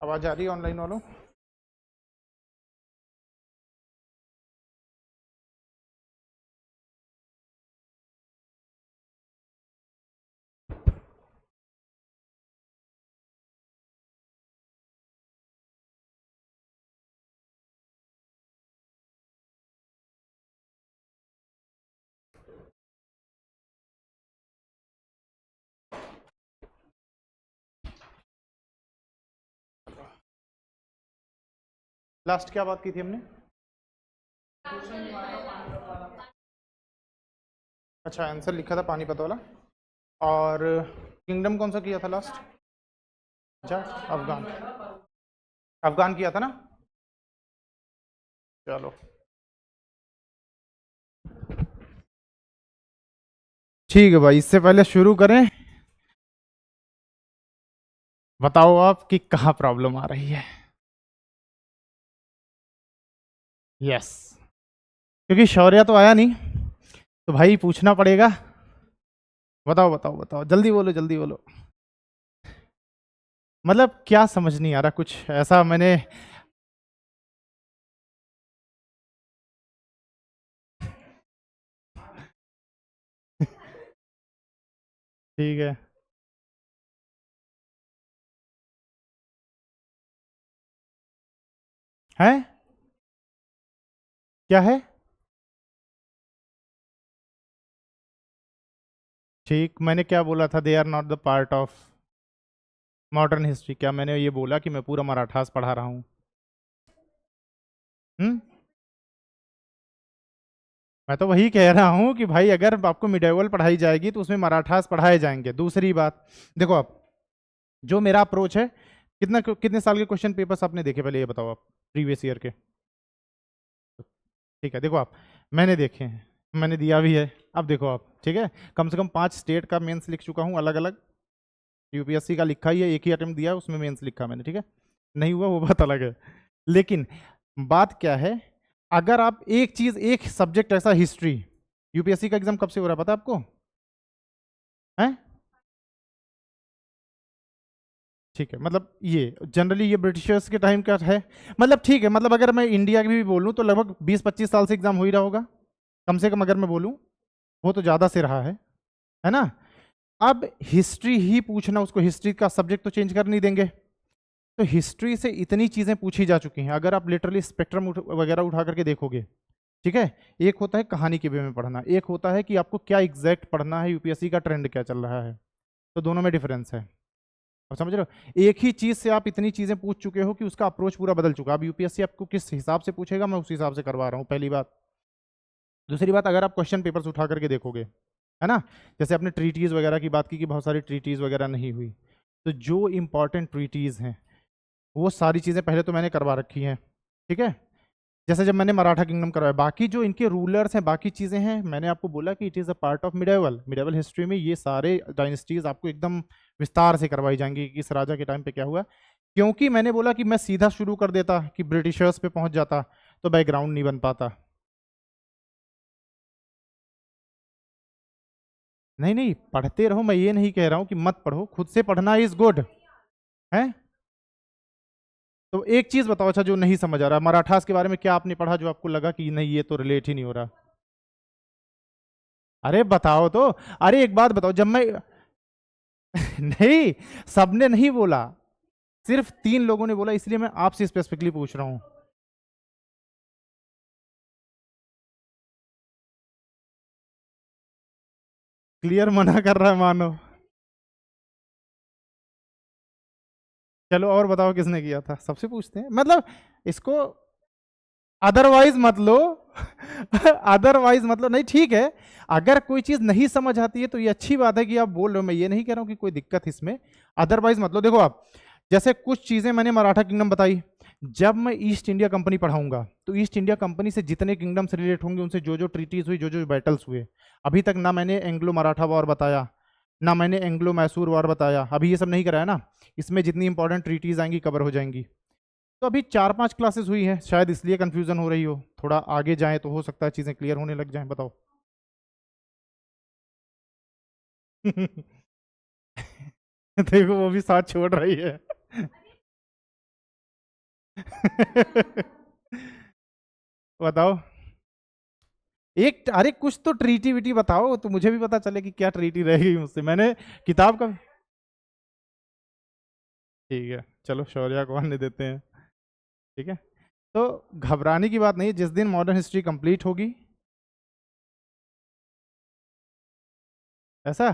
आवाज आ रही है ऑनलाइन वालों? लास्ट क्या बात की थी हमने? अच्छा, आंसर लिखा था पानीपत वाला। और किंगडम कौन सा किया था लास्ट? अच्छा, अफगान। अफगान किया था ना? चलो ठीक है भाई, इससे पहले शुरू करें, बताओ आप कि कहाँ प्रॉब्लम आ रही है। यस, क्योंकि शौर्य तो आया नहीं, तो भाई पूछना पड़ेगा। बताओ बताओ बताओ, जल्दी बोलो जल्दी बोलो। मतलब क्या समझ नहीं आ रहा कुछ ऐसा मैंने। ठीक है। है? क्या है? ठीक, मैंने क्या बोला था? They are not the part of modern history. क्या मैंने ये बोला कि मैं पूरा मराठास पढ़ा रहा हूँ? हम्म। मैं तो वही कह रहा हूँ कि भाई अगर आपको मिडेवल पढ़ाई जाएगी तो उसमें मराठास पढ़ाए जाएंगे। दूसरी बात, देखो आप, जो मेरा अप्रोच है, कितने साल के क्वेश्चन पेपर्स आपने देखे पहले ये बताओ आप, प्रीवियस ईयर के? ठीक है, देखो आप, मैंने देखे हैं, मैंने दिया भी है। अब देखो आप, ठीक है, कम से कम 5 स्टेट का मेंस लिख चुका हूँ अलग अलग। यूपीएससी का लिखा ही है, एक ही अटेम्प्ट दिया है, उसमें मेंस लिखा मैंने, ठीक है। नहीं हुआ वो बात अलग है, लेकिन बात क्या है, अगर आप एक चीज, एक सब्जेक्ट ऐसा हिस्ट्री, यूपीएससी का एग्जाम कब से हो रहा है पता है आपको? है? ठीक है, मतलब ये जनरली ये ब्रिटिशर्स के टाइम का है। मतलब ठीक है, मतलब अगर मैं इंडिया की भी बोलूं तो लगभग 20-25 साल से एग्जाम हो ही रहा होगा, कम से कम अगर मैं बोलूं। वो तो ज्यादा से रहा है ना? अब हिस्ट्री ही पूछना, उसको हिस्ट्री का सब्जेक्ट तो चेंज कर नहीं देंगे। तो हिस्ट्री से इतनी चीजें पूछी जा चुकी हैं, अगर आप लिटरली स्पेक्ट्रम वगैरह उठा करके देखोगे, ठीक है। एक होता है कहानी के वे में पढ़ना, एक होता है कि आपको क्या एग्जैक्ट पढ़ना है, यूपीएससी का ट्रेंड क्या चल रहा है। तो दोनों में डिफरेंस है। आप समझ रहे हो? एक ही चीज से आप इतनी चीजें पूछ चुके हो कि उसका अप्रोच पूरा बदल चुका है। अब यूपीएससी आपको किस हिसाब से पूछेगा, मैं उस हिसाब से करवा रहा हूँ, पहली बात। दूसरी बात, अगर आप क्वेश्चन पेपर्स उठा करके देखोगे, है ना, जैसे आपने ट्रीटीज वगैरह की बात की कि बहुत सारी ट्रीटीज वगैरह नहीं हुई, तो जो इंपॉर्टेंट ट्रीटीज हैं वो सारी चीज़ें पहले तो मैंने करवा रखी हैं, ठीक है। जैसे जब मैंने मराठा किंगडम करवाया, बाकी जो इनके रूलर्स हैं, बाकी चीज़ें हैं, मैंने आपको बोला कि it is a part of medieval medieval history में ये सारे डायनेस्टीज आपको एकदम विस्तार से करवाई जाएंगी कि इस राजा के टाइम पे क्या हुआ। क्योंकि मैंने बोला कि मैं सीधा शुरू कर देता कि ब्रिटिशर्स पे पहुंच जाता तो बैकग्राउंड नहीं बन पाता। नहीं नहीं, पढ़ते रहो, मैं ये नहीं कह रहा हूँ कि मत पढ़ो, खुद से पढ़ना इज गुड है। तो एक चीज बताओ, अच्छा जो नहीं समझ आ रहा, मराठास के बारे में क्या आपने पढ़ा जो आपको लगा कि नहीं ये तो रिलेट ही नहीं हो रहा? अरे बताओ तो। अरे एक बात बताओ, जब मैं नहीं, सबने नहीं बोला, सिर्फ 3 लोगों ने बोला, इसलिए मैं आपसे स्पेसिफिकली पूछ रहा हूं। क्लियर मना कर रहा है मानो। चलो और बताओ किसने किया था, सबसे पूछते हैं, मतलब इसको अदरवाइज मत लो। अदरवाइज मतलब नहीं, ठीक है। अगर कोई चीज नहीं समझ आती है तो ये अच्छी बात है कि आप बोल रहे हो, मैं ये नहीं कह रहा हूं कि कोई दिक्कत इसमें। अदरवाइज मतलब देखो आप, जैसे कुछ चीजें मैंने मराठा किंगडम बताई, जब मैं ईस्ट इंडिया कंपनी पढ़ाऊंगा तो ईस्ट इंडिया कंपनी से जितने किंगडम से रिलेट होंगे, उनसे जो जो ट्रीटीज हुई, जो जो बैटल्स हुए, अभी तक ना मैंने एंग्लो मराठा वॉर बताया, ना मैंने एंग्लो मैसूर वॉर बताया, अभी ये सब नहीं कराया ना। इसमें जितनी इंपॉर्टेंट ट्रीटीज आएंगी कवर हो जाएंगी। तो अभी 4-5 क्लासेस हुई हैं, शायद इसलिए कंफ्यूजन हो रही हो। थोड़ा आगे जाएं तो हो सकता है चीजें क्लियर होने लग जाएं, बताओ। देखो वो भी साथ छोड़ रही है। बताओ एक, अरे कुछ तो ट्रीटी विटी बताओ तो मुझे भी पता चले कि क्या ट्रीटी रहेगी मुझसे। मैंने किताब का, ठीक है चलो शौर्या को आने देते हैं। ठीक है, तो घबराने की बात नहीं है, जिस दिन मॉडर्न हिस्ट्री कंप्लीट होगी, ऐसा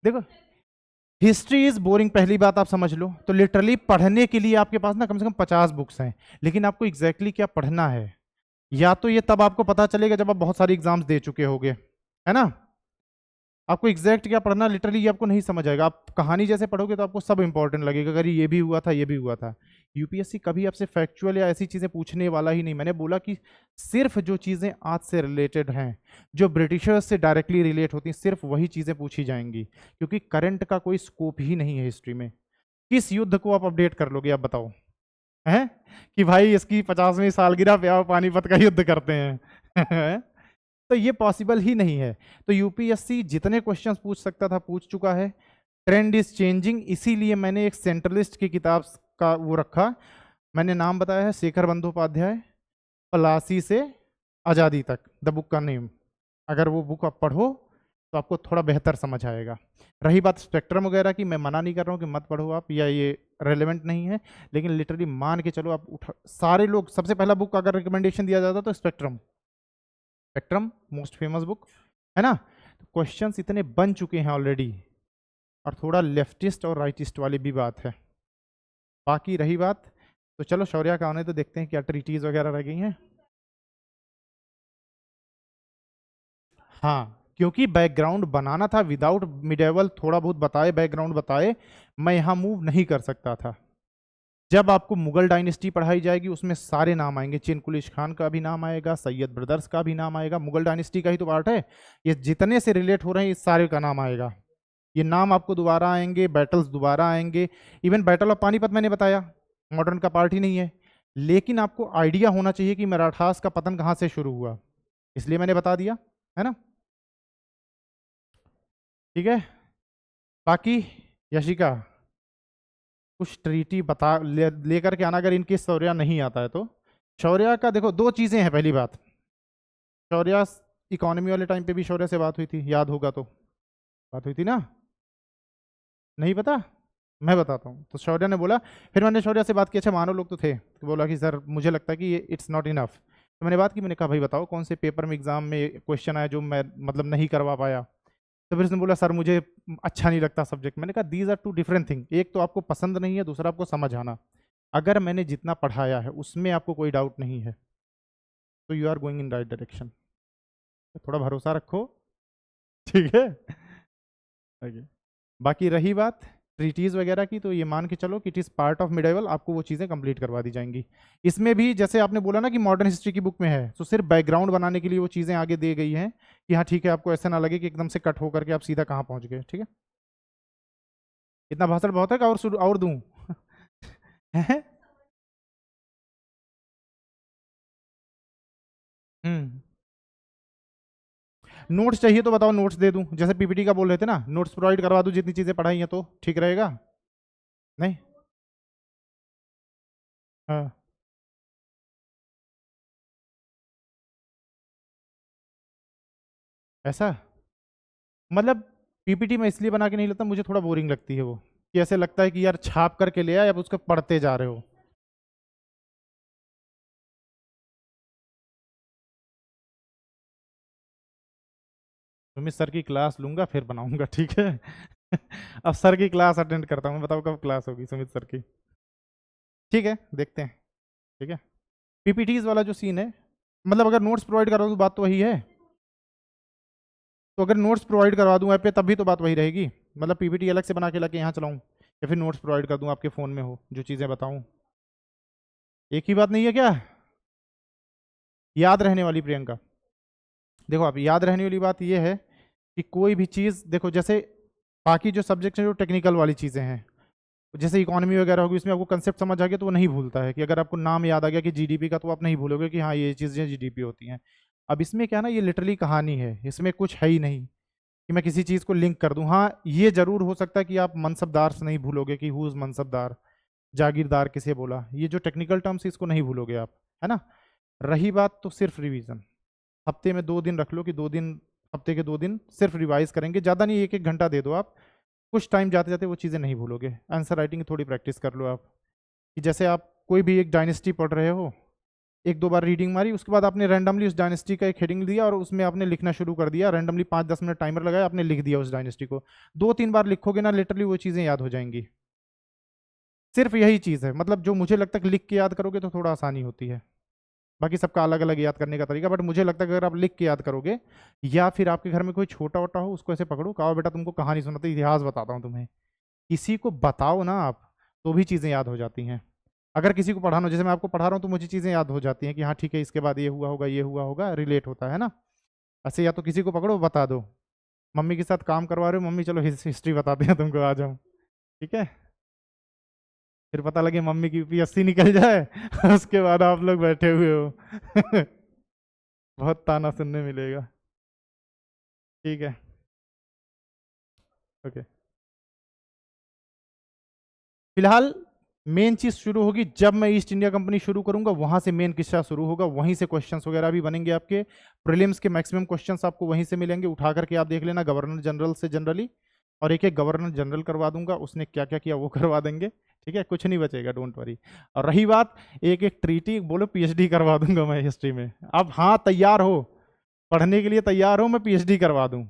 देखो, हिस्ट्री इज बोरिंग, पहली बात आप समझ लो। तो लिटरली पढ़ने के लिए आपके पास ना कम से कम 50 बुक्स हैं, लेकिन आपको एग्जैक्टली exactly क्या पढ़ना है, या तो ये तब आपको पता चलेगा जब आप बहुत सारे एग्जाम्स दे चुके होगे, है ना। आपको एग्जैक्ट क्या पढ़ना, लिटरली ये आपको नहीं समझ आएगा। आप कहानी जैसे पढ़ोगे तो आपको सब इंपॉर्टेंट लगेगा, अगर ये भी हुआ था ये भी हुआ था। यूपीएससी कभी आपसे फैक्चुअल या ऐसी चीजें पूछने वाला ही नहीं। मैंने बोला कि सिर्फ जो चीजें आज से रिलेटेड हैं, जो ब्रिटिशर्स से डायरेक्टली रिलेट होती हैं, सिर्फ वही चीजें पूछी जाएंगी, क्योंकि करंट का कोई स्कोप ही नहीं है हिस्ट्री में। किस युद्ध को आप अपडेट कर लोगे, आप बताओ, हैं कि भाई इसकी 50वीं सालगिरह पे आओ पानीपत का युद्ध करते हैं। तो ये पॉसिबल ही नहीं है। तो यूपीएससी जितने क्वेश्चंस पूछ सकता था पूछ चुका है। ट्रेंड इज चेंजिंग, इसीलिए मैंने एक सेंट्रलिस्ट की किताब का वो रखा। मैंने नाम बताया है शेखर बंदोपाध्याय, पलासी से आज़ादी तक, द बुक का नेम। अगर वो बुक आप पढ़ो तो आपको थोड़ा बेहतर समझ आएगा। रही बात स्पेक्ट्रम वगैरह की, मैं मना नहीं कर रहा हूँ कि मत पढ़ो आप, या ये रेलेवेंट नहीं है, लेकिन लिटरली मान के चलो आप उठा, सारे लोग सबसे पहला बुक अगर रिकमेंडेशन दिया जाता तो spectrum, spectrum most famous book है ना। तो क्वेश्चंस इतने बन चुके हैं ऑलरेडी, और थोड़ा लेफ्टिस्ट और राइटिस्ट वाली भी बात है। बाकी रही बात, तो चलो शौर्या का आने तो देखते हैं क्या ट्रीटीज वगैरह रह गई हैं। हाँ, क्योंकि बैकग्राउंड बनाना था, विदाउट मिडेवल थोड़ा बहुत बताए, बैकग्राउंड बताए, मैं यहाँ मूव नहीं कर सकता था। जब आपको मुगल डायनेस्टी पढ़ाई जाएगी उसमें सारे नाम आएंगे, चिनकुलिश खान का भी नाम आएगा, सैयद ब्रदर्स का भी नाम आएगा, मुगल डायनेस्टी का ही तो पार्ट है, ये जितने से रिलेट हो रहे हैं इस सारे का नाम आएगा। ये नाम आपको दोबारा आएंगे, बैटल्स दोबारा आएंगे। इवन बैटल ऑफ पानीपत मैंने बताया मॉडर्न का पार्ट ही नहीं है, लेकिन आपको आइडिया होना चाहिए कि मराठास का पतन कहाँ से शुरू हुआ, इसलिए मैंने बता दिया, है ना। ठीक है, बाकी यशिका कुछ ट्रीटी बता लेकर के आना, अगर इनके शौर्या नहीं आता है तो। शौर्या का देखो दो चीजें हैं, पहली बात, शौर्या इकोनॉमी वाले टाइम पे भी शौर्या से बात हुई थी, याद होगा तो, बात हुई थी ना, नहीं पता, मैं बताता हूँ। तो शौर्या ने बोला, फिर मैंने शौर्या से बात की, अच्छा मानो लोग तो थे, तो बोला कि सर मुझे लगता है कि ये इट्स नॉट इनफ। तो मैंने बात की, मैंने कहा भाई बताओ कौन से पेपर में एग्जाम में क्वेश्चन आया जो मैं मतलब नहीं करवा पाया। तो फिर उसने बोला सर मुझे अच्छा नहीं लगता सब्जेक्ट। मैंने कहा these are two different thing, एक तो आपको पसंद नहीं है, दूसरा आपको समझ आना। अगर मैंने जितना पढ़ाया है उसमें आपको कोई डाउट नहीं है तो you are going in right direction, थोड़ा भरोसा रखो, ठीक है। okay. बाकी रही बात ट्रीटीज वगैरह की, तो ये मान के चलो कि it is part of medieval, आपको वो चीज़ें कंप्लीट करवा दी जाएंगी। इसमें भी जैसे आपने बोला ना कि मॉडर्न हिस्ट्री की बुक में है, तो सिर्फ बैकग्राउंड बनाने के लिए वो चीज़ें आगे दी गई हैं कि हाँ ठीक है, आपको ऐसा ना लगे कि एकदम से कट होकर के आप सीधा कहाँ पहुँच गए। ठीक है, इतना भाषण बहुत है कि और दूं? हम्म, नोट्स चाहिए तो बताओ, नोट्स दे दूं, जैसे पीपीटी का बोल रहे थे ना, नोट्स प्रोवाइड करवा दूं जितनी चीजें पढ़ाई हैं, तो ठीक रहेगा। नहीं, हाँ, ऐसा मतलब पीपीटी में इसलिए बना के नहीं लेता, मुझे थोड़ा बोरिंग लगती है वो, कि ऐसे लगता है कि यार छाप करके ले आए अब उसको पढ़ते जा रहे हो। सुमित सर की क्लास लूंगा फिर बनाऊंगा, ठीक है। अब सर की क्लास अटेंड करता हूँ, बताओ कब क्लास होगी सुमित सर की। ठीक है, देखते हैं। ठीक है, पीपीटीज वाला जो सीन है, मतलब अगर नोट्स प्रोवाइड करो तो बात तो वही है, तो अगर नोट्स प्रोवाइड करवा दूं ऐप पे तब भी तो बात वही रहेगी, मतलब पीपीटी अलग से बना के लाके यहाँ चलाऊं, या फिर नोट्स प्रोवाइड कर दूं आपके फ़ोन में हो जो चीज़ें बताऊं, एक ही बात नहीं है क्या। याद रहने वाली प्रियंका, देखो आप, याद रहने वाली बात ये है कि कोई भी चीज़ देखो, जैसे बाकी जो सब्जेक्ट हैं जो टेक्निकल वाली चीज़ें हैं, जैसे इकोनॉमी वगैरह होगी, इसमें आपको कंसेप्ट समझ आ गया तो वो नहीं भूलता है, कि अगर आपको नाम याद आ गया कि जीडीपी का, तो आप नहीं भूलोगे कि हाँ ये चीज़ें जीडीपी होती हैं। अब इसमें क्या ना, ये लिटरली कहानी है, इसमें कुछ है ही नहीं कि मैं किसी चीज़ को लिंक कर दूं। हाँ ये जरूर हो सकता है कि आप मनसबदार से नहीं भूलोगे कि हु इज़ मनसबदार, जागीरदार किसे बोला, ये जो टेक्निकल टर्म्स इसको नहीं भूलोगे आप, है ना। रही बात तो सिर्फ रिवीजन, हफ्ते में 2 दिन रख लो कि 2 दिन, हफ्ते के 2 दिन सिर्फ रिवाइज करेंगे, ज़्यादा नहीं, 1-1 घंटा दे दो आप, कुछ टाइम जाते जाते वो चीज़ें नहीं भूलोगे। आंसर राइटिंग की थोड़ी प्रैक्टिस कर लो आप, कि जैसे आप कोई भी एक डायनेस्टी पढ़ रहे हो, 1-2 बार रीडिंग मारी, उसके बाद आपने रैंडमली उस डायनेस्टी का एक हेडिंग दिया और उसमें आपने लिखना शुरू कर दिया, रैंडमली 5-10 मिनट टाइमर लगाया, आपने लिख दिया उस डायनेस्टी को, 2-3 बार लिखोगे ना, लिटरली वो चीज़ें याद हो जाएंगी। सिर्फ यही चीज़ है, मतलब जो मुझे लगता है कि लिख के याद करोगे तो थोड़ा आसानी होती है, बाकी सबका अलग अलग याद करने का तरीका, बट मुझे लगता है कि अगर आप लिख के याद करोगे, या फिर आपके घर में कोई छोटा वोटा हो, उसको ऐसे पकड़ो, कहो बेटा तुमको कहानी सुनाते, इतिहास बताता हूँ तुम्हें, किसी को बताओ ना आप, तो भी चीज़ें याद हो जाती हैं। अगर किसी को पढ़ाना हो, जैसे मैं आपको पढ़ा रहा हूँ, तो मुझे चीज़ें याद हो जाती हैं कि हाँ ठीक है, इसके बाद ये हुआ होगा, ये हुआ होगा, रिलेट होता है ना। ऐसे या तो किसी को पकड़ो बता दो, मम्मी के साथ काम करवा रहे हो, मम्मी चलो हिस्ट्री बताते हैं तुमको, आ जाओ, ठीक है। फिर पता लगे मम्मी की यूपीएससी निकल जाए उसके बाद आप लोग बैठे हुए हो बहुत ताना सुनने मिलेगा, ठीक है, ओके। फिलहाल मेन चीज शुरू होगी जब मैं ईस्ट इंडिया कंपनी शुरू करूंगा, वहां से मेन किस्सा शुरू होगा, वहीं से क्वेश्चंस वगैरह भी बनेंगे आपके, प्रीलिम्स के मैक्सिमम क्वेश्चंस आपको वहीं से मिलेंगे, उठा करके आप देख लेना गवर्नर जनरल से जनरली, और एक एक गवर्नर जनरल करवा दूंगा, उसने क्या क्या किया वो करवा देंगे, ठीक है, कुछ नहीं बचेगा, डोंट वरी। और रही बात एक एक ट्रीटी, बोलो पीएचडी करवा दूंगा मैं हिस्ट्री में, अब हाँ तैयार हो, पढ़ने के लिए तैयार हो, मैं पीएचडी करवा दूं।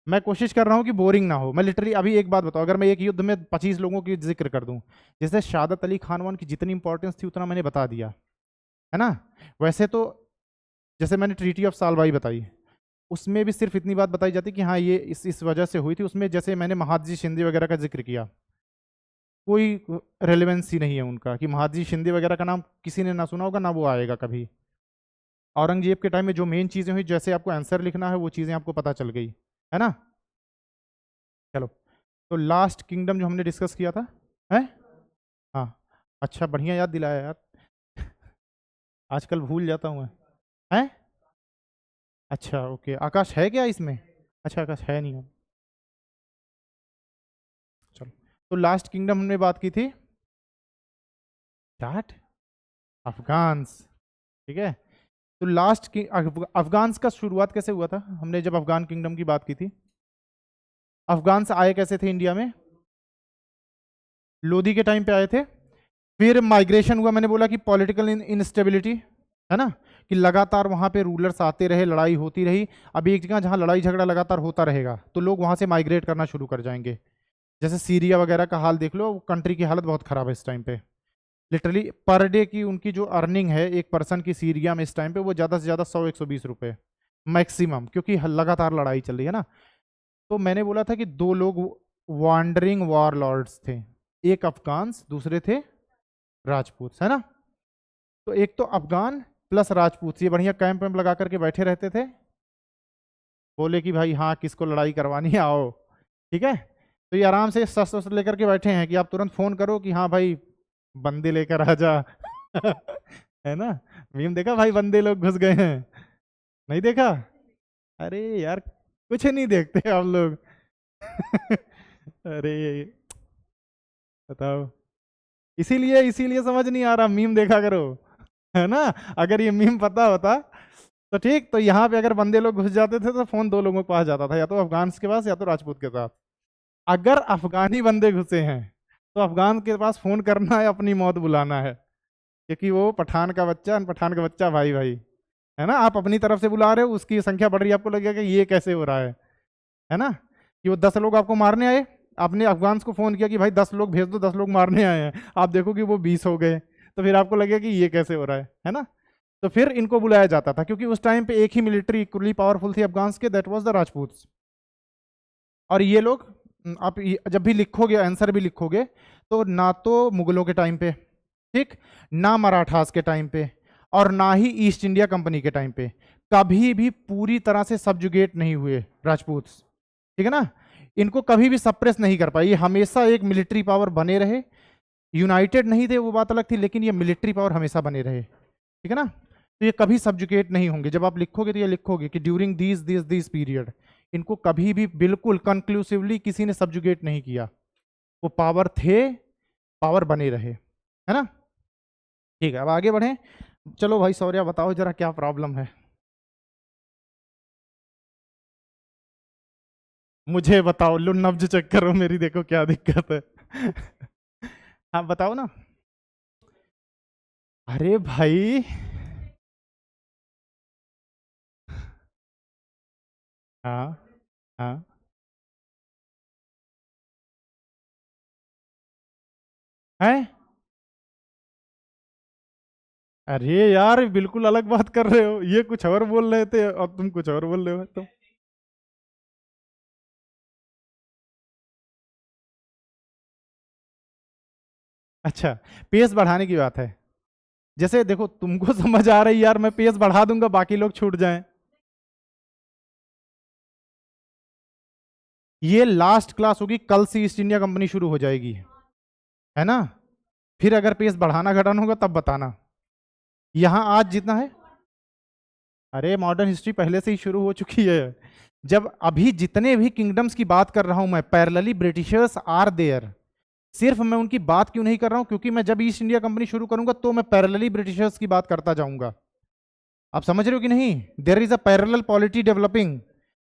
मैं कोशिश कर रहा हूँ कि बोरिंग ना हो। मैं लिटरली अभी एक बात बताओ, अगर मैं एक युद्ध में 25 लोगों की जिक्र कर दूं, जैसे शहादत अली खानवान की जितनी इंपॉर्टेंस थी उतना मैंने बता दिया, है ना। वैसे तो जैसे मैंने ट्रीटी ऑफ सालबाई बताई, उसमें भी सिर्फ इतनी बात बताई जाती कि हाँ ये इस वजह से हुई थी, उसमें जैसे मैंने महादजी शिंदे वगैरह का जिक्र किया, कोई रेलिवेंस ही नहीं है उनका, कि महादजी शिंदे वगैरह का नाम किसी ने ना सुना होगा, ना वो आएगा कभी। औरंगजेब के टाइम में जो मेन चीज़ें हुई, जैसे आपको आंसर लिखना है वो चीज़ें आपको पता चल गई, है ना। चलो, तो लास्ट किंगडम जो हमने डिस्कस किया था है, हाँ, अच्छा बढ़िया याद दिलाया यार आजकल भूल जाता हूँ मैं, है। अच्छा ओके, आकाश है क्या इसमें, अच्छा आकाश है नहीं है। चलो, तो लास्ट किंगडम हमने बात की थी जाट, अफगान्स, ठीक है। तो लास्ट की अफगान्स का शुरुआत कैसे हुआ था, हमने जब अफगान किंगडम की बात की थी, अफगान्स आए कैसे थे इंडिया में, लोधी के टाइम पे आए थे, फिर माइग्रेशन हुआ, मैंने बोला कि पॉलिटिकल इंस्टेबिलिटी, है ना, कि लगातार वहां पे रूलर्स आते रहे, लड़ाई होती रही, अब एक जगह जहां लड़ाई झगड़ा लगातार होता रहेगा तो लोग वहां से माइग्रेट करना शुरू कर जाएंगे, जैसे सीरिया वगैरह का हाल देख लो, कंट्री की हालत बहुत खराब है इस टाइम पे, लिटरली पर डे की उनकी जो अर्निंग है एक पर्सन की सीरिया में इस टाइम पे, वो ज़्यादा से ज़्यादा 100-120 रुपये मैक्सिमम, क्योंकि लगातार लड़ाई चल रही है ना। तो मैंने बोला था कि 2 लोग वांडरिंग वॉर लॉर्ड्स थे, एक अफगान्स, दूसरे थे राजपूत, है ना। तो एक तो अफगान प्लस राजपूत, ये बढ़िया कैंप वैम्प लगा करके बैठे रहते थे, बोले कि भाई हाँ किसको लड़ाई करवानी है आओ, ठीक है। तो ये आराम से शस्त्र वस्त्र लेकर के बैठे हैं कि आप तुरंत फोन करो कि हाँ भाई बंदे लेकर आ जा है ना। मीम देखा भाई, बंदे लोग घुस गए हैं, नहीं देखा, अरे यार कुछ नहीं देखते आप लोग अरे बताओ, इसीलिए इसीलिए समझ नहीं आ रहा, मीम देखा करो, है ना। अगर ये मीम पता होता तो ठीक, तो यहाँ पे अगर बंदे लोग घुस जाते थे तो फोन 2 लोगों के पास जाता था, या तो अफगान के पास या तो राजपूत के साथ। अगर अफगानी बंदे घुसे हैं तो अफगान के पास फोन करना है, अपनी मौत बुलाना है, क्योंकि वो पठान का बच्चा, पठान का बच्चा भाई भाई, है ना। आप अपनी तरफ से बुला रहे हो, उसकी संख्या बढ़ रही है, आपको लगेगा कि ये कैसे हो रहा है ना, कि वो 10 लोग आपको मारने आए, आपने अफगान को फोन किया कि भाई 10 लोग भेज दो, 10 लोग मारने आए हैं, आप देखो कि वो 20 हो गए, तो फिर आपको लगेगा कि ये कैसे हो रहा है ना। तो फिर इनको बुलाया जाता था, क्योंकि उस टाइम पे एक ही मिलिट्री इक्वली पावरफुल थी अफगान के, दैट वाज द राजपूत्स। और ये लोग आप जब भी लिखोगे, आंसर भी लिखोगे, तो ना तो मुगलों के टाइम पे, ठीक, ना मराठास के टाइम पे, और ना ही ईस्ट इंडिया कंपनी के टाइम पे कभी भी पूरी तरह से सबजुगेट नहीं हुए राजपूत्स, ठीक है ना। इनको कभी भी सप्रेस नहीं कर पाए, ये हमेशा एक मिलिट्री पावर बने रहे, यूनाइटेड नहीं थे वो बात अलग थी, लेकिन ये मिलिट्री पावर हमेशा बने रहे, ठीक है ना। तो ये कभी सब्जुकेट नहीं होंगे, जब आप लिखोगे तो ये लिखोगे कि ड्यूरिंग दिस पीरियड, इनको कभी भी बिल्कुल कंक्लूसिवली किसी ने सब्जुकेट नहीं किया, वो पावर थे, पावर बने रहे, है ना। ठीक है, अब आगे बढ़ें। चलो भाई सौर्या बताओ जरा क्या प्रॉब्लम है, मुझे बताओ, लो नब्ज चेक करो मेरी, देखो क्या दिक्कत है। हाँ बताओ ना। अरे भाई, हाँ हाँ, है। अरे यार बिल्कुल अलग बात कर रहे हो, ये कुछ और बोल रहे थे और तुम कुछ और बोल रहे हो तो। अच्छा, पेस बढ़ाने की बात है। जैसे देखो तुमको समझ आ रही है यार, मैं पेस बढ़ा दूंगा बाकी लोग छूट जाएं। ये लास्ट क्लास होगी, कल से ईस्ट इंडिया कंपनी शुरू हो जाएगी, है ना। फिर अगर पेस बढ़ाना घटाना होगा तब बताना। यहाँ आज जितना है, अरे मॉडर्न हिस्ट्री पहले से ही शुरू हो चुकी है। जब अभी जितने भी किंगडम्स की बात कर रहा हूं मैं, पैरेलली ब्रिटिशर्स आर देयर। सिर्फ मैं उनकी बात क्यों नहीं कर रहा हूं, क्योंकि मैं जब ईस्ट इंडिया कंपनी शुरू करूंगा तो मैं पैरेलली ब्रिटिशर्स की बात करता जाऊंगा। आप समझ रहे हो कि नहीं, there is a parallel polity developing.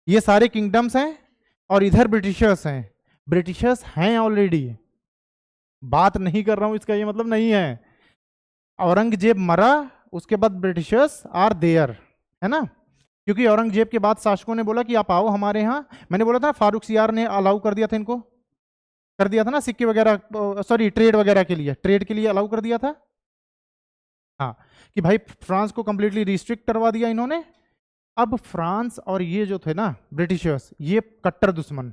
ये सारे किंगडम्स हैं और इधर ब्रिटिशर्स हैं, ब्रिटिशर्स हैं ऑलरेडी। बात नहीं कर रहा हूं इसका ये मतलब नहीं है, औरंगजेब मरा, उसके बाद ब्रिटिशर्स आर देयर, है ना। क्योंकि औरंगजेब के बाद शासकों ने बोला कि आप आओ हमारे यहाँ। मैंने बोला था फारूक सियार ने अलाउ कर दिया था इनको, कर दिया था ना, सिक्के वगैरह, सॉरी ट्रेड वगैरह के लिए, ट्रेड के लिए अलाउ कर दिया था। हाँ, कि भाई फ्रांस को कंप्लीटली रिस्ट्रिक्ट करवा दिया इन्होंने। अब फ्रांस और ये जो थे ना ब्रिटिशर्स, ये कट्टर दुश्मन।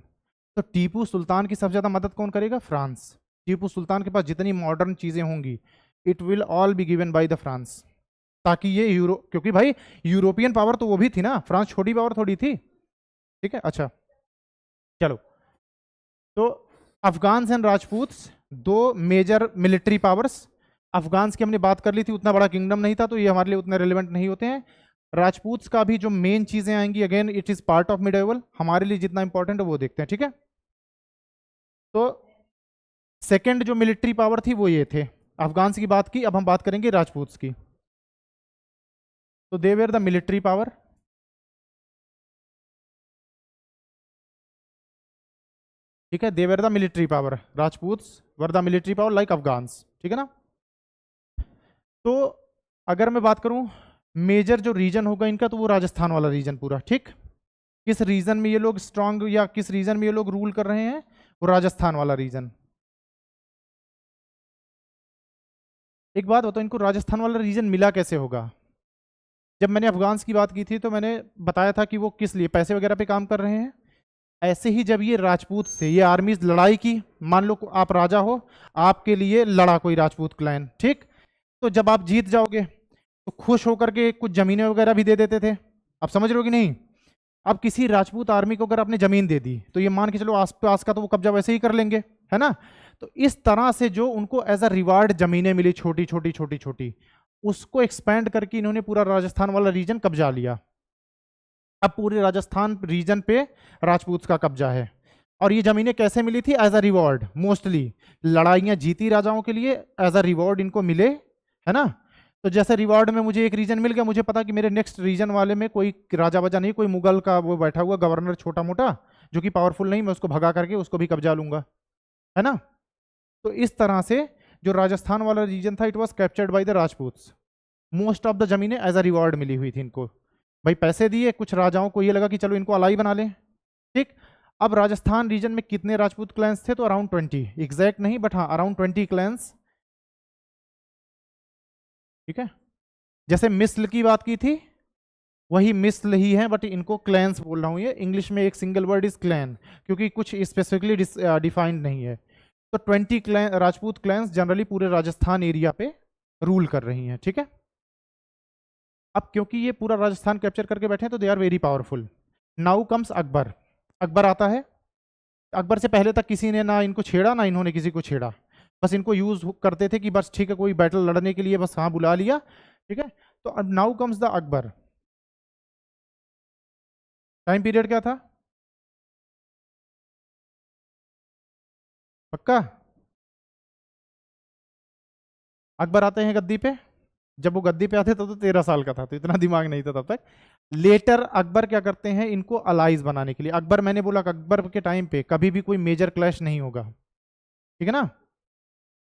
तो टीपू सुल्तान की सबसे ज्यादा मदद कौन करेगा, फ्रांस। टीपू सुल्तान के पास जितनी मॉडर्न चीजें होंगी, it will all be given by the France. ताकि ये क्योंकि भाई यूरोपियन पावर तो वो भी थी ना, फ्रांस छोटी पावर थोड़ी थी। ठीक है, अच्छा चलो। तो अफगान्स एंड राजपूत्स, दो मेजर मिलिट्री पावर्स। अफगान्स की हमने बात कर ली थी, उतना बड़ा किंगडम नहीं था तो ये हमारे लिए उतने रिलेवेंट नहीं होते हैं। राजपूत्स का भी जो मेन चीजें आएंगी, again it is part of medieval, हमारे लिए जितना इंपॉर्टेंट है वो देखते हैं, ठीक है। तो सेकंड जो मिलिट्री पावर थी वो ये थे। अफगान्स की बात की, अब हम बात करेंगे राजपूत्स की। तो they were the military power, ठीक है, they were the military power, Rajputs were the military power like Afghans, ठीक है ना। तो अगर मैं बात करूं मेजर जो रीजन होगा इनका, तो वो राजस्थान वाला रीजन पूरा, ठीक। किस रीजन में ये लोग स्ट्रांग, या किस रीजन में ये लोग रूल कर रहे हैं, वो राजस्थान वाला रीजन। एक बात बताओ, इनको राजस्थान वाला रीजन मिला कैसे होगा। जब मैंने अफगान्स की बात की थी तो मैंने बताया था कि वो किस लिए, पैसे वगैरह पे काम कर रहे हैं। ऐसे ही जब ये राजपूत से ये आर्मीज लड़ाई की, मान लो आप राजा हो, आपके लिए लड़ा कोई राजपूत क्लैन, ठीक। तो जब आप जीत जाओगे तो खुश होकर के कुछ जमीनें वगैरह भी दे देते थे। आप समझ रहे हो कि नहीं। अब किसी राजपूत आर्मी को अगर आपने जमीन दे दी तो ये मान के चलो आसपास का तो वो कब्जा वैसे ही कर लेंगे, है ना। तो इस तरह से जो उनको एज अ रिवार्ड जमीनें मिली, छोटी छोटी छोटी छोटी, उसको एक्सपैंड करके इन्होंने पूरा राजस्थान वाला रीजन कब्जा लिया। अब पूरे राजस्थान रीजन पे राजपूत का कब्जा है। और ये जमीनें कैसे मिली थी, एज अ रिवॉर्ड, मोस्टली लड़ाइयां जीती राजाओं के लिए, एज अ रिवॉर्ड इनको मिले, है ना। तो जैसे रिवॉर्ड में मुझे एक रीजन मिल गया, मुझे पता कि मेरे नेक्स्ट रीजन वाले में कोई राजा वजा नहीं, कोई मुगल का वो बैठा हुआ गवर्नर छोटा मोटा, जो कि पावरफुल नहीं, मैं उसको भगा करके उसको भी कब्जा लूंगा, है ना। तो इस तरह से जो राजस्थान वाला रीजन था, it was captured by the Rajputs. Most of the जमीनें एज अ रिवॉर्ड मिली हुई थी इनको। भाई पैसे दिए, कुछ राजाओं को ये लगा कि चलो इनको अलाई बना लें, ठीक। अब राजस्थान रीजन में कितने राजपूत क्लैंस थे, तो अराउंड 20, एग्जैक्ट नहीं बट हाँ अराउंड 20 क्लैंस, ठीक है। जैसे मिस्ल की बात की थी, वही मिस्ल ही है, बट इनको क्लैंस बोल रहा हूं, ये इंग्लिश में एक सिंगल वर्ड इज क्लैन, क्योंकि कुछ स्पेसिफिकली डिफाइंड नहीं है। तो 20 क्लैन, राजपूत क्लैंस जनरली पूरे राजस्थान एरिया पे रूल कर रही हैं, ठीक है। अब क्योंकि ये पूरा राजस्थान कैप्चर करके बैठे हैं तो they are very powerful. Now comes Akbar. Akbar आता है। अकबर से पहले तक किसी ने ना इनको छेड़ा, ना इन्होंने किसी को छेड़ा, बस इनको यूज करते थे कि बस ठीक है कोई बैटल लड़ने के लिए बस हाँ बुला लिया, ठीक है। तो अब now comes the Akbar. Time period क्या था, पक्का। अकबर आते हैं गद्दी पे, जब वो गद्दी पे आते तो 13 साल का था, तो इतना दिमाग नहीं था तब तक। लेटर अकबर क्या करते हैं, इनको अलाइज बनाने के लिए, अकबर, मैंने बोला कि अकबर के टाइम पे कभी भी कोई मेजर क्लैश नहीं होगा, ठीक है ना,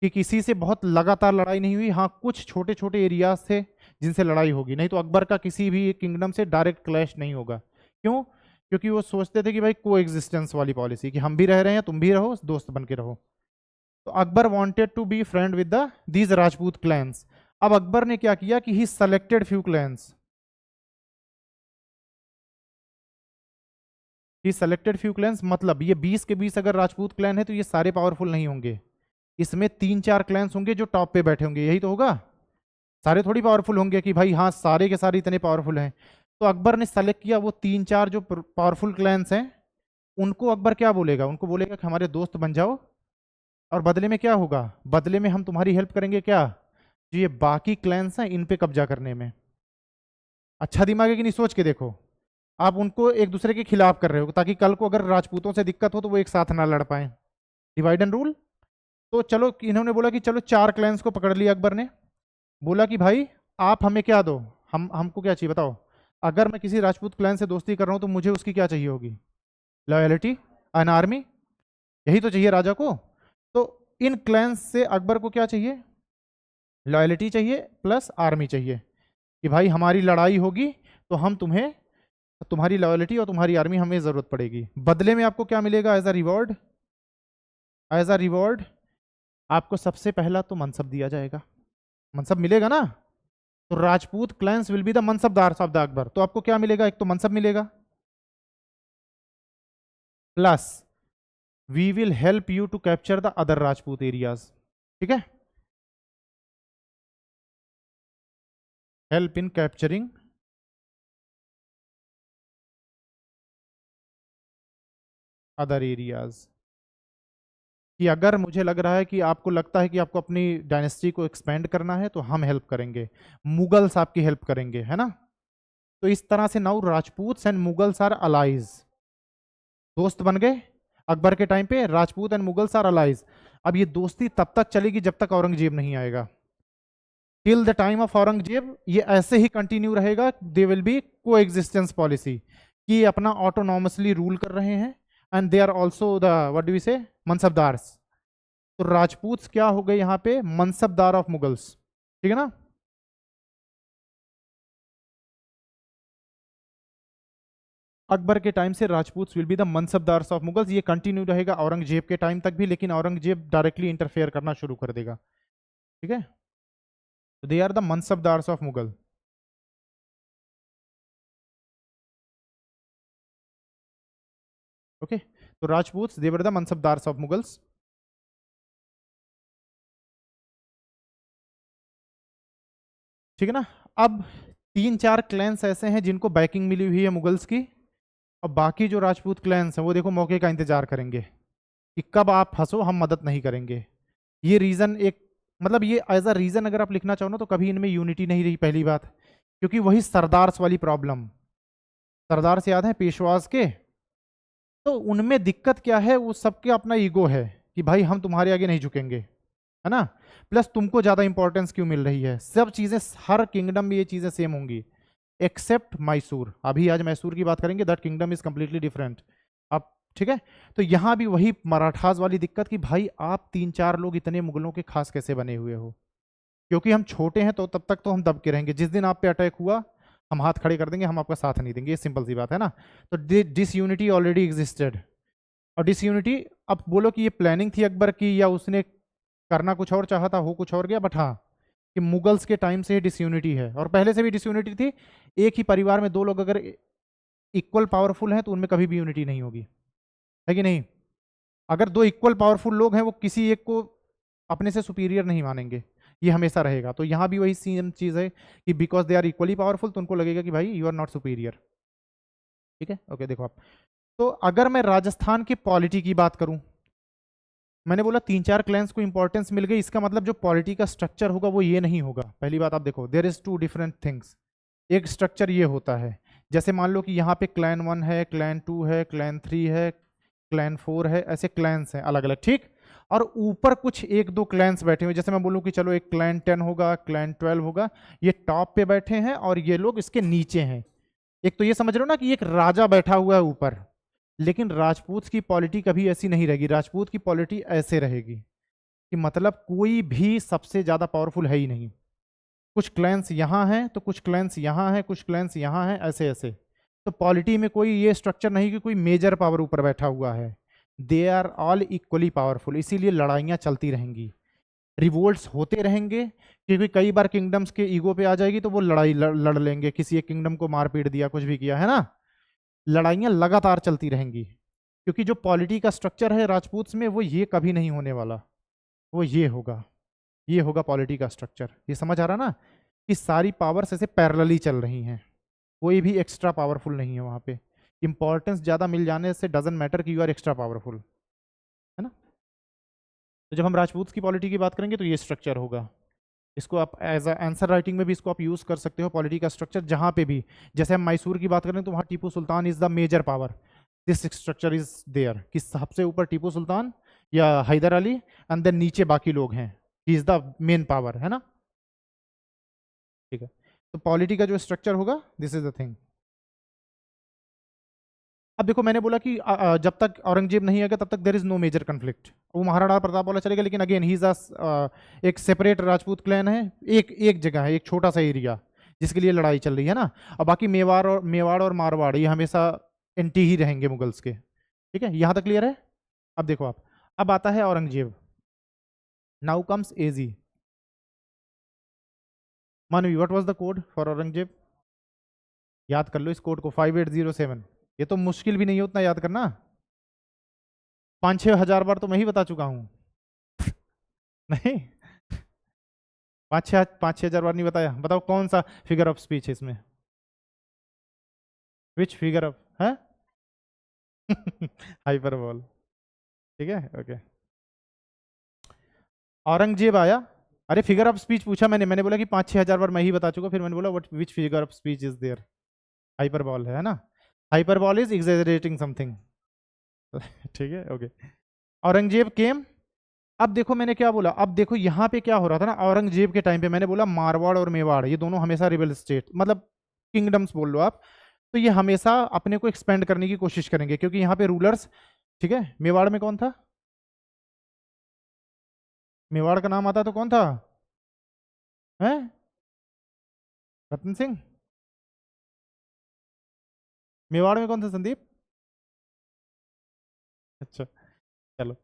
कि किसी से बहुत लगातार लड़ाई नहीं हुई, हाँ कुछ छोटे छोटे एरियाज थे जिनसे लड़ाई होगी, नहीं तो अकबर का किसी भी किंगडम से डायरेक्ट क्लैश नहीं होगा। क्यों? क्योंकि वो सोचते थे कि भाई को एग्जिस्टेंस वाली पॉलिसी, कि हम भी रह रहे हैं तुम भी रहो, दोस्त बन के रहो। तो Akbar wanted to be friend with the these Rajput clans. अब अकबर ने क्या किया कि he selected few clans, he selected few clans, मतलब ये 20 के 20 अगर राजपूत क्लैन है तो ये सारे पावरफुल नहीं होंगे, इसमें 3-4 क्लैंस होंगे जो टॉप पे बैठे होंगे, यही तो होगा, सारे थोड़ी पावरफुल होंगे कि भाई हाँ सारे के सारे इतने पावरफुल हैं। तो अकबर ने सेलेक्ट किया वो 3-4 जो पावरफुल क्लैंस हैं, उनको अकबर क्या बोलेगा, उनको बोलेगा कि हमारे दोस्त बन जाओ, और बदले में क्या होगा, बदले में हम तुम्हारी हेल्प करेंगे क्या, जो ये बाकी क्लैंस हैं इन पे कब्जा करने में। अच्छा दिमाग है कि नहीं, सोच के देखो, आप उनको एक दूसरे के खिलाफ कर रहे हो ताकि कल को अगर राजपूतों से दिक्कत हो तो वो एक साथ ना लड़ पाए, डिवाइड एंड रूल। तो चलो इन्होंने बोला कि चलो 4 क्लैंस को पकड़ लिया अकबर ने, बोला कि भाई आप हमें क्या दो, हम हमको क्या चाहिए बताओ, अगर मैं किसी राजपूत क्लैन से दोस्ती कर रहा हूं तो मुझे उसकी क्या चाहिए होगी, लॉयलिटी, एन आर्मी, यही तो चाहिए राजा को। तो इन क्लैंस से अकबर को क्या चाहिए, लॉयलिटी चाहिए प्लस आर्मी चाहिए, कि भाई हमारी लड़ाई होगी तो हम तुम्हें, तुम्हारी लॉयलिटी और तुम्हारी आर्मी हमें जरूरत पड़ेगी, बदले में आपको क्या मिलेगा as a reward, as a reward आपको सबसे पहला तो मनसब दिया जाएगा, मनसब मिलेगा ना, तो Rajput clans will be the mansabdar of the Akbar, तो आपको क्या मिलेगा, एक तो मनसब मिलेगा, plus we will help you to capture the other Rajput areas, ठीक है, help in capturing other areas, कि अगर मुझे लग रहा है कि आपको लगता है कि आपको अपनी डायनेस्टी को एक्सपेंड करना है तो हम हेल्प करेंगे, मुगल्स आपकी हेल्प करेंगे, है ना। तो इस तरह से now Rajput and Mughals are allies, दोस्त बन गए अकबर के टाइम पे, Rajput and Mughals are allies. अब ये दोस्ती तब तक चलेगी जब तक औरंगजेब नहीं आएगा, till the time of Aurangzeb ये ऐसे ही कंटिन्यू रहेगा, they will be coexistence policy, कि ये अपना ऑटोनॉमसली रूल कर रहे हैं, and they are also the what do we say mansabdars. तो राजपूत क्या हो गए यहाँ पे, मनसबदार ऑफ मुगल्स, ठीक है ना। अकबर के टाइम से Rajput will be the mansabdars of Mughals, ये कंटिन्यू रहेगा औरंगजेब के टाइम तक भी, लेकिन औरंगजेब डायरेक्टली इंटरफेयर करना शुरू कर देगा, ठीक है। तो they are the mansabdars of Mughal, okay. तो Rajput they were the mansabdars of Mughals, ठीक है ना। अब 3-4 क्लैंस ऐसे हैं जिनको बैकिंग मिली हुई है मुगल्स की, और बाकी जो राजपूत क्लैंस हैं वो देखो मौके का इंतजार करेंगे कि कब आप फंसो, हम मदद नहीं करेंगे। ये रीजन एक, मतलब ये एज अ रीजन अगर आप लिखना चाहो ना तो कभी इनमें यूनिटी नहीं रही, पहली बात, क्योंकि वही सरदार्स वाली प्रॉब्लम, सरदार से याद है पेशवाज के, तो उनमें दिक्कत क्या है, वो सबके अपना ईगो है कि भाई हम तुम्हारे आगे नहीं झुकेंगे, है ना, प्लस तुमको ज्यादा इंपॉर्टेंस क्यों मिल रही है, सब चीजें हर किंगडम में ये चीजें सेम होंगी एक्सेप्ट मैसूर, अभी आज मैसूर की बात करेंगे, that kingdom is completely different. अब ठीक है, तो यहां भी वही मराठास वाली दिक्कत कि भाई आप 3-4 लोग इतने मुगलों के खास कैसे बने हुए हो, क्योंकि हम छोटे हैं तो तब तक तो हम दब के रहेंगे, जिस दिन आप पे अटैक हुआ हम हाथ खड़े कर देंगे, हम आपका साथ नहीं देंगे, ये सिंपल सी बात है ना। तो डिसयूनिटी ऑलरेडी एग्जिस्टेड, और डिसयूनिटी, अब बोलो कि ये प्लानिंग थी अकबर की या उसने करना कुछ और चाहा था, हो कुछ और गया, बट हाँ कि मुगल्स के टाइम से डिसयूनिटी है, और पहले से भी डिसयूनिटी थी। एक ही परिवार में 2 लोग अगर इक्वल पावरफुल हैं तो उनमें कभी भी यूनिटी नहीं होगी, है कि नहीं। अगर 2 इक्वल पावरफुल लोग हैं वो किसी एक को अपने से सुपीरियर नहीं मानेंगे, ये हमेशा रहेगा। तो यहाँ भी वही सेम चीज़ है कि because they are equally powerful तो उनको लगेगा कि भाई यू आर नॉट सुपीरियर, ठीक है। ओके देखो आप, तो अगर मैं राजस्थान की पॉलिटी की बात करूं, मैंने बोला 3-4 क्लैंस को इंपॉर्टेंस मिल गई, इसका मतलब जो पॉलिटी का स्ट्रक्चर होगा वो ये नहीं होगा। पहली बात आप देखो, देयर इज 2 डिफरेंट थिंग्स, एक स्ट्रक्चर ये होता है, जैसे मान लो कि यहाँ पे क्लैन 1 है, क्लैन 2 है, क्लैन 3 है, क्लैन 4 है, ऐसे क्लैंस हैं अलग अलग, ठीक। और ऊपर कुछ एक दो क्लैंस बैठे हुए, जैसे मैं बोलूं कि चलो एक क्लैन 10 होगा, क्लैन 12 होगा, ये टॉप पे बैठे हैं और ये लोग इसके नीचे हैं। एक तो ये समझ रहे हो ना कि एक राजा बैठा हुआ है ऊपर, लेकिन राजपूत की पॉलिटी कभी ऐसी नहीं रहेगी। राजपूत की पॉलिटी ऐसे रहेगी कि मतलब कोई भी सबसे ज्यादा पावरफुल है ही नहीं। कुछ क्लैंस यहाँ हैं तो कुछ क्लैंस यहाँ हैं, कुछ क्लैंस यहाँ हैं, ऐसे ऐसे। तो पॉलिटी में कोई ये स्ट्रक्चर नहीं कि कोई मेजर पावर ऊपर बैठा हुआ है। They are all equally powerful, इसीलिए लड़ाइयाँ चलती रहेंगी, रिवोल्ट्स होते रहेंगे, क्योंकि कई बार किंगडम्स के ईगो पे आ जाएगी तो वो लड़ाई लड़ लेंगे, किसी एक किंगडम को मार पीट दिया, कुछ भी किया है ना। लड़ाइयाँ लगातार चलती रहेंगी, क्योंकि जो पॉलिटी का स्ट्रक्चर है राजपूत में वो ये कभी नहीं होने वाला, वो ये होगा, ये होगा पॉलिटी का स्ट्रक्चर। ये समझ आ रहा ना कि सारी पावर्स ऐसे पैरेलली चल रही हैं, कोई भी एक्स्ट्रा पावरफुल नहीं है वहां पे। इंपॉर्टेंस ज्यादा मिल जाने से डजंट मैटर कि यू आर एक्स्ट्रा पावरफुल, है ना। तो जब हम राजपूत की पॉलिटी की बात करेंगे तो ये स्ट्रक्चर होगा। इसको आप एज अ आंसर राइटिंग में भी इसको आप यूज कर सकते हो, पॉलिटी का स्ट्रक्चर जहां पे भी। जैसे हम मैसूर की बात करें तो वहां Tipu Sultan is the major power, this structure is there, कि सबसे ऊपर टीपू सुल्तान या हैदर अली एंड देन नीचे बाकी लोग हैं, he is the main power, है ना। ठीक है, तो पॉलिटी का जो स्ट्रक्चर होगा दिस इज द थिंग। अब देखो मैंने बोला कि जब तक औरंगजेब नहीं आएगा तब तक there is no major conflict, वो महाराणा प्रताप वाला चलेगा, लेकिन अगेन ही इज एक सेपरेट राजपूत क्लैन है, एक एक जगह है, एक छोटा सा एरिया जिसके लिए लड़ाई चल रही है ना। और बाकी मेवाड़ और मारवाड़ ये हमेशा एंटी ही रहेंगे मुगल्स के। ठीक है, यहां तक क्लियर है। अब देखो आप, अब आता है औरंगजेब, नाउ कम्स एजी। मानवी, what was the code for Aurangzeb? याद कर लो इस कोड को, 5807। ये तो मुश्किल भी नहीं है उतना याद करना, 5-6 हजार बार तो मैं ही बता चुका हूं। नहीं, 5-6 हजार बार नहीं बताया। बताओ कौन सा फिगर ऑफ स्पीच है इसमें, विच फिगर ऑफ है? हाइपरबोल। ठीक है, ओके। औरंगजेब आया, अरे फिगर ऑफ स्पीच पूछा मैंने, मैंने बोला कि 5-6 हजार बार मैं ही बता चुका, फिर मैंने बोला what which figure of speech is there, hyperbole है ना। Hyperbole is exaggerating something. ठीक है, ओके। औरंगजेब केम। अब देखो मैंने क्या बोला, अब देखो यहाँ पे क्या हो रहा था ना, औरंगजेब के टाइम पे मैंने बोला मारवाड़ और मेवाड़ ये दोनों हमेशा रिबल स्टेट, मतलब किंगडम्स बोल लो आप, तो ये हमेशा अपने को एक्सपेंड करने की कोशिश करेंगे, क्योंकि यहाँ पे रूलर्स। ठीक है, मेवाड़ में कौन था? मेवाड़ का नाम आता तो कौन था? है रतन सिंह। मेवाड़ में कौन था संदीप? अच्छा, चलो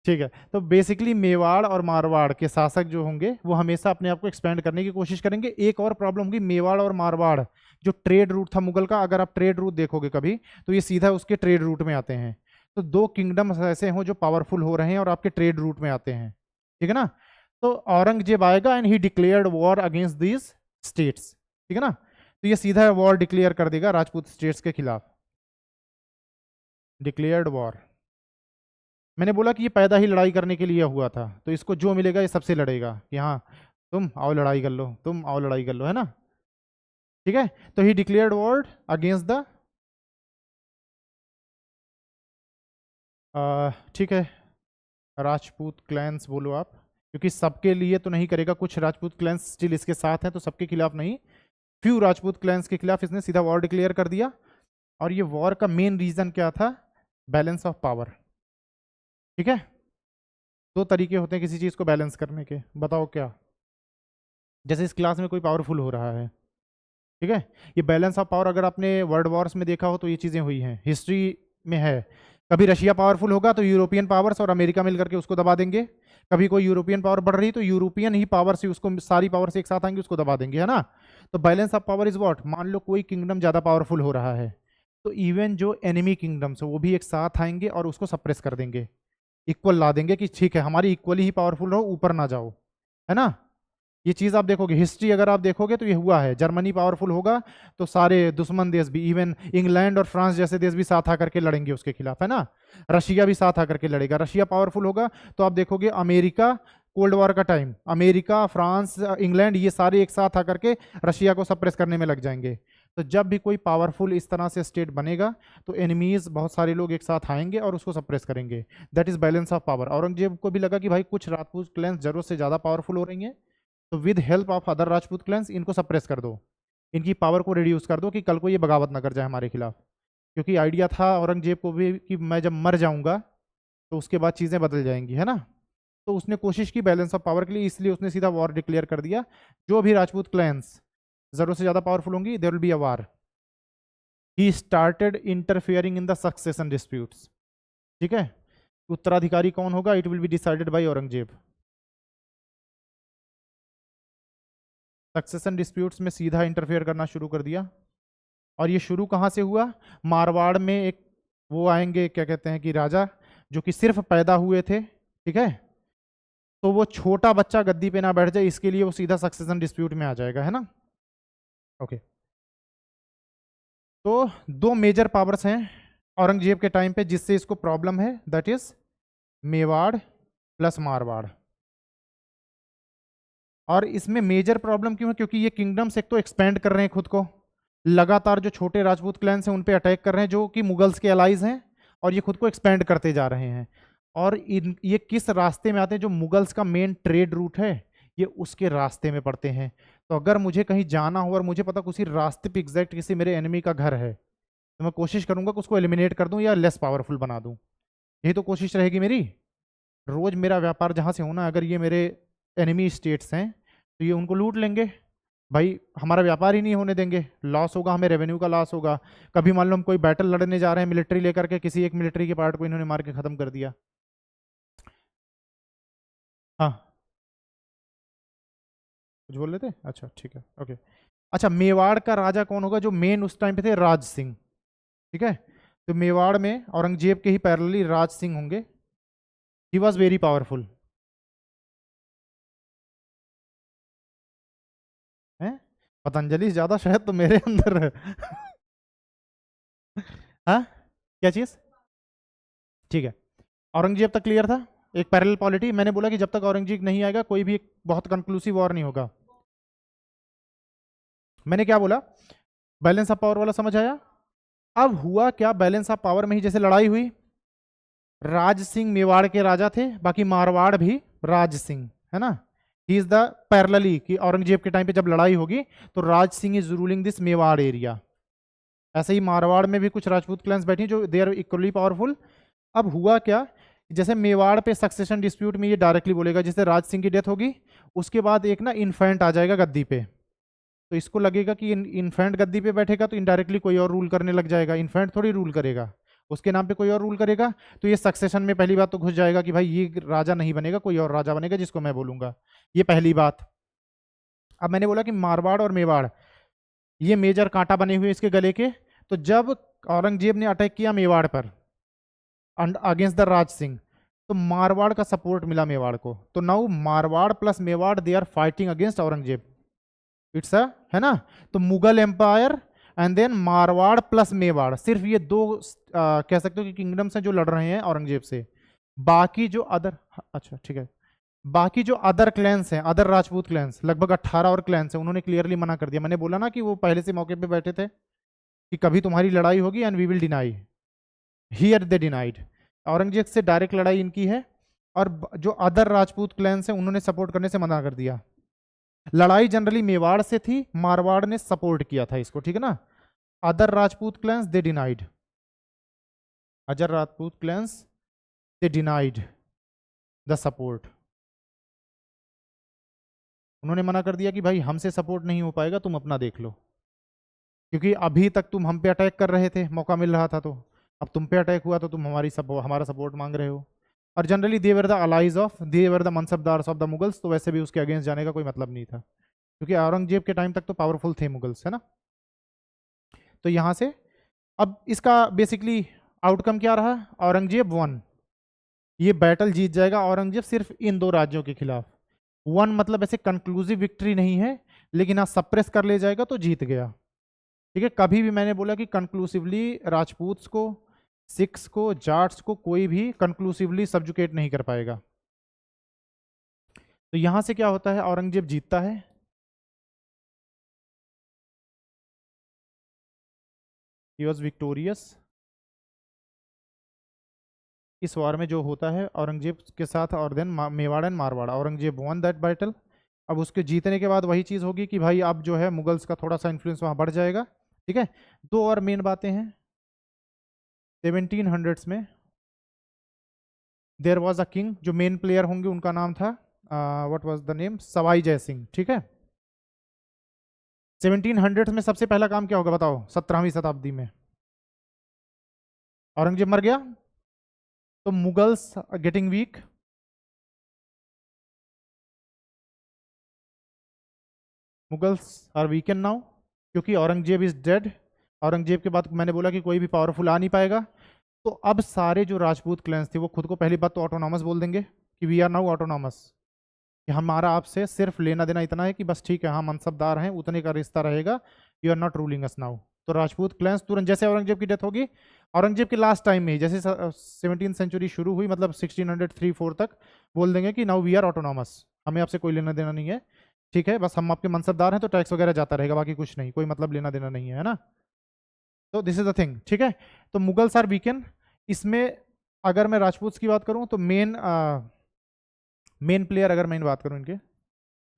ठीक है। तो बेसिकली मेवाड़ और मारवाड़ के शासक जो होंगे वो हमेशा अपने आप को एक्सपेंड करने की कोशिश करेंगे। एक और प्रॉब्लम होगी, मेवाड़ और मारवाड़ जो ट्रेड रूट था मुगल का, अगर आप ट्रेड रूट देखोगे कभी तो ये सीधा उसके ट्रेड रूट में आते हैं। तो दो किंगडम ऐसे हो जो पावरफुल हो रहे हैं और आपके ट्रेड रूट में आते हैं, ठीक है ना। तो औरंगजेब आएगा and he declared war against these states, ठीक है ना। तो ये सीधा वॉर डिक्लेयर कर देगा राजपूत स्टेट्स के खिलाफ, डिक्लेयर्ड वॉर। मैंने बोला कि ये पैदा ही लड़ाई करने के लिए हुआ था, तो इसको जो मिलेगा ये सबसे लड़ेगा कि हाँ तुम आओ लड़ाई कर लो, तुम आओ लड़ाई कर लो, है ना। ठीक है, तो ही डिक्लेयर्ड वॉर अगेंस्ट द, ठीक है, राजपूत क्लैंस बोलो आप, क्योंकि सबके लिए तो नहीं करेगा, कुछ राजपूत क्लैंस स्टिल इसके साथ हैं तो सबके खिलाफ नहीं, फ्यू राजपूत क्लैंस के खिलाफ इसने सीधा वॉर डिक्लेयर कर दिया। और ये वॉर का मेन रीजन क्या था? Balance of power. ठीक है, दो तरीके होते हैं किसी चीज को बैलेंस करने के, बताओ क्या? जैसे इस क्लास में कोई पावरफुल हो रहा है, ठीक है, ये बैलेंस ऑफ पावर अगर आपने वर्ल्ड वॉर्स में देखा हो तो ये चीजें हुई हैं, हिस्ट्री में है। कभी रशिया पावरफुल होगा तो यूरोपियन पावर्स और अमेरिका मिलकर के उसको दबा देंगे, कभी कोई यूरोपियन पावर बढ़ रही तो यूरोपियन ही पावर से उसको, सारी पावर से एक साथ आएंगे उसको दबा देंगे, है ना। तो balance of power is what, मान लो कोई किंगडम ज्यादा पावरफुल हो रहा है तो इवन जो एनिमी किंगडम्स है वो भी एक साथ आएंगे और उसको सप्रेस कर देंगे, इक्वल ला देंगे कि ठीक है हमारी इक्वली ही पावरफुल रहो, ऊपर ना जाओ, है ना। ये चीज आप देखोगे, हिस्ट्री अगर आप देखोगे तो ये हुआ है, जर्मनी पावरफुल होगा तो सारे दुश्मन देश भी, इवन इंग्लैंड और फ्रांस जैसे देश भी साथ आकर के लड़ेंगे उसके खिलाफ, है ना। रशिया भी साथ आकर के लड़ेगा, रशिया पावरफुल होगा तो आप देखोगे अमेरिका, कोल्ड वॉर का टाइम अमेरिका, फ्रांस, इंग्लैंड ये सारे एक साथ आकर के रशिया को सप्रेस करने में लग जाएंगे। तो जब भी कोई पावरफुल इस तरह से स्टेट बनेगा तो एनिमीज बहुत सारे लोग एक साथ आएंगे और उसको सप्रेस करेंगे। That is balance of power. Aurangzeb को भी लगा कि भाई कुछ राजपूत क्लैंस जरूरत से ज़्यादा पावरफुल हो रही हैं, तो with help of other Rajput clans इनको सप्रेस कर दो, इनकी पावर को रिड्यूस कर दो कि कल को ये बगावत ना कर जाए हमारे खिलाफ। क्योंकि आइडिया था औरंगजेब को भी कि मैं जब मर जाऊंगा तो उसके बाद चीज़ें बदल जाएंगी, है ना। तो उसने कोशिश की बैलेंस ऑफ पावर के लिए, इसलिए उसने सीधा वॉर डिक्लेयर कर दिया। जो भी राजपूत क्लैंस जरूरत से ज़्यादा पावरफुल होंगी there will be a war. He started interfering in the succession disputes. ठीक है, उत्तराधिकारी कौन होगा, it will be decided by Aurangzeb. Succession disputes में सीधा इंटरफेयर करना शुरू कर दिया। और ये शुरू कहाँ से हुआ, मारवाड़ में एक वो आएंगे, क्या कहते हैं कि राजा, जो कि सिर्फ पैदा हुए थे, ठीक है। तो वो छोटा बच्चा गद्दी पे ना बैठ जाए, इसके लिए वो सीधा सक्सेशन डिस्प्यूट में आ जाएगा, है ना। ओके, तो दो मेजर पावर्स हैं औरंगजेब के टाइम पे जिससे इसको प्रॉब्लम है, that is Mewar plus Marwar. और इसमें मेजर प्रॉब्लम क्यों है, क्योंकि ये किंगडम्स एक तो एक्सपेंड कर रहे हैं खुद को, लगातार जो छोटे राजपूत क्लैंस हैं उन पे अटैक कर रहे हैं जो कि मुगल्स के अलाइज हैं, और ये खुद को एक्सपेंड करते जा रहे हैं। और ये किस रास्ते में आते हैं, जो मुगल्स का मेन ट्रेड रूट है ये उसके रास्ते में पड़ते हैं। तो अगर मुझे कहीं जाना हो और मुझे पता उसी रास्ते पे एग्जैक्ट किसी मेरे एनिमी का घर है, तो मैं कोशिश करूंगा कि उसको एलिमिनेट कर दूं या लेस पावरफुल बना दूं। यही तो कोशिश रहेगी मेरी। रोज मेरा व्यापार जहां से होना, अगर ये मेरे एनिमी स्टेट्स हैं तो ये उनको लूट लेंगे भाई, हमारा व्यापार ही नहीं होने देंगे, लॉस होगा, हमें रेवेन्यू का लॉस होगा। कभी मान लो हम कोई बैटल लड़ने जा रहे हैं मिलिट्री लेकर के, किसी एक मिलिट्री के पार्ट को इन्होंने मार के खत्म कर दिया। हाँ, कुछ बोल रहे थे, अच्छा ठीक है, ओके। अच्छा, मेवाड़ का राजा कौन होगा, जो मेन उस टाइम पे थे, राज सिंह। ठीक है, तो मेवाड़ में औरंगजेब के ही पैरेलली राज सिंह होंगे। ही वॉज वेरी पावरफुल है, पतंजलि से ज्यादा शायद तो मेरे अंदर है। हाँ, क्या चीज, ठीक है। औरंगजेब तक क्लियर था, एक पैरेलल पॉलिटी। मैंने बोला कि जब तक औरंगजेब नहीं आएगा कोई भी एक बहुत कंक्लूसिव वॉर नहीं होगा। मैंने क्या बोला, बैलेंस ऑफ पावर वाला समझ आया। अब हुआ क्या, बैलेंस ऑफ पावर में ही जैसे लड़ाई हुई, राज सिंह मेवाड़ के राजा थे, बाकी मारवाड़ भी राज सिंह, है ना। ही इज द पैरेलली कि औरंगजेब के टाइम पे जब लड़ाई होगी तो Raj Singh is ruling this Mewar area. ऐसे ही मारवाड़ में भी कुछ राजपूत क्लैंस बैठी जो दे आर इक्वली पावरफुल। अब हुआ क्या, जैसे मेवाड़ पे सक्सेशन डिस्प्यूट में ये डायरेक्टली बोलेगा, जैसे राज सिंह की डेथ होगी उसके बाद एक ना इन्फेंट आ जाएगा गद्दी पे, तो इसको लगेगा कि इन्फेंट गद्दी पे बैठेगा तो इनडायरेक्टली कोई और रूल करने लग जाएगा, इन्फेंट थोड़ी रूल करेगा, उसके नाम पे कोई और रूल करेगा। तो ये सक्सेशन में पहली बात तो घुस जाएगा कि भाई ये राजा नहीं बनेगा, कोई और राजा बनेगा जिसको मैं बोलूंगा, ये पहली बात। अब मैंने बोला कि मारवाड़ और मेवाड़ ये मेजर कांटा बने हुए इसके गले के। तो जब औरंगजेब ने अटैक किया मेवाड़ पर अगेंस्ट द राज सिंह, तो मारवाड़ का सपोर्ट मिला मेवाड़ को। तो now Marwar plus Mewar they are fighting against Aurangzeb, it's a, है ना। तो Mughal empire and then Marwar plus Mewar, सिर्फ ये दो कह सकते हो कि किंगडम्स हैं जो लड़ रहे हैं औरंगजेब से। बाकी जो अदर, अच्छा ठीक है, बाकी जो अदर क्लैंस हैं, अदर राजपूत क्लैंस, लगभग 18 और क्लैंस हैं, उन्होंने क्लियरली मना कर दिया। मैंने बोला ना कि वो पहले से मौके पे बैठे थे कि कभी तुम्हारी लड़ाई होगी and we will deny, here they denied. Aurangzeb से डायरेक्ट लड़ाई इनकी है, और जो अदर राजपूत क्लैंस हैं उन्होंने सपोर्ट करने से मना कर दिया। लड़ाई जनरली मेवाड़ से थी, मारवाड़ ने सपोर्ट किया था इसको, ठीक है ना। Other Rajput clans they denied, other Rajput clans they denied the support. उन्होंने मना कर दिया कि भाई हमसे सपोर्ट नहीं हो पाएगा, तुम अपना देख लो, क्योंकि अभी तक तुम हम पे अटैक कर रहे थे, मौका मिल रहा था, तो अब तुम पे अटैक हुआ तो तुम हमारा सपोर्ट मांग रहे हो। और generally they were the allies of, they were the mansabdars of the Mughals, तो वैसे भी उसके अगेंस्ट जाने का कोई मतलब नहीं था, क्योंकि औरंगजेब के टाइम तक तो पावरफुल थे मुगल्स, है ना। तो यहाँ से अब इसका बेसिकली आउटकम क्या रहा, औरंगजेब वन, ये बैटल जीत जाएगा औरंगजेब सिर्फ इन दो राज्यों के खिलाफ। वन मतलब ऐसे कंक्लूसिव विक्ट्री नहीं है, लेकिन हाँ सप्रेस कर ले जाएगा तो जीत गया। ठीक है, कभी भी मैंने बोला कि कंक्लूसिवली राजपूत्स को, सिख्स को, जाट्स को कोई भी कंक्लूसिवली सब्जुकेट नहीं कर पाएगा। तो यहां से क्या होता है, औरंगजेब जीतता है। He was victorious. इस वार में जो होता है औरंगजेब के साथ, और then Mewar and Marwar, Aurangzeb won that battle. अब उसके जीतने के बाद वही चीज़ होगी कि भाई अब जो है मुगल्स का थोड़ा सा इन्फ्लुएंस वहाँ बढ़ जाएगा। ठीक है, दो और मेन बातें हैं। 1700s में देयर वॉज अ किंग, जो मेन प्लेयर होंगे उनका नाम था what was the name, Sawai Jai Singh. ठीक है, 1700 में सबसे पहला काम क्या होगा बताओ, 17वीं शताब्दी में औरंगजेब मर गया, तो Mughals getting weak. Mughals are weaken now, क्योंकि औरंगजेब इज डेड। औरंगजेब के बाद मैंने बोला कि कोई भी पावरफुल आ नहीं पाएगा। तो अब सारे जो राजपूत क्लैंस थे वो खुद को पहली बात तो ऑटोनॉमस बोल देंगे कि वी आर नाउ ऑटोनॉमस, कि हमारा आपसे सिर्फ लेना देना इतना है कि बस ठीक है हम मनसबदार हैं, उतने का रिश्ता रहेगा, you are not ruling us now. तो राजपूत क्लैंस तुरंत, जैसे औरंगजेब की डेथ होगी, औरंगजेब के लास्ट टाइम में ही जैसे 17th सेंचुरी शुरू हुई, मतलब 1603-4 तक बोल देंगे कि नाउ वी आर ऑटोनॉमस, हमें आपसे कोई लेना देना नहीं है। ठीक है, बस हम आपके मनसबदार हैं तो टैक्स वगैरह जाता रहेगा, बाकी कुछ नहीं, कोई मतलब लेना देना नहीं है ना। तो दिस इज द थिंग। ठीक है, तो मुगल्स आर वीकन। इसमें अगर मैं राजपूत की बात करूं तो मेन प्लेयर, अगर मैं बात करूं इनके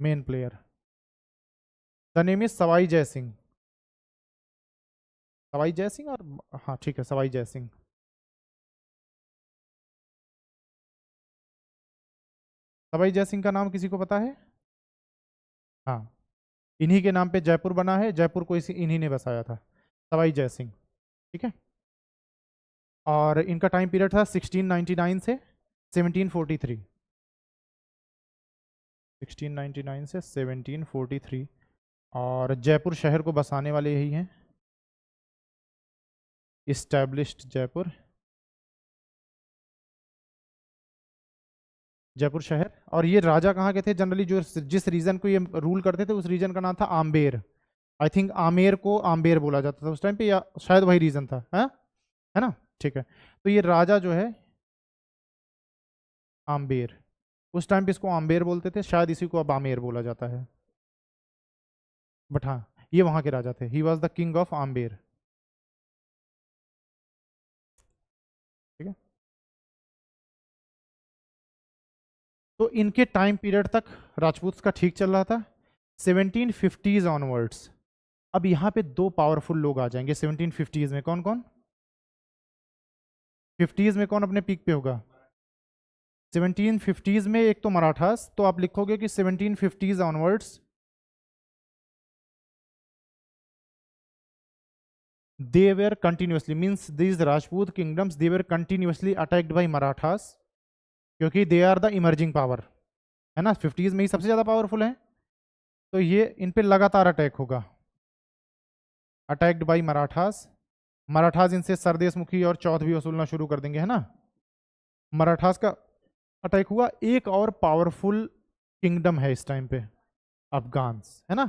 main player, the name is Sawai Jai Singh. Sawai Jai Singh, और हाँ ठीक है, सवाई जय सिंह। सवाई जय सिंह का नाम किसी को पता है? हाँ, इन्हीं के नाम पे जयपुर बना है, जयपुर को इन्हीं ने बसाया था, सवाई जय सिंह। ठीक है, और इनका टाइम पीरियड था 1699 से 1743। 1699 से 1743, और जयपुर शहर को बसाने वाले यही हैं, इस्टेब्लिश्ड जयपुर, जयपुर शहर। और ये राजा कहाँ के थे जनरली, जो जिस रीजन को ये रूल करते थे उस रीजन का नाम था आम्बेर। आई थिंक आमेर को आम्बेर बोला जाता था उस टाइम पे, या शायद वही रीजन था, है ना। ठीक है, तो ये राजा जो है आम्बेर, उस टाइम पे इसको आम्बेर बोलते थे, शायद इसी को अब आमेर बोला जाता है, बट हाँ ये वहां के राजा थे, he was the king of Amber. ठीक है, तो इनके टाइम पीरियड तक राजपूत का ठीक चल रहा था। 1750s ऑनवर्ड्स, अब यहाँ पे दो पावरफुल लोग आ जाएंगे 1750s में। कौन कौन? 50s में कौन अपने पीक पे होगा? 1750s में एक तो मराठास, तो आप लिखोगे कि 1750s onwards they were continuously, means these Rajput kingdoms, they were continuously attacked by Marathas, क्योंकि they are the emerging power, है ना, 50s में ही सबसे ज्यादा पावरफुल है, तो ये इन पे लगातार अटैक होगा, अटैक्ड बाय मराठास। मराठास इनसे सरदेशमुखी और चौथ भी वसूलना शुरू कर देंगे, है ना। मराठास का अटैक हुआ। एक और पावरफुल किंगडम है इस टाइम पे, अफगान्स, है ना,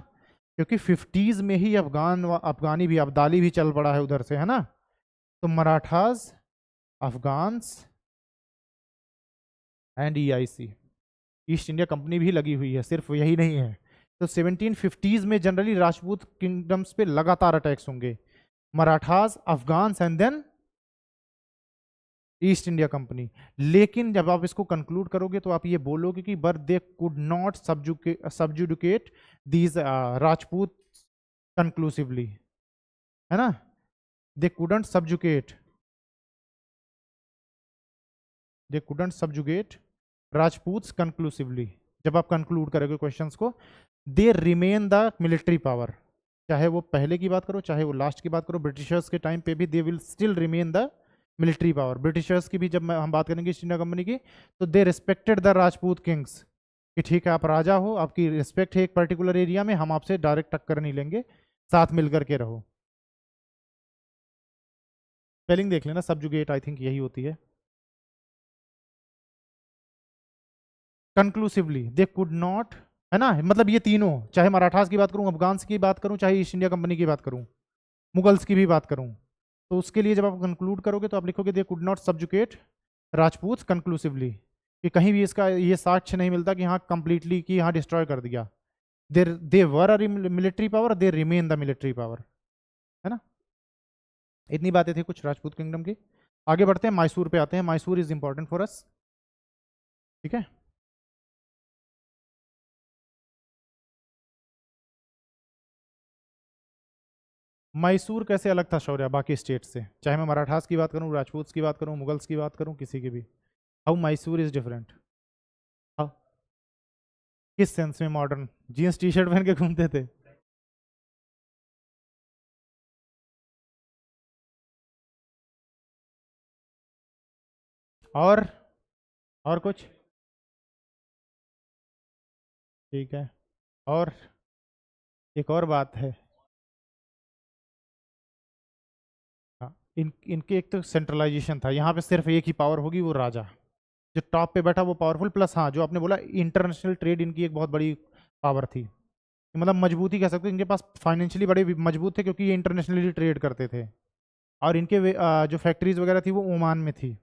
क्योंकि 50s में ही अफगानी भी, अब्दाली भी चल पड़ा है उधर से, है ना। तो Marathas, Afghans and EIC, East India company भी लगी हुई है, सिर्फ यही नहीं है। तो 1750s में जनरली राजपूत किंगडम्स पे लगातार अटैक्स होंगे, Marathas, Afghans and then East India Company. लेकिन जब आप इसको कंक्लूड करोगे तो आप ये बोलोगे कि but they could not subjugate these Rajput conclusively, है ना, they couldn't subjugate Rajput conclusively. जब आप कंक्लूड करोगे क्वेश्चंस को, they remain the military power, चाहे वो पहले की बात करो चाहे वो लास्ट की बात करो, ब्रिटिशर्स के टाइम पे भी they will still remain the military power. Britishers की भी जब हम बात करेंगे ईस्ट इंडिया कंपनी की, तो दे रिस्पेक्टेड द राजपूत किंग्स, कि ठीक है आप राजा हो, आपकी रिस्पेक्ट है एक पर्टिकुलर एरिया में, हम आपसे डायरेक्ट टक्कर नहीं लेंगे, साथ मिलकर के रहो। स्पेलिंग देख लेना, सबजुगेट आई थिंक यही होती है। कंक्लूसिवली दे कुड नॉट, है ना, मतलब ये तीनों, चाहे मराठास की बात करूं, अफगान्स की बात करूं, चाहे ईस्ट इंडिया कंपनी की बात करूं, मुगल्स की भी बात करूं, तो उसके लिए जब आप कंक्लूड करोगे तो आप लिखोगे they could not subjugate Rajput conclusively, कि कहीं भी इसका ये साक्ष्य नहीं मिलता कि हाँ कंप्लीटली कि हाँ डिस्ट्रॉय कर दिया। They were a military power, they remain the military power, है ना। इतनी बातें थी कुछ राजपूत किंगडम की। आगे बढ़ते हैं, मैसूर पे आते हैं। Mysore is important for us. ठीक है। मैसूर कैसे अलग था शौर्य बाकी स्टेट से, चाहे मैं मराठास की बात करूं, राजपूत की बात करूं, मुगल्स की बात करूं, किसी की भी। How Mysore is different. How, किस सेंस में मॉडर्न? जीन्स टी शर्ट पहन के घूमते थे। और कुछ? ठीक है। और एक और बात है। हाँ, इनके एक तो सेंट्रलाइजेशन था, यहाँ पे सिर्फ एक ही पावर होगी, वो राजा। जो टॉप पे बैठा वो पावरफुल, प्लस हाँ जो आपने बोला इंटरनेशनल ट्रेड इनकी एक बहुत बड़ी पावर थी। मतलब मजबूती कह सकते हो, इनके पास फाइनेंशियली बड़े मजबूत थे क्योंकि ये इंटरनेशनली ट्रेड करते थे। और इनके जो फैक्ट्रीज वगैरह थी वो ओमान में थी,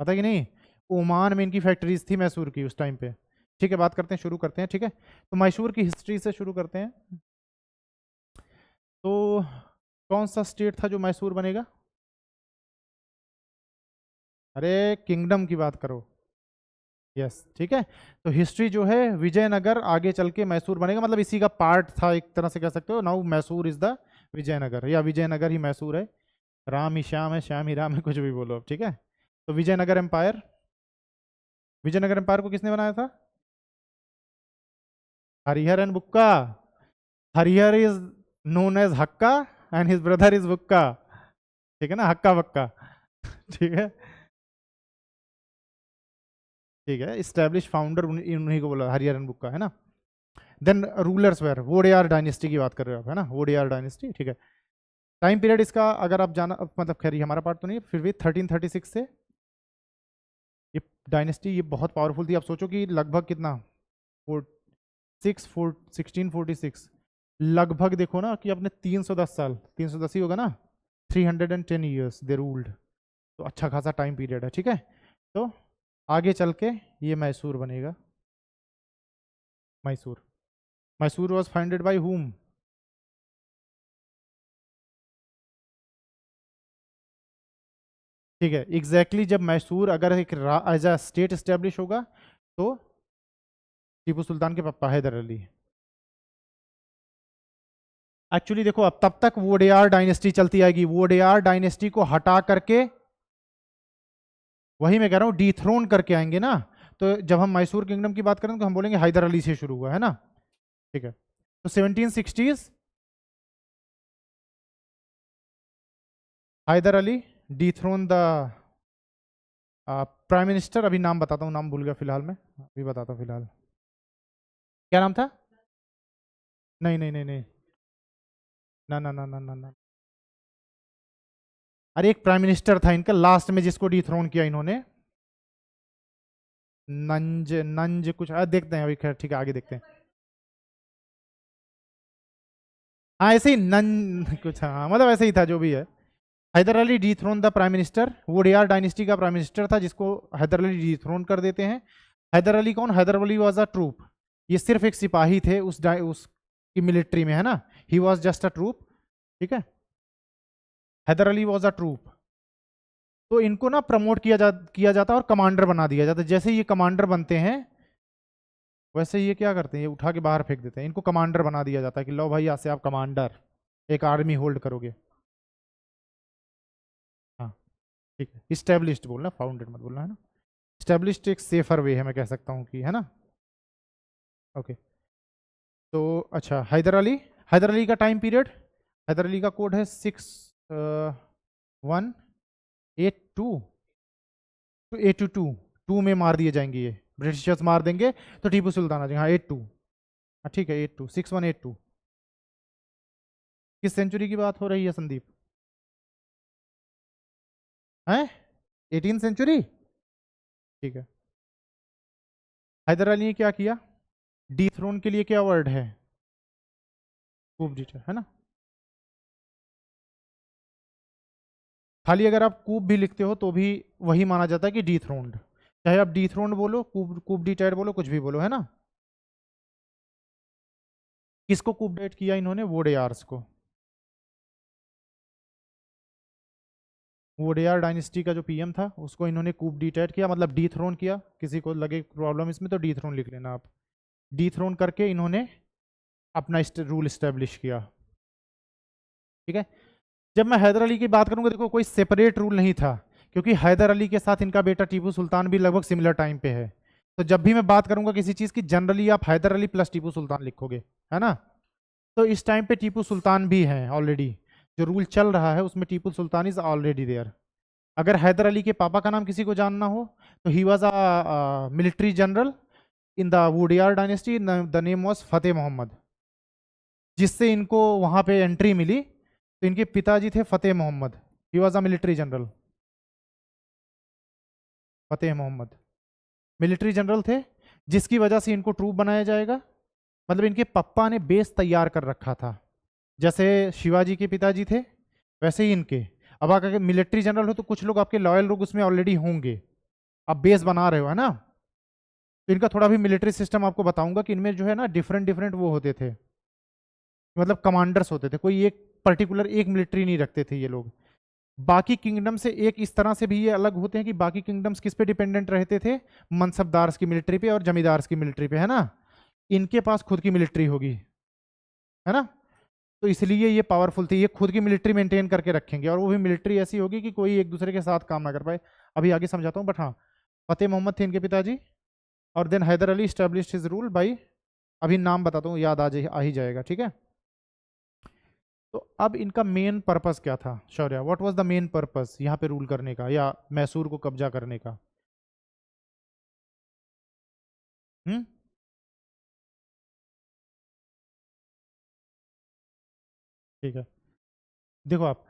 पता कि नहीं? ओमान में इनकी फैक्ट्रीज थी मैसूर की उस टाइम पे। ठीक है, बात करते हैं, शुरू करते हैं। ठीक है, तो मैसूर की हिस्ट्री से शुरू करते हैं। तो कौन सा स्टेट था जो मैसूर बनेगा? अरे किंगडम की बात करो। यस, ठीक है। तो हिस्ट्री जो है, विजयनगर आगे चल के मैसूर बनेगा, मतलब इसी का पार्ट था एक तरह से कह सकते हो। Now Mysore is the Vijayanagar, या विजयनगर ही मैसूर है। राम ही श्याम है, श्याम ही राम है, कुछ भी बोलो अब। ठीक है, तो विजयनगर एम्पायर, विजयनगर एम्पायर को किसने बनाया था? Harihara and Bukka. Harihara is known as Hakka and his brother is Bukka. ठीक है ना, हक्का बक्का। ठीक है। ठीक है, स्टैब्लिश फाउंडर उन्हीं को बोला, हरिहर एंड बुक्का, है ना। Then rulers were Wodeyar dynasty की बात कर रहे हो आप, है ना, वोडेयार डायनेस्टी। ठीक है। टाइम पीरियड इसका अगर आप जाना, मतलब खैर ये हमारा पार्ट तो नहीं है, फिर भी 1336 से ये डायनेस्टी ये बहुत पावरफुल थी। आप सोचो कि लगभग कितना, 1646, लगभग देखो ना कि अपने 310 साल, 310 ही होगा ना, 310 ईयर्स दे रूल्ड। तो अच्छा खासा टाइम पीरियड है। ठीक है, तो आगे चल के ये मैसूर बनेगा। Mysore, Mysore was founded by whom? ठीक है, एग्जैक्टली जब मैसूर अगर एक एज अ स्टेट एस्टेब्लिश होगा तो टीपू सुल्तान के पापा हैदर अली। एक्चुअली देखो, अब तब तक वोडेयार डायनेस्टी चलती आएगी, वोडेयार डायनेस्टी को हटा करके, वही मैं कह रहा हूं, डीथ्रोन करके आएंगे ना। तो जब हम मैसूर किंगडम की बात करें तो हम बोलेंगे हैदर अली से शुरू हुआ, है ना। ठीक है, तो 1760s Hyder Ali dethrone the prime minister. अभी नाम बताता हूँ, नाम भूल गया फिलहाल में, अभी बताता हूँ फिलहाल। क्या नाम था? नहीं नहीं नहीं नहीं, ना ना ना ना ना ना। अरे एक प्राइम मिनिस्टर था इनका लास्ट में जिसको डिथ्रोन किया इन्होंने। नंज नंज कुछ, देखते हैं अभी, खैर ठीक है, आगे देखते हैं। हाँ ऐसे ही नन कुछ, हाँ मतलब ऐसे ही था जो भी है। Haider Ali dethrone the prime minister, Wodeyar dynasty का प्राइम मिनिस्टर था जिसको हैदर अली डिथ्रोन कर देते हैं। हैदर अली कौन? Hyder Ali was a troop, ये सिर्फ एक सिपाही थे उसकी मिलिट्री में, है ना। He was just a troop. ठीक है, Haider Ali was a troop. तो इनको ना प्रमोट किया जाता है और कमांडर बना दिया जाता है। जैसे ये कमांडर बनते हैं वैसे ये क्या करते हैं, ये उठा के बाहर फेंक देते हैं, इनको कमांडर बना दिया जाता है कि लो भाई, यहाँ से आप कमांडर, एक आर्मी होल्ड करोगे। हाँ, ठीक है, इस्टेब्लिश्ड बोलना, फाउंडेड मत बोलना, है ना। इस्टेब्लिश्ड एक सेफर वे है, मैं कह सकता हूँ कि, है ना। ओके, तो अच्छा, हैदर अली का टाइम पीरियड, हैदर अली का कोड है 6182 टू 822, टू में मार दिए जाएंगे ये, ब्रिटिशर्स मार देंगे तो टीपू सुल्तान आ जाएंगे। हाँ 82, हाँ ठीक है, 82, 6182। किस सेंचुरी की बात हो रही है संदीप? हैं, 18th सेंचुरी? ठीक है, हैदर अली ने क्या किया? डीथ्रोन के लिए क्या वर्ड है? कूप डिटेर, है ना। खाली अगर आप कूप भी लिखते हो तो भी वही माना जाता है कि डीथ्रोन्ड, चाहे आप डीथ्रोन्ड बोलो, कूप कूप डिटेर बोलो, कुछ भी बोलो, है ना। किसको कूप डेट किया इन्होंने? वोडेयार्स को। वोडेयार डायनेस्टी का जो पीएम था उसको इन्होंने कूप डिटेट किया, मतलब डी थ्रोन किया। किसी को लगे प्रॉब्लम इसमें तो डी थ्रोन लिख लेना आप। डी थ्रोन करके इन्होंने अपना रूल इस्टेब्लिश किया। ठीक है। जब मैं हैदर अली की बात करूंगा, देखो कोई सेपरेट रूल नहीं था, क्योंकि हैदर अली के साथ इनका बेटा टीपू सुल्तान भी लगभग सिमिलर टाइम पे है। तो जब भी मैं बात करूंगा किसी चीज की, जनरली आप हैदर अली प्लस टीपू सुल्तान लिखोगे, है ना। तो इस टाइम पे टीपू सुल्तान भी हैं ऑलरेडी, जो रूल चल रहा है उसमें Tipu Sultan is already there. अगर हैदर अली के पापा का नाम किसी को जानना हो तो he was a military general in the Wodeyar dynasty, the name was Fateh Mohammad. जिससे इनको वहां पे एंट्री मिली, तो इनके पिताजी थे Fateh Mohammad, he was a military general. Fateh Mohammad military general थे, जिसकी वजह से इनको ट्रूप बनाया जाएगा। मतलब इनके पप्पा ने बेस तैयार कर रखा था, जैसे शिवाजी के पिताजी थे वैसे ही इनके। अब अगर मिलिट्री जनरल हो तो कुछ लोग आपके लॉयल लोग उसमें ऑलरेडी होंगे, आप बेस बना रहे हो, है ना। तो इनका थोड़ा भी मिलिट्री सिस्टम आपको बताऊंगा कि इनमें जो है ना डिफरेंट डिफरेंट वो होते थे, मतलब कमांडर्स होते थे, कोई एक पर्टिकुलर एक मिलिट्री नहीं रखते थे ये लोग। बाकी किंगडम से एक इस तरह से भी ये अलग होते हैं कि बाकी किंगडम्स किस पे डिपेंडेंट रहते थे, मनसबदार्स की मिलिट्री पे और जमींदार्स की मिलिट्री पे, है ना। इनके पास खुद की मिलिट्री होगी, है ना। तो इसलिए ये पावरफुल थी, ये खुद की मिलिट्री मेंटेन करके रखेंगे, और वो भी मिलिट्री ऐसी होगी कि कोई एक दूसरे के साथ काम ना कर पाए। अभी आगे समझाता हूँ, बट हाँ, फतेह मोहम्मद थे इनके पिताजी, और then Hyder Ali established his rule by, अभी नाम बताता हूँ, याद आ ही जाएगा, ठीक है। तो अब इनका मेन पर्पस क्या था, Shaurya, what was the main purpose यहाँ पे रूल करने का या मैसूर को कब्जा करने का? हम्म। ठीक है, देखो आप,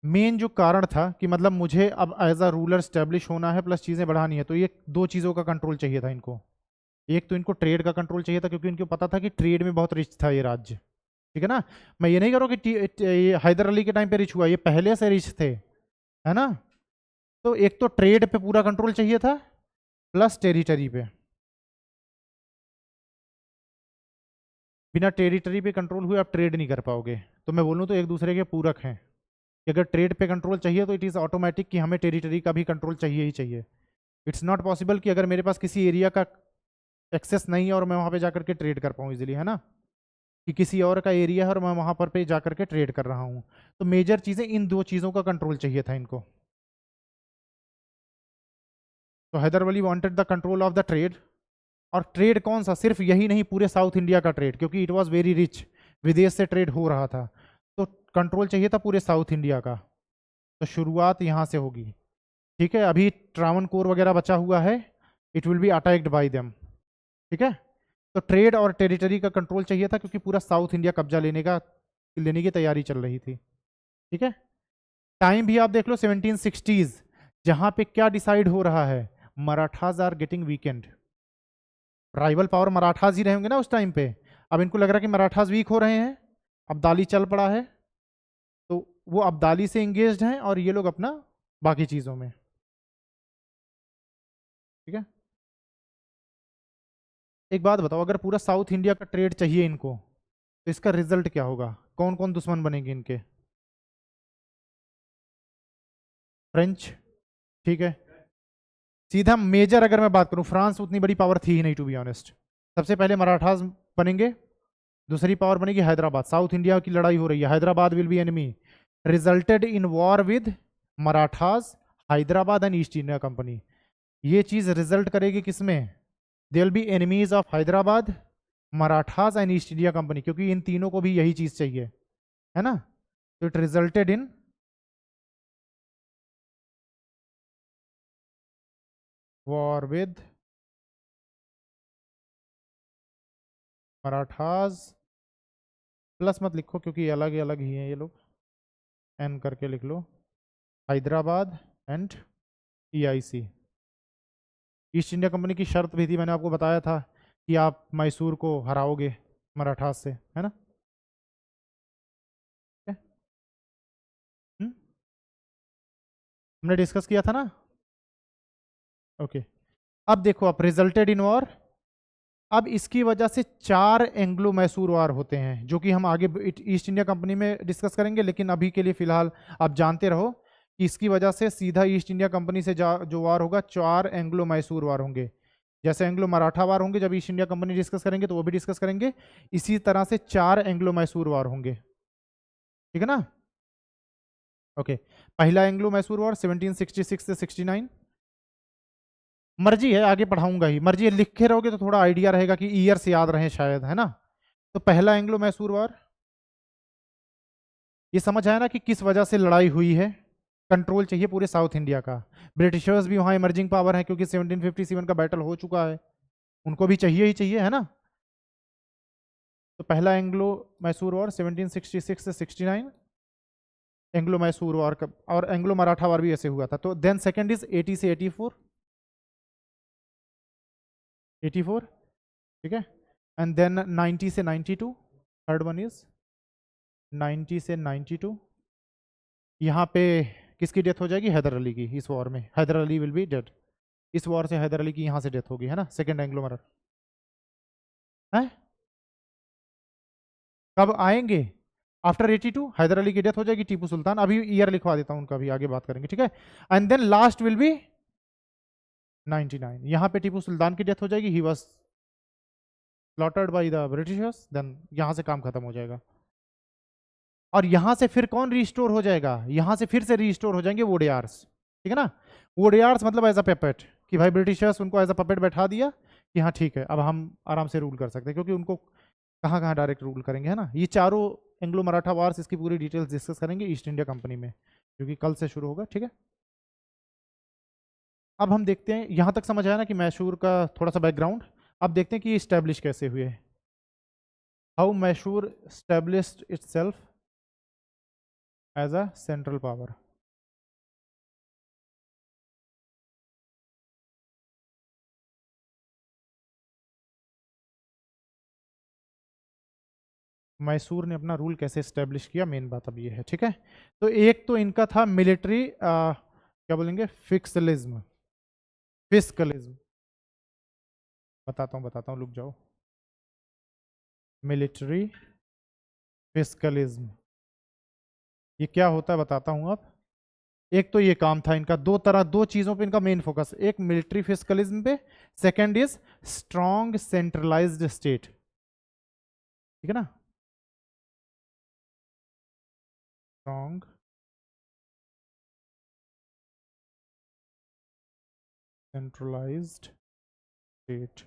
मेन जो कारण था कि मतलब मुझे अब एज अ रूलर स्टैब्लिश होना है प्लस चीज़ें बढ़ानी है, तो ये दो चीज़ों का कंट्रोल चाहिए था इनको। एक तो इनको ट्रेड का कंट्रोल चाहिए था, क्योंकि इनको पता था कि ट्रेड में बहुत रिच था ये राज्य, ठीक है ना। मैं ये नहीं कह रहा हूँ कि ये हैदर अली के टाइम पे रिच हुआ, ये पहले से रिच थे, है ना। तो एक तो ट्रेड पे पूरा कंट्रोल चाहिए था, प्लस टेरिटरी पे। बिना टेरिटरी पे कंट्रोल हुए आप ट्रेड नहीं कर पाओगे। तो मैं बोलूँ तो एक दूसरे के पूरक हैं, कि अगर ट्रेड पे कंट्रोल चाहिए तो इट इज़ ऑटोमेटिक कि हमें टेरिटरी का भी कंट्रोल चाहिए ही चाहिए। इट्स नॉट पॉसिबल कि अगर मेरे पास किसी एरिया का एक्सेस नहीं है और मैं वहाँ पे जाकर के ट्रेड कर पाऊँ इजीली, है ना, कि किसी और का एरिया है और मैं वहाँ पर पे जाकर के ट्रेड कर रहा हूँ। तो मेजर चीज़ें, इन दो चीज़ों का कंट्रोल चाहिए था इनको। तो Hyder Ali wanted the control of the trade. और ट्रेड कौन सा, सिर्फ यही नहीं, पूरे साउथ इंडिया का ट्रेड, क्योंकि इट वाज वेरी रिच, विदेश से ट्रेड हो रहा था। तो कंट्रोल चाहिए था पूरे साउथ इंडिया का। तो शुरुआत यहाँ से होगी, ठीक है। अभी ट्रावनकोर वगैरह बचा हुआ है, it will B attacked by them, ठीक है। तो ट्रेड और टेरिटरी का कंट्रोल चाहिए था, क्योंकि पूरा साउथ इंडिया कब्जा लेने की तैयारी चल रही थी, ठीक है। टाइम भी आप देख लो 1760s, जहां पे क्या डिसाइड हो रहा है, Marathas are getting weakened. Rival power Marathas ही रहेंगे ना उस टाइम पे। अब इनको लग रहा है कि मराठाज वीक हो रहे हैं, अब्दाली चल पड़ा है, तो वो अब्दाली से इंगेज्ड हैं और ये लोग अपना बाकी चीज़ों में, ठीक है। एक बात बताओ, अगर पूरा साउथ इंडिया का ट्रेड चाहिए इनको, तो इसका रिजल्ट क्या होगा, कौन कौन दुश्मन बनेंगे इनके? फ्रेंच, ठीक है। सीधा मेजर अगर मैं बात करूं, फ्रांस उतनी बड़ी पावर थी ही नहीं, टू बी ऑनेस्ट। सबसे पहले मराठास बनेंगे, दूसरी पावर बनेगी हैदराबाद। साउथ इंडिया की लड़ाई हो रही है, Hyderabad will be enemy, resulted in war with Marathas, Hyderabad and east India company. ये चीज रिजल्ट करेगी किसमें, दे will B enemies of Hyderabad, Marathas and east India company, क्योंकि इन तीनों को भी यही चीज चाहिए, है ना। तो it resulted in war with Marathas, plus मत लिखो क्योंकि अलग अलग ही हैं ये लोग, एन करके लिख लो, Hyderabad and EIC. East India Company की शर्त भी थी, मैंने आपको बताया था कि आप मैसूर को हराओगे मराठास से, है ना। हम्म? हमने डिस्कस किया था ना, ओके। अब देखो, आप रिजल्टेड इन वॉर। अब इसकी वजह से 4 एंग्लो मैसूर वार होते हैं, जो कि हम आगे ईस्ट इंडिया कंपनी में डिस्कस करेंगे, लेकिन अभी के लिए फिलहाल आप जानते रहो कि इसकी वजह से सीधा ईस्ट इंडिया कंपनी से जो वार होगा, 4 एंग्लो मैसूर वार होंगे। जैसे एंग्लो मराठा वार होंगे जब ईस्ट इंडिया कंपनी डिस्कस करेंगे तो वो भी डिस्कस करेंगे, इसी तरह से 4 एंग्लो मैसूर वार होंगे। ठीक है ना? ओके, पहला एंग्लो मैसूर वॉर 1766 से 69। मर्जी है, आगे पढ़ाऊंगा ही, मर्जी है, लिखे रहोगे तो थोड़ा आइडिया रहेगा कि ईयर्स याद रहे शायद, है ना? तो पहला एंग्लो मैसूर वॉर, ये समझ आया ना कि किस वजह से लड़ाई हुई है। कंट्रोल चाहिए पूरे साउथ इंडिया का। ब्रिटिशर्स भी वहां इमर्जिंग पावर है क्योंकि 1757 का बैटल हो चुका है, उनको भी चाहिए ही चाहिए, है ना? तो पहला एंग्लो मैसूर वॉर 1766 से 69, एंग्लो मैसूर वॉर का, और एंग्लो मराठा वॉर भी ऐसे हुआ था। तो देन सेकंड इज 80 से 84, 84, ठीक है। एंड देन 90 से 92, थर्ड वन इज 90 से 92। यहाँ पे किसकी डेथ हो जाएगी? हैदर अली की। इस वॉर में Hyder Ali will be dead. इस वॉर से हैदर अली की यहाँ से डेथ होगी, है ना? सेकंड एंग्लो मराठा है। कब आएंगे? आफ्टर 82 हैदर अली की डेथ हो जाएगी, टीपू सुल्तान, अभी ईयर लिखवा देता हूँ उनका भी, आगे बात करेंगे, ठीक है। And then last will be 99, यहाँ पे टीपू सुल्तान की डेथ हो जाएगी, he was slaughtered by the Britishers, then यहाँ से काम खत्म हो जाएगा। और यहां से फिर कौन रिस्टोर हो जाएगा? यहां से फिर से रिस्टोर हो जाएंगे वोडियार्स, ठीक है ना? वोडियार्स मतलब एज अ पेपेट, कि भाई ब्रिटिशर्स उनको एज अ पपेट बैठा दिया कि हाँ ठीक है अब हम आराम से रूल कर सकते हैं, क्योंकि उनको कहाँ कहाँ डायरेक्ट रूल करेंगे, है ना? ये चारों एंग्लो मराठा वार्स, इसकी पूरी डिटेल्स डिस्कस करेंगे ईस्ट इंडिया कंपनी में, जो कि कल से शुरू होगा, ठीक है। अब हम देखते हैं, यहां तक समझ आया ना कि मैसूर का थोड़ा सा बैकग्राउंड। अब देखते हैं कि इस्टेब्लिश कैसे हुए, how Mysore established itself as a central power. Mysore ने अपना रूल कैसे स्टेब्लिश किया, मेन बात अब ये है, ठीक है। तो एक तो इनका था मिलिट्री, क्या बोलेंगे, फिक्सलिज्म, फिस्कलिज्म, बताता हूँ रुक जाओ। मिलिट्री फिस्कलिज्म, ये क्या होता है बताता हूँ अब। एक तो ये काम था इनका, दो चीजों पे इनका मेन फोकस, एक मिलिट्री फिस्कलिज्म पे, second is strong centralised state, ठीक है ना? स्ट्रॉन्ग सेंट्रलाइज्ड स्टेट,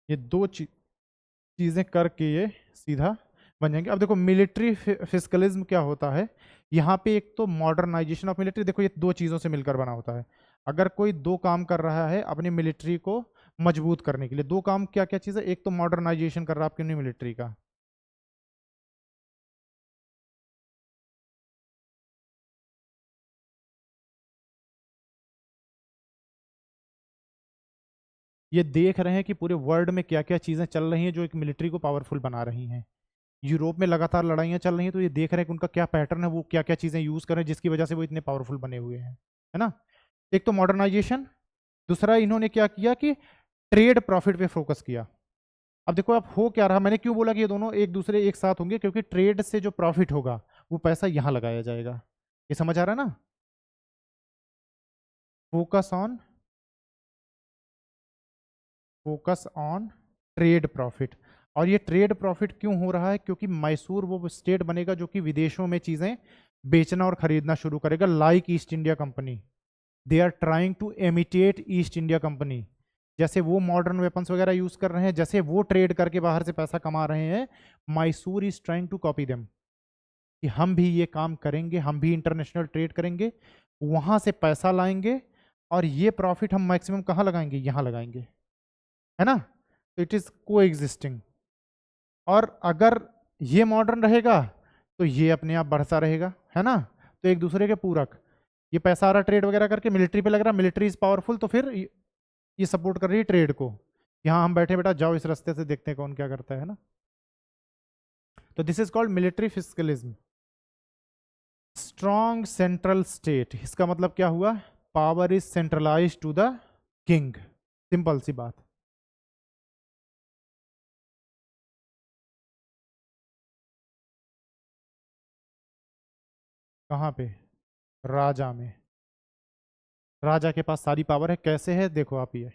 ये दो चीजें करके ये सीधा बन जाएंगे। अब देखो मिलिट्री फिस्कलिज्म क्या होता है, यहाँ पे एक तो मॉडर्नाइजेशन ऑफ मिलिट्री, देखो ये दो चीजों से मिलकर बना होता है। अगर कोई दो काम कर रहा है अपनी मिलिट्री को मजबूत करने के लिए, दो काम क्या क्या चीज है, एक तो मॉडर्नाइजेशन कर रहा है आपकी मिलिट्री का, ये देख रहे हैं कि पूरे वर्ल्ड में क्या क्या चीजें चल रही हैं जो एक मिलिट्री को पावरफुल बना रही हैं। यूरोप में लगातार लड़ाइयाँ चल रही हैं, तो ये देख रहे हैं कि उनका क्या पैटर्न है, वो क्या क्या चीजें यूज कर रहे हैं जिसकी वजह से वो इतने पावरफुल बने हुए हैं, है ना? एक तो मॉडर्नाइजेशन, दूसरा इन्होंने क्या किया कि ट्रेड प्रॉफिट पे फोकस किया। अब देखो अब हो क्या रहा, मैंने क्यों बोला कि ये दोनों एक दूसरे एक साथ होंगे, क्योंकि ट्रेड से जो प्रॉफिट होगा वो पैसा यहां लगाया जाएगा। ये समझ आ रहा है ना? Focus on, focus on trade profit. और ये ट्रेड प्रॉफिट क्यों हो रहा है? क्योंकि मैसूर वो स्टेट बनेगा जो कि विदेशों में चीजें बेचना और खरीदना शुरू करेगा, like East India Company. They are trying to imitate East India Company. जैसे वो मॉडर्न वेपन्स वगैरह यूज कर रहे हैं, जैसे वो ट्रेड करके बाहर से पैसा कमा रहे हैं, Mysore is trying to copy them, कि हम भी ये काम करेंगे, हम भी इंटरनेशनल ट्रेड करेंगे, वहां से पैसा लाएंगे, और ये प्रॉफिट हम मैक्सिमम कहाँ लगाएंगे? यहाँ लगाएंगे, है ना? तो इट इज को एग्जिस्टिंग। और अगर ये मॉडर्न रहेगा तो ये अपने आप बढ़ता रहेगा, है ना? तो एक दूसरे के पूरक, ये पैसा आ रहा ट्रेड वगैरह करके, मिलिट्री पे लग रहा, मिलिट्री इज पावरफुल, तो फिर ये सपोर्ट कर रही है ट्रेड को। यहाँ हम बैठे बेटा जाओ इस रास्ते से, देखते हैं कौन क्या करता है ना? तो this is called military fiscalism. Strong central state, इसका मतलब क्या हुआ? Power is centralize to the king, simple सी बात। कहाँ पे? राजा में, राजा के पास सारी पावर है। कैसे है देखो आप ये।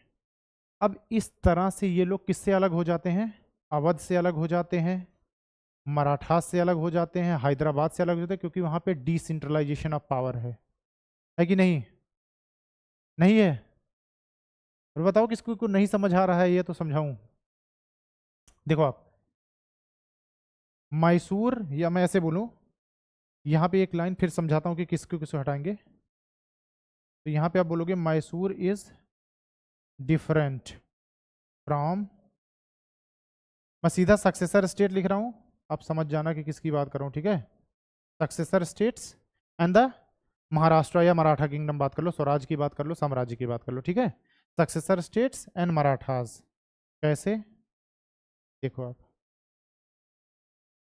अब इस तरह से ये लोग किससे अलग हो जाते हैं? अवध से अलग हो जाते हैं, मराठा से अलग हो जाते हैं, हैदराबाद से अलग हो जाते हैं, क्योंकि वहां पे डिसेंट्रलाइजेशन ऑफ पावर है कि नहीं? नहीं है? और बताओ किसको को नहीं समझ आ रहा है ये तो समझाऊं। देखो आप, मैसूर, या मैं ऐसे बोलूं, यहाँ पे एक लाइन फिर समझाता हूँ कि किसको किसको हटाएंगे। तो यहाँ पे आप बोलोगे मैसूर इज डिफरेंट फ्रॉम, मैं सीधा सक्सेसर स्टेट लिख रहा हूँ, आप समझ जाना कि किसकी बात कर रहा हूँ, ठीक है? Successor states and the Maharashtra या मराठा किंगडम बात कर लो, स्वराज की बात कर लो, साम्राज्य की बात कर लो, ठीक है? Successor states and Marathas. कैसे? देखो आप,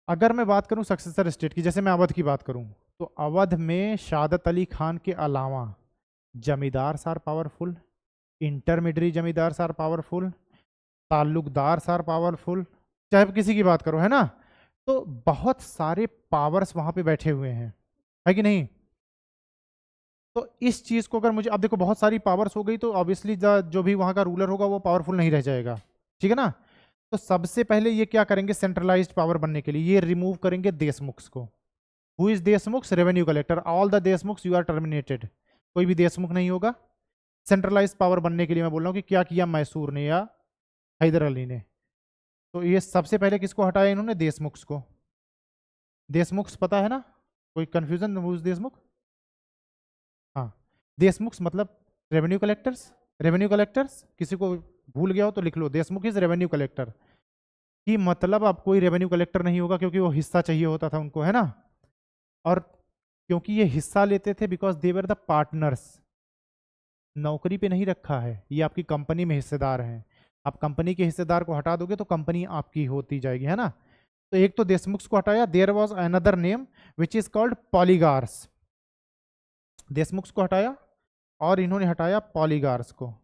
अगर मैं बात करूं सक्सेसर स्टेट की, जैसे मैं अवध की बात करूं, तो अवध में शादत अली खान के अलावा जमींदार सार पावरफुल, इंटरमीडिएट जमींदार सार पावरफुल, ताल्लुकदार सार पावरफुल, चाहे आप किसी की बात करो, है ना? तो बहुत सारे पावर्स वहां पे बैठे हुए हैं, है कि नहीं? तो इस चीज को अगर मुझे, अब देखो बहुत सारी पावर्स हो गई तो ऑब्वियसली जो भी वहां का रूलर होगा वो पावरफुल नहीं रह जाएगा, ठीक है ना? तो सबसे पहले ये क्या करेंगे, सेंट्रलाइज्ड पावर बनने के लिए ये रिमूव करेंगे देशमुख को। Who is deshmukh? Revenue collector. All the deshmukh you are terminated, कोई भी देशमुख नहीं होगा। सेंट्रलाइज पावर बनने के लिए मैं बोल रहा हूँ कि क्या किया मैसूर ने या हैदर अली ने, तो ये सबसे पहले किसको हटाया इन्होंने? देशमुख को। देशमुख पता है ना? कोई कंफ्यूजन? Who is Deshmukh? हाँ, देशमुख मतलब रेवेन्यू कलेक्टर्स। रेवेन्यू कलेक्टर्स, किसी को भूल गया हो तो लिख लो, देशमुख इज रेवेन्यू कलेक्टर। कि मतलब अब कोई रेवेन्यू कलेक्टर नहीं होगा क्योंकि वो हिस्सा चाहिए होता था उनको, है ना? और क्योंकि ये हिस्सा लेते थे because they were the partners, नौकरी पे नहीं रखा है, ये आपकी कंपनी में हिस्सेदार हैं। आप कंपनी के हिस्सेदार को हटा दोगे तो कंपनी आपकी होती जाएगी, है ना? तो एक तो देशमुख को हटाया, there was another name which is called poligars. Deshmukh को हटाया और इन्होंने हटाया पॉलीगार्स को।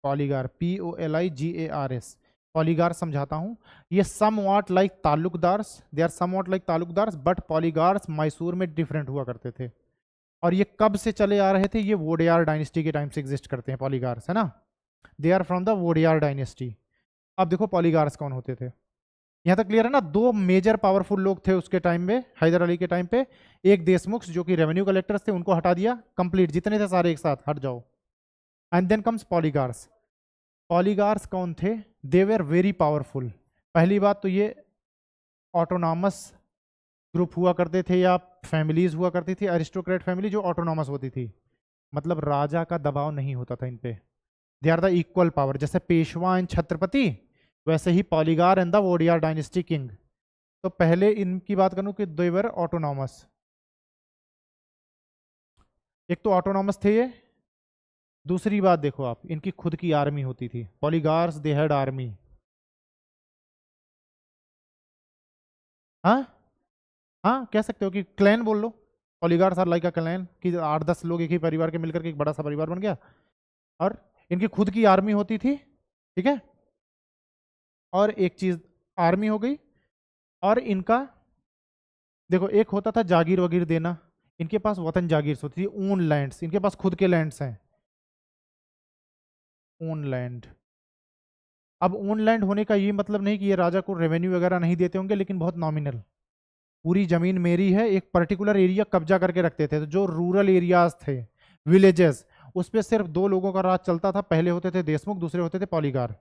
पॉलीगार, POLIGARS, पॉलीगार समझाता हूं। ये somewhat like taluqdars, they are somewhat like taluqdars, but poligars Mysore में डिफरेंट हुआ करते थे। और ये कब से चले आ रहे थे? ये वोडियार डायनेस्टी के टाइम से एग्जिस्ट करते हैं पॉलीगार्स, है ना? They are from the Wodeyar dynasty. अब देखो पॉलीगार्स कौन होते थे, यहां तक क्लियर है ना? दो मेजर पावरफुल लोग थे उसके टाइम में, हैदर अली के टाइम पे। एक देशमुख जो कि रेवेन्यू कलेक्टर्स थे, उनको हटा दिया कंप्लीट, जितने थे सारे एक साथ हट जाओ। And then comes poligars. Poligars कौन थे? They were very powerful. पहली बात तो ये ऑटोनॉमस ग्रुप हुआ करते थे या फैमिलीज हुआ करती थी, अरिस्टोक्रेट फैमिली जो ऑटोनॉमस होती थी, मतलब राजा का दबाव नहीं होता था इन पे। They are the equal power, जैसे पेशवा एंड छत्रपति, वैसे ही poligar and the Wodeyar dynasty king. तो पहले इनकी बात करूं कि दे वर ऑटोनॉमस। एक तो ऑटोनॉमस थे ये, दूसरी बात देखो आप, इनकी खुद की आर्मी होती थी। पॉलीगार्स दे हैड आर्मी। हाँ, हाँ कह सकते हो कि क्लैन बोल लो। पॉलीगार्स आर लाइक अ क्लैन, कि 8-10 लोग एक ही परिवार के मिलकर के एक बड़ा सा परिवार बन गया, और इनकी खुद की आर्मी होती थी, ठीक है? और एक चीज आर्मी हो गई, और इनका देखो एक होता था जागीर वगीर देना, इनके पास वतन जागीर होती थी, ओन लैंड्स, इनके पास खुद के लैंड्स हैं, ओन लैंड। अब ओन लैंड होने का ये मतलब नहीं कि ये राजा को रेवेन्यू वगैरह नहीं देते होंगे, लेकिन बहुत नॉमिनल, पूरी जमीन मेरी है, एक पर्टिकुलर एरिया कब्जा करके रखते थे। तो जो रूरल एरियाज थे, विलेजेस, उस पर सिर्फ दो लोगों का राज चलता था, पहले होते थे देशमुख, दूसरे होते थे पॉलीगार।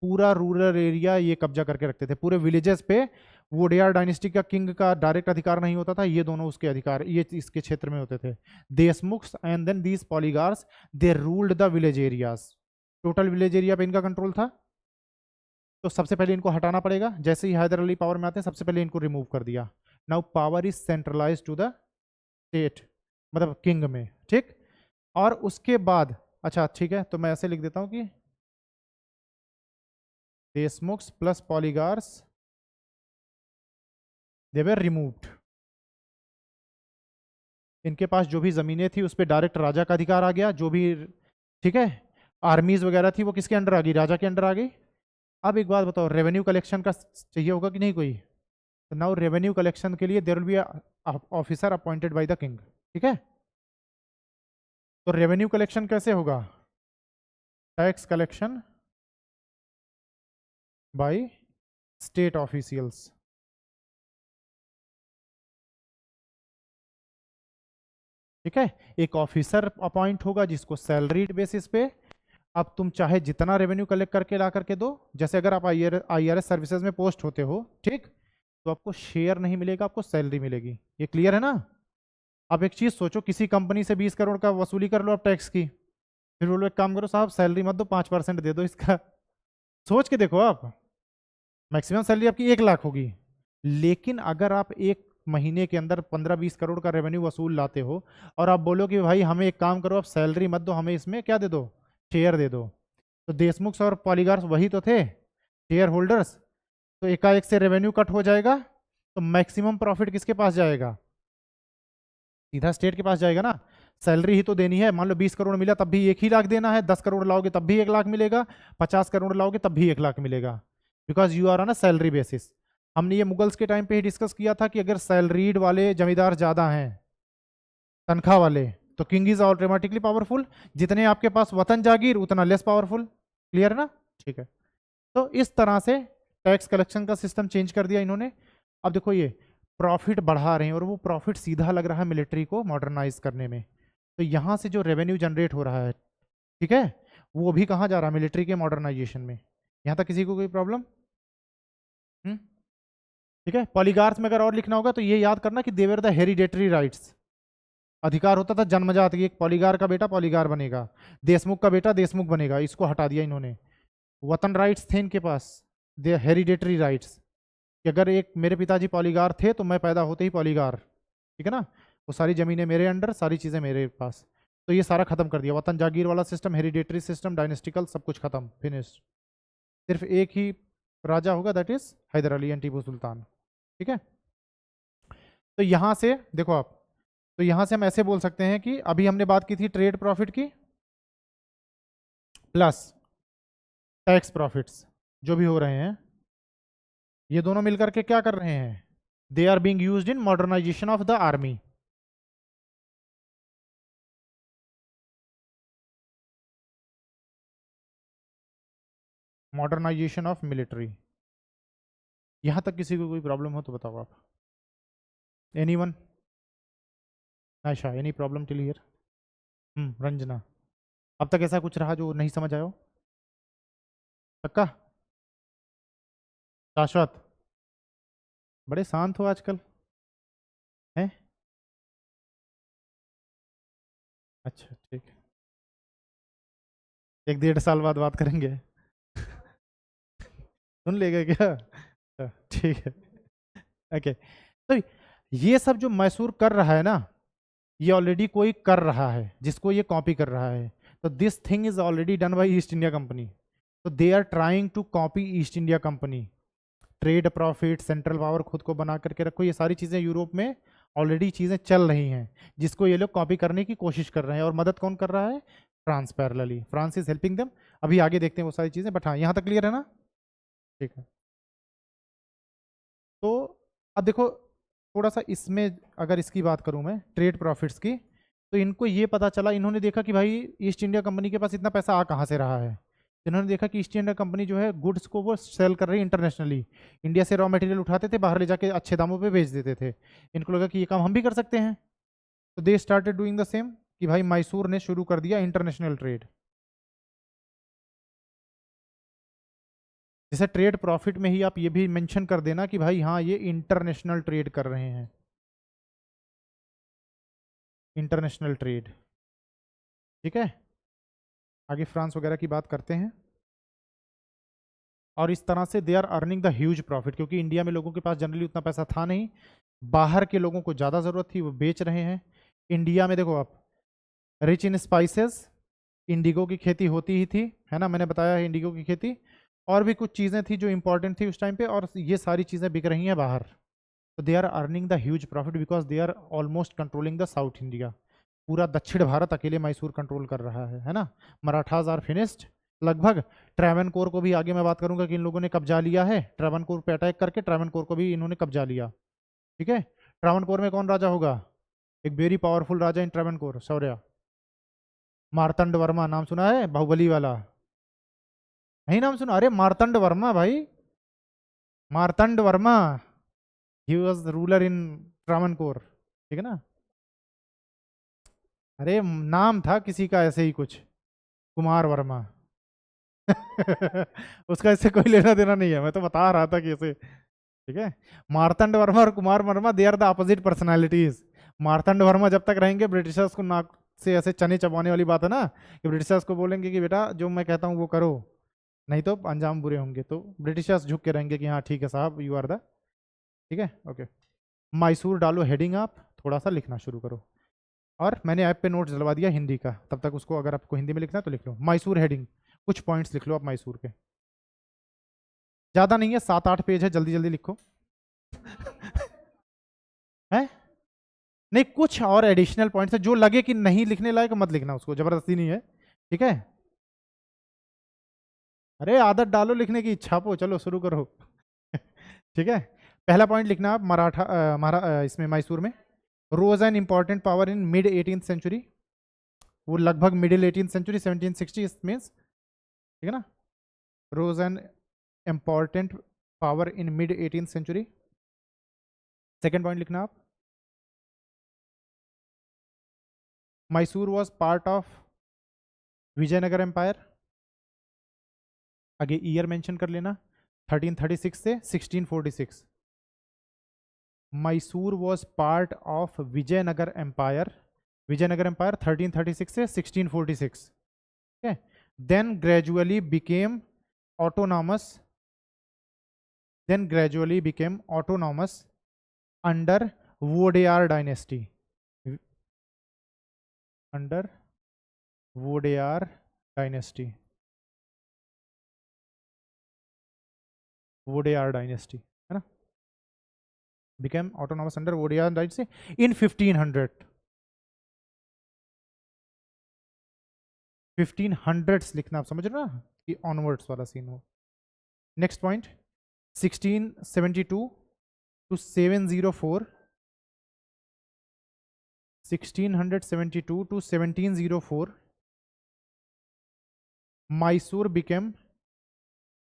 पूरा रूरल एरिया ये कब्जा करके रखते थे, पूरे विलेजेस पे वोडियार डायनेस्टी का किंग का डायरेक्ट अधिकार नहीं होता था, ये दोनों उसके अधिकार, ये इसके क्षेत्र में होते थे, Deshmukh and then these poligars, they ruled the village areas. Total village area पे इनका कंट्रोल था। तो सबसे पहले इनको हटाना पड़ेगा, जैसे ही हैदर अली पावर में आते हैं सबसे पहले इनको रिमूव कर दिया। Now power is centralize to the state, मतलब किंग में, ठीक? और उसके बाद, अच्छा ठीक है, तो मैं ऐसे लिख देता हूं कि देशमुख प्लस पॉलीगार्स दे वर रिमूव्ड। इनके पास जो भी जमीनें थी उस पर डायरेक्ट राजा का अधिकार आ गया, जो भी, ठीक है, आर्मीज वगैरह थी वो किसके अंडर आ गई? राजा के अंडर आ गई। अब एक बात बताओ, रेवेन्यू कलेक्शन का चाहिए होगा कि नहीं कोई? नाउ रेवेन्यू कलेक्शन के लिए there will be officer appointed by the king, ठीक है। तो रेवेन्यू कलेक्शन कैसे होगा? Tax collection by state officials, ठीक है। एक ऑफिसर अपॉइंट होगा जिसको सैलरीड बेसिस पे, अब तुम चाहे जितना रेवेन्यू कलेक्ट करके ला करके दो, जैसे अगर आप आईआरएस सर्विसेज में पोस्ट होते हो, ठीक, तो आपको शेयर नहीं मिलेगा, आपको सैलरी मिलेगी। ये क्लियर है ना? आप एक चीज सोचो, किसी कंपनी से 20 करोड़ का वसूली कर लो आप टैक्स की, फिर बोलो एक काम करो साहब सैलरी मत दो, 5% दे दो इसका। सोच के देखो आप, मैक्सिमम सैलरी आपकी 1 लाख होगी, लेकिन अगर आप एक महीने के अंदर 15-20 करोड़ का रेवेन्यू वसूल लाते हो और आप बोलो कि भाई हमें एक काम करो, आप सैलरी मत दो, हमें इसमें क्या दे दो, शेयर दे दो, तो देशमुख और पॉलीगार्स वही तो थे शेयर होल्डर्स, तो एकाएक से रेवेन्यू कट हो जाएगा, तो मैक्सिमम प्रॉफिट किसके पास जाएगा? सीधा स्टेट के पास जाएगा ना। सैलरी ही तो देनी है, मान लो 20 करोड़ मिला तब भी 1 ही लाख देना है, 10 करोड़ लाओगे तब भी 1 लाख मिलेगा, 50 करोड़ लाओगे तब भी 1 लाख मिलेगा, because you are on a salary basis. हमने ये मुगल्स के टाइम पे ही डिस्कस किया था कि अगर सैलरीड वाले जमींदार ज्यादा हैं तनख्वाह वाले, तो किंग इज ऑटोमेटिकली पावरफुल, जितने आपके पास वतन जागीर उतना लेस पावरफुल। क्लियर है ना? ठीक है। तो इस तरह से टैक्स कलेक्शन का सिस्टम चेंज कर दिया इन्होंने। अब देखो ये प्रॉफिट बढ़ा रहे हैं और वो प्रॉफिट सीधा लग रहा है मिलिट्री को मॉडर्नाइज करने में, तो यहाँ से जो रेवेन्यू जनरेट हो रहा है, ठीक है, वो भी कहाँ जा रहा है? मिलिट्री के मॉडर्नाइजेशन में। यहाँ तक किसी को कोई प्रॉब्लम? ठीक है। पॉलीगार्स में अगर और लिखना होगा तो ये याद करना कि देवर द हेरिडेटरी राइट्स, अधिकार होता था जन्मजात, एक पॉलीगार का बेटा पॉलीगार बनेगा, देशमुख का बेटा देशमुख बनेगा, इसको हटा दिया इन्होंने। वतन राइट्स थे इनके पास, दे हेरिडेटरी राइट्स, कि अगर एक मेरे पिताजी पॉलीगार थे तो मैं पैदा होते ही पॉलीगार, ठीक है ना, वो सारी जमीनें मेरे अंडर, सारी चीज़ें मेरे पास, तो ये सारा खत्म कर दिया। वतन जागीर वाला सिस्टम, हेरिडेटरी सिस्टम, डायनेस्टिकल, सब कुछ खत्म, फिनिश। सिर्फ एक ही राजा होगा, that is Hyder Ali and Tipu Sultan, ठीक है। तो यहां से देखो आप, तो यहां से हम ऐसे बोल सकते हैं कि अभी हमने बात की थी ट्रेड प्रॉफिट की प्लस टैक्स प्रॉफिट्स जो भी हो रहे हैं, ये दोनों मिलकर के क्या कर रहे हैं? They are being used in modernisation of the army. Modernisation of military. यहां तक किसी को कोई प्रॉब्लम हो तो बताओ आप। Anyone? Ayesha, any problem till here? Ranjana, अब तक ऐसा कुछ रहा जो नहीं समझ आया हो? पक्का? शाश्वत? बड़े शांत हो आजकल हैं? अच्छा ठीक है, 1-1.5 साल बाद बात करेंगे। सुन लेगा क्या? अच्छा, ठीक है। ओके, तो ये सब जो मैसूर कर रहा है ना, ये ऑलरेडी कोई कर रहा है जिसको ये कॉपी कर रहा है, तो this thing is already done by East India Company, तो they are trying to copy East India Company. Trade profit, central power खुद को बना करके रखो, ये सारी चीज़ें यूरोप में ऑलरेडी चीज़ें चल रही हैं, जिसको ये लोग कॉपी करने की कोशिश कर रहे हैं, और मदद कौन कर रहा है? France parallelly, France is helping them. अभी आगे देखते हैं वो सारी चीज़ें, बट हाँ यहाँ तक क्लियर है ना? ठीक है। तो अब देखो थोड़ा सा इसमें, अगर इसकी बात करूं मैं ट्रेड प्रॉफिट्स की, तो इनको ये पता चला, इन्होंने देखा कि भाई ईस्ट इंडिया कंपनी के पास इतना पैसा आ कहाँ से रहा है। इन्होंने देखा कि ईस्ट इंडिया कंपनी जो है गुड्स को वो सेल कर रही है इंटरनेशनली, इंडिया से रॉ मटेरियल उठाते थे, बाहर ले जाके अच्छे दामों पे बेच देते थे। इनको लगा कि ये काम हम भी कर सकते हैं, तो they started doing the same, कि भाई मैसूर ने शुरू कर दिया इंटरनेशनल ट्रेड। जैसे ट्रेड प्रॉफिट में ही आप ये भी मेंशन कर देना कि भाई हाँ ये इंटरनेशनल ट्रेड कर रहे हैं, इंटरनेशनल ट्रेड, ठीक है। आगे फ्रांस वगैरह की बात करते हैं। और इस तरह से they are earning the huge profit, क्योंकि इंडिया में लोगों के पास जनरली उतना पैसा था नहीं, बाहर के लोगों को ज़्यादा ज़रूरत थी, वो बेच रहे हैं। इंडिया में देखो आप, रिच इन स्पाइसेस, इंडिगो की खेती होती ही थी, है ना, मैंने बताया है इंडिगो की खेती, और भी कुछ चीज़ें थी जो इंपॉर्टेंट थी उस टाइम पे, और ये सारी चीज़ें बिक रही हैं बाहर, तो they are earning the huge profit because they are almost controlling the South India. पूरा दक्षिण भारत अकेले मैसूर कंट्रोल कर रहा है ना। मराठाज आर फिनिश्ड, लगभग। ट्रैवनकोर को भी आगे मैं बात करूंगा कि इन लोगों ने कब्जा लिया है, ट्रैवनकोर पे अटैक करके ट्रैवनकोर को भी इन्होंने कब्जा लिया। ठीक है, ट्रैवनकोर में कौन राजा होगा? एक वेरी पावरफुल राजा इन ट्रैवनकोर, शौर्य। मार्तंड वर्मा, नाम सुना है? बाहुबली वाला, नहीं नाम सुना? अरे मार्तंड वर्मा भाई, Marthanda Varma, he was ruler in Travancore. ठीक है ना? अरे नाम था किसी का ऐसे ही कुछ, कुमार वर्मा। उसका इससे कोई लेना देना नहीं है, मैं तो बता रहा था कि ऐसे। ठीक है, मार्तंड वर्मा और Kumar Varma, they are the opposite personalities. Martanda Varma जब तक रहेंगे ब्रिटिशर्स को नाक से ऐसे चने चबाने वाली बात है ना, कि ब्रिटिशर्स को बोलेंगे कि बेटा जो मैं कहता हूँ वो करो, नहीं तो अंजाम बुरे होंगे, तो ब्रिटिशर्स झुक के रहेंगे कि हाँ ठीक है साहब, यू आर द। ठीक है, ओके। मैसूर डालो हेडिंग, आप थोड़ा सा लिखना शुरू करो। और मैंने ऐप पे नोट्स डलवा दिया हिंदी का, तब तक उसको अगर आपको हिंदी में लिखना है तो लिख लो। मैसूर हेडिंग, कुछ पॉइंट्स लिख लो आप मैसूर के, ज़्यादा नहीं है, 7-8 पेज है, जल्दी जल्दी लिखो। है नहीं, कुछ और एडिशनल पॉइंट्स है, जो लगे कि नहीं लिखने लायक मत लिखना, उसको जबरदस्ती नहीं है। ठीक है, अरे आदत डालो लिखने की, छापो, चलो शुरू करो। ठीक है, पहला पॉइंट लिखना आप, इसमें मैसूर में rose an important power in mid 18th century. वो लगभग मिडिल 18th सेंचुरी, 1760 मीन्स। ठीक है ना? Rose an important power in mid 18th century. Second point लिखना आप, Mysore was part of Vijayanagar empire. आगे ईयर मेंशन कर लेना, 1336 से 1646। Mysore was part of Vijayanagar empire, Vijayanagar empire 1336 से 1646। ठीक है, then gradually became autonomous, under Wodeyar dynasty, under Wodeyar dynasty, Wodeyar dynasty, है ना? Became autonomous under Wodeyar dynasty in 1500, 1500s लिखना, आप समझ रहे हो ना कि ऑनवर्ड्स वाला सीन हो। Next point, 1672 to 704, 1672 to 1704 Mysore became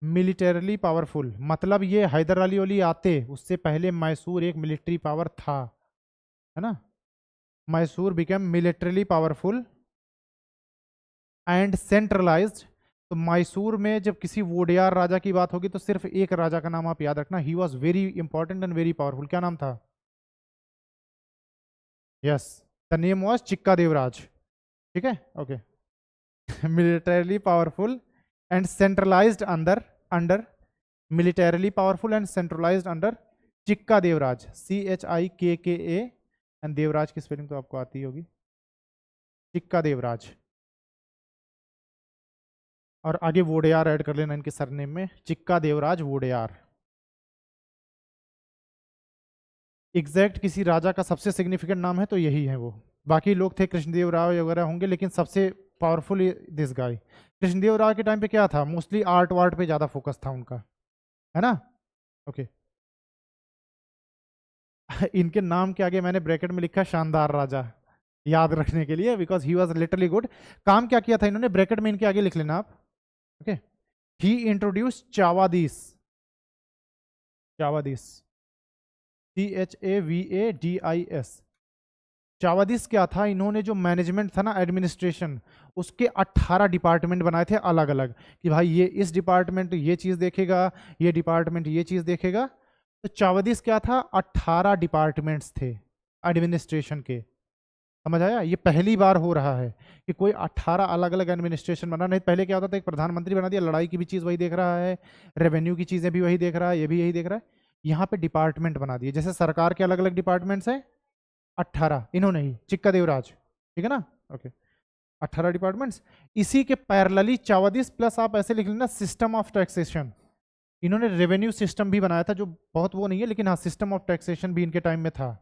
militarily powerful. मतलब ये हैदर अली ओली आते उससे पहले मैसूर एक मिलिट्री पावर था, है ना? Mysore became militarily powerful and centralised. तो मैसूर में जब किसी वोडियार राजा की बात होगी तो सिर्फ एक राजा का नाम आप याद रखना, he was very important and very powerful. क्या नाम था? यस, द नेम वॉज चिक्का देवराज। ठीक है, okay. Militarily powerful and centralised under, militarily powerful and centralised under Chikka Devraj, CHIKKA, and Devraj की स्पेलिंग तो आपको आती होगी, चिक्का देवराज। और आगे वोडेयार ऐड कर लेना इनके सरनेम में, चिक्का देवराज वोडेयार। एग्जैक्ट किसी राजा का सबसे सिग्निफिकेंट नाम है तो यही है वो। बाकी लोग थे कृष्णदेव राव वगैरह होंगे, लेकिन सबसे powerful this guy. Krishnadeva Rao के टाइम पे क्या था, मोस्टली आर्ट वार्ट पे ज़्यादा फोकस था उनका, है ना? ओके। इनके नाम के आगे मैंने ब्रैकेट में लिखा शानदार राजा, याद रखने के लिए, because he was literally good. काम क्या किया था इन्होंने, ब्रैकेट में इनके आगे लिख लेना आप। ओके, ही इंट्रोड्यूस चावादीस, चावादीस, CHAVADIS। चावादीस क्या था, इन्होंने जो मैनेजमेंट था ना, एडमिनिस्ट्रेशन, उसके 18 डिपार्टमेंट बनाए थे अलग अलग, कि भाई ये इस डिपार्टमेंट ये चीज़ देखेगा, ये डिपार्टमेंट ये चीज़ देखेगा। तो चावादीस क्या था, 18 डिपार्टमेंट्स थे एडमिनिस्ट्रेशन के। समझ आया? ये पहली बार हो रहा है कि कोई 18 अलग अलग एडमिनिस्ट्रेशन बना। नहीं पहले क्या होता था, एक प्रधानमंत्री बना दिया, लड़ाई की भी चीज़ वही देख रहा है, रेवेन्यू की चीज़ें भी वही देख रहा है, ये भी यही देख रहा है। यहाँ पे डिपार्टमेंट बना दिए, जैसे सरकार के अलग अलग डिपार्टमेंट्स हैं 18, इन्होंने ही, चिक्का देवराज। ठीक है ना? Okay, 18 departments. इसी के पैरेलली चावादीस प्लस आप ऐसे लिख लेना, सिस्टम ऑफ टैक्सेशन। इन्होंने रेवेन्यू सिस्टम भी बनाया था, जो बहुत वो नहीं है, लेकिन हाँ सिस्टम ऑफ टैक्सेशन भी इनके टाइम में था।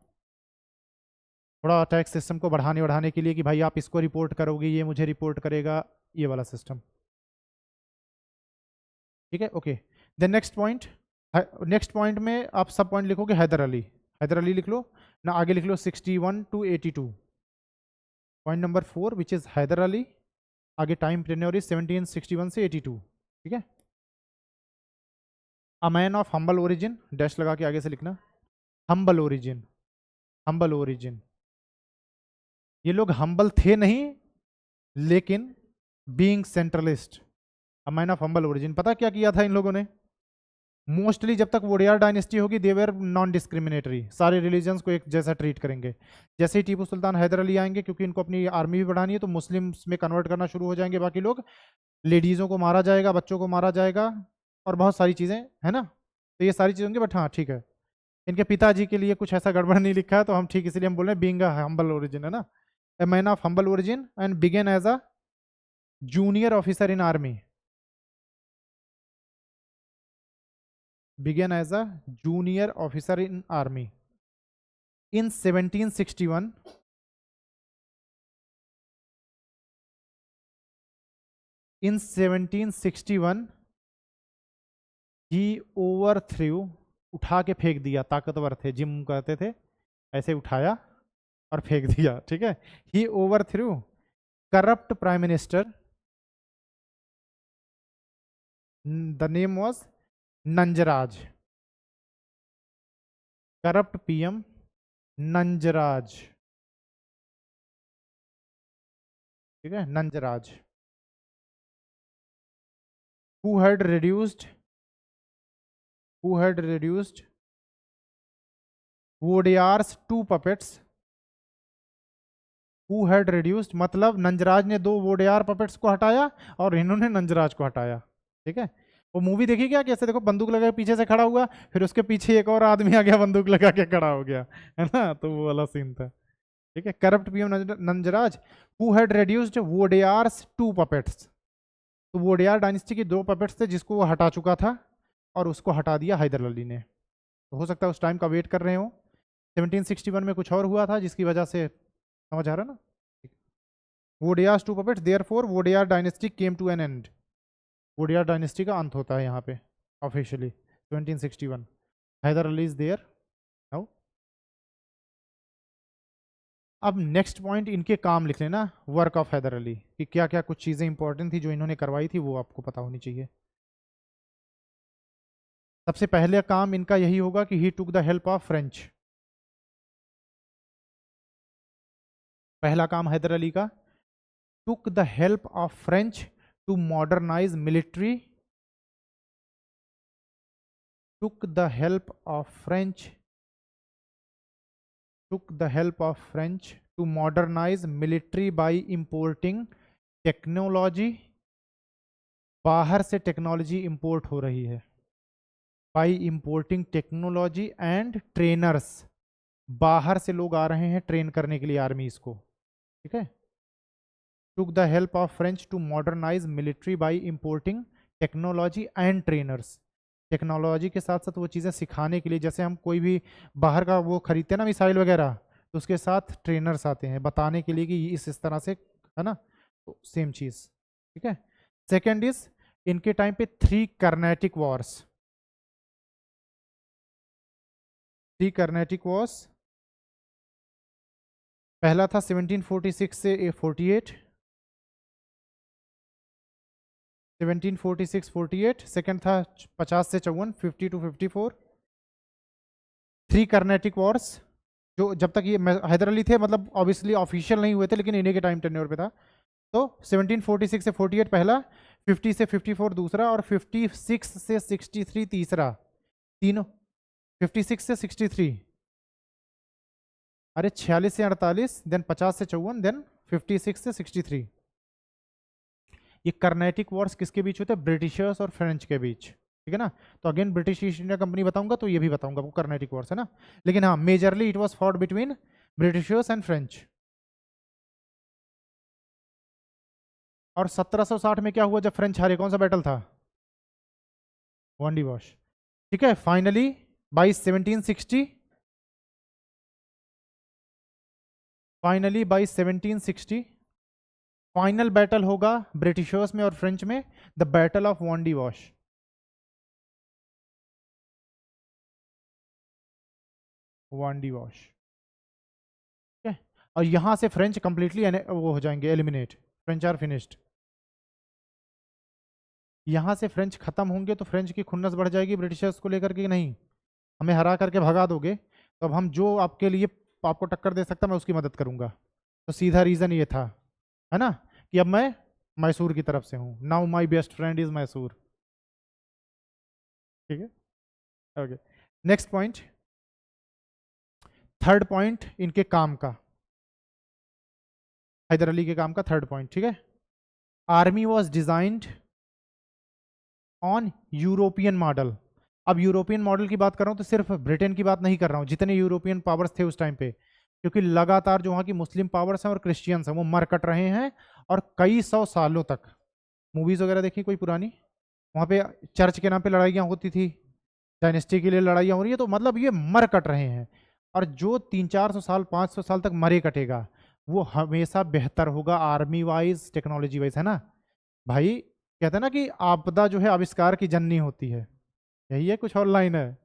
थोड़ा टैक्स सिस्टम को बढ़ाने के लिए कि भाई आप इसको रिपोर्ट करोगे, ये मुझे रिपोर्ट करेगा, ये वाला सिस्टम। ठीक है, ओके। देन नेक्स्ट पॉइंट में आप सब पॉइंट लिखोगे हैदर अली, हैदर अली लिख लो ना, आगे लिख लो 61 to 82। Point number 4 which is Hyder Ali, आगे टाइम टेन्योर इज 1761 से 82। ठीक है, a man of humble origin, dash लगा के आगे से लिखना, हम्बल ओरिजिन, हम्बल ओरिजिन। ये लोग हम्बल थे नहीं, लेकिन being centralist, a man of humble origin. पता क्या किया था इन लोगों ने? मोस्टली जब तक वोडियार डायनेस्टी होगी दे वेर नॉन डिस्क्रिमिनेटरी, सारे रिलीजन्स को एक जैसा ट्रीट करेंगे। जैसे ही टीपू सुल्तान हैदर अली आएंगे, क्योंकि इनको अपनी आर्मी भी बढ़ानी है, तो मुस्लिम्स में कन्वर्ट करना शुरू हो जाएंगे बाकी लोग, लेडीज़ों को मारा जाएगा, बच्चों को मारा जाएगा, और बहुत सारी चीज़ें है ना। तो ये सारी चीज़ें होंगी, बट हाँ ठीक है, इनके पिताजी के लिए कुछ ऐसा गड़बड़ नहीं लिखा है, तो हम ठीक इसलिए हम बोल रहे हैं बीइंग अ हम्बल ओरिजिन, है ना। A man of humble origin and began as a junior officer in army, began as a junior officer in army in 1761। in 1761 he overthrew, उठा के फेंक दिया, ताकतवर थे, जिम करते थे, ऐसे उठाया और फेंक दिया। ठीक है, he overthrew corrupt prime minister, the name was Nanjaraj, corrupt PM Nanjaraj. ठीक है, Nanjaraj, who had reduced Wodeyar's two puppets, who had reduced मतलब नंजराज ने 2 वोडियार पपेट्स को हटाया और इन्होंने नंजराज को हटाया। ठीक है, वो मूवी देखी क्या, कैसे देखो बंदूक लगा के पीछे से खड़ा हुआ, फिर उसके पीछे एक और आदमी आ गया बंदूक लगा के खड़ा हो गया, है ना, तो वो वाला सीन था। ठीक है, corrupt PM Nanjaraj, who had reduced Wodeyars 2 puppets, तो वोडियार डायनेस्टी के 2 पपेट्स थे जिसको वो हटा चुका था, और उसको हटा दिया हैदर अली ने। तो हो सकता है उस टाइम का वेट कर रहे हो, 1761 में कुछ और हुआ था जिसकी वजह से, समझ आ रहा ना। Wodeyars 2 puppets, therefore Wodeyar dynasty came to an end, Wodeyar dynasty का अंत होता है यहाँ पे officially 1761। Hyder Ali is there now. अब नेक्स्ट पॉइंट इनके काम लिख लेना, वर्क ऑफ हैदर अली, कि क्या क्या कुछ चीज़ें इंपॉर्टेंट थी जो इन्होंने करवाई थी, वो आपको पता होनी चाहिए। सबसे पहले काम इनका यही होगा कि he took the help of French. पहला काम हैदर अली का, took the help of French to modernize military, took the help of French to modernize military by importing technology, बाहर से टेक्नोलॉजी इंपोर्ट हो रही है, by importing technology and trainers, बाहर से लोग आ रहे हैं ट्रेन करने के लिए आर्मीज को। ठीक है, took the help of French to modernize military by importing technology and trainers, technology के साथ साथ वो चीज़ें सिखाने के लिए, जैसे हम कोई भी बाहर का वो खरीदते हैं ना मिसाइल वगैरह, तो उसके साथ ट्रेनर्स आते हैं बताने के लिए कि इस तरह से, है ना, तो सेम चीज़। ठीक है, सेकेंड इज इनके टाइम पे 3 कर्नेटिक वॉर्स, 3 कर्नेटिक वॉर्स। पहला था 1746 से 48, 1746-48, सेकेंड था 50 से 54, 50 to 54। 3 कर्नेटिक वॉर्स, जो जब तक ये हैदर अली थे, मतलब ऑब्वियसली ऑफिशियल नहीं हुए थे, लेकिन इन्हीं के टाइम टेन्योर पे था। तो 1746 से 48 पहला, 50 से 54 दूसरा, और 56 से 63 तीसरा, तीनों 56 से 63, अरे 46 से 48, देन 50 से 54, देन 56 से 63। ये कर्नेटिक वॉर्स किसके बीच होते हैं? ब्रिटिशर्स और फ्रेंच के बीच। ठीक है ना, तो again British east India company बताऊंगा तो ये भी बताऊंगा आपको, कर्नेटिक वॉर्स है ना, लेकिन हाँ majorly it was fought between Britishers and French. और 1760 में क्या हुआ जब फ्रेंच हारे? कौन सा बैटल था? वांडी वॉश। ठीक है, फाइनली बाई 1760, फाइनल बैटल होगा ब्रिटिशर्स में और फ्रेंच में, the battle of Wandiwash. Wandiwash, ठीक है। और यहाँ से फ्रेंच कंप्लीटली वो हो जाएंगे एलिमिनेट, फ्रेंच आर फिनिश्ड। यहाँ से फ्रेंच खत्म होंगे तो फ्रेंच की खुन्नस बढ़ जाएगी ब्रिटिशर्स को लेकर के, नहीं हमें हरा करके भगा दोगे तो अब हम जो आपके लिए आपको टक्कर दे सकता मैं उसकी मदद करूंगा। तो सीधा रीजन ये था, है ना, कि अब मैं मैसूर की तरफ से हूँ। Now my best friend is Mysore, ठीक है। Okay, next point, third point इनके काम का, हैदर अली के काम का थर्ड पॉइंट, ठीक है। Army was designed on European model. अब यूरोपियन मॉडल की बात कर रहा हूं तो सिर्फ ब्रिटेन की बात नहीं कर रहा हूं, जितने यूरोपियन पावर्स थे उस टाइम पे, क्योंकि लगातार जो वहां की मुस्लिम पावर्स हैं और क्रिश्चियंस हैं वो मर कट रहे हैं, और कई सौ सालों तक, मूवीज वगैरह देखी कोई पुरानी, वहां पे चर्च के नाम पे लड़ाइयाँ होती थी, डायनेस्टी के लिए लड़ाइयाँ हो रही है, तो मतलब ये मर कट रहे हैं। और जो 300-400 साल 500 साल तक मरे कटेगा वो हमेशा बेहतर होगा आर्मी वाइज टेक्नोलॉजी वाइज, है ना भाई। कहते हैं ना कि आपदा जो है आविष्कार की जननी होती है, यही है, कुछ और लाइन है।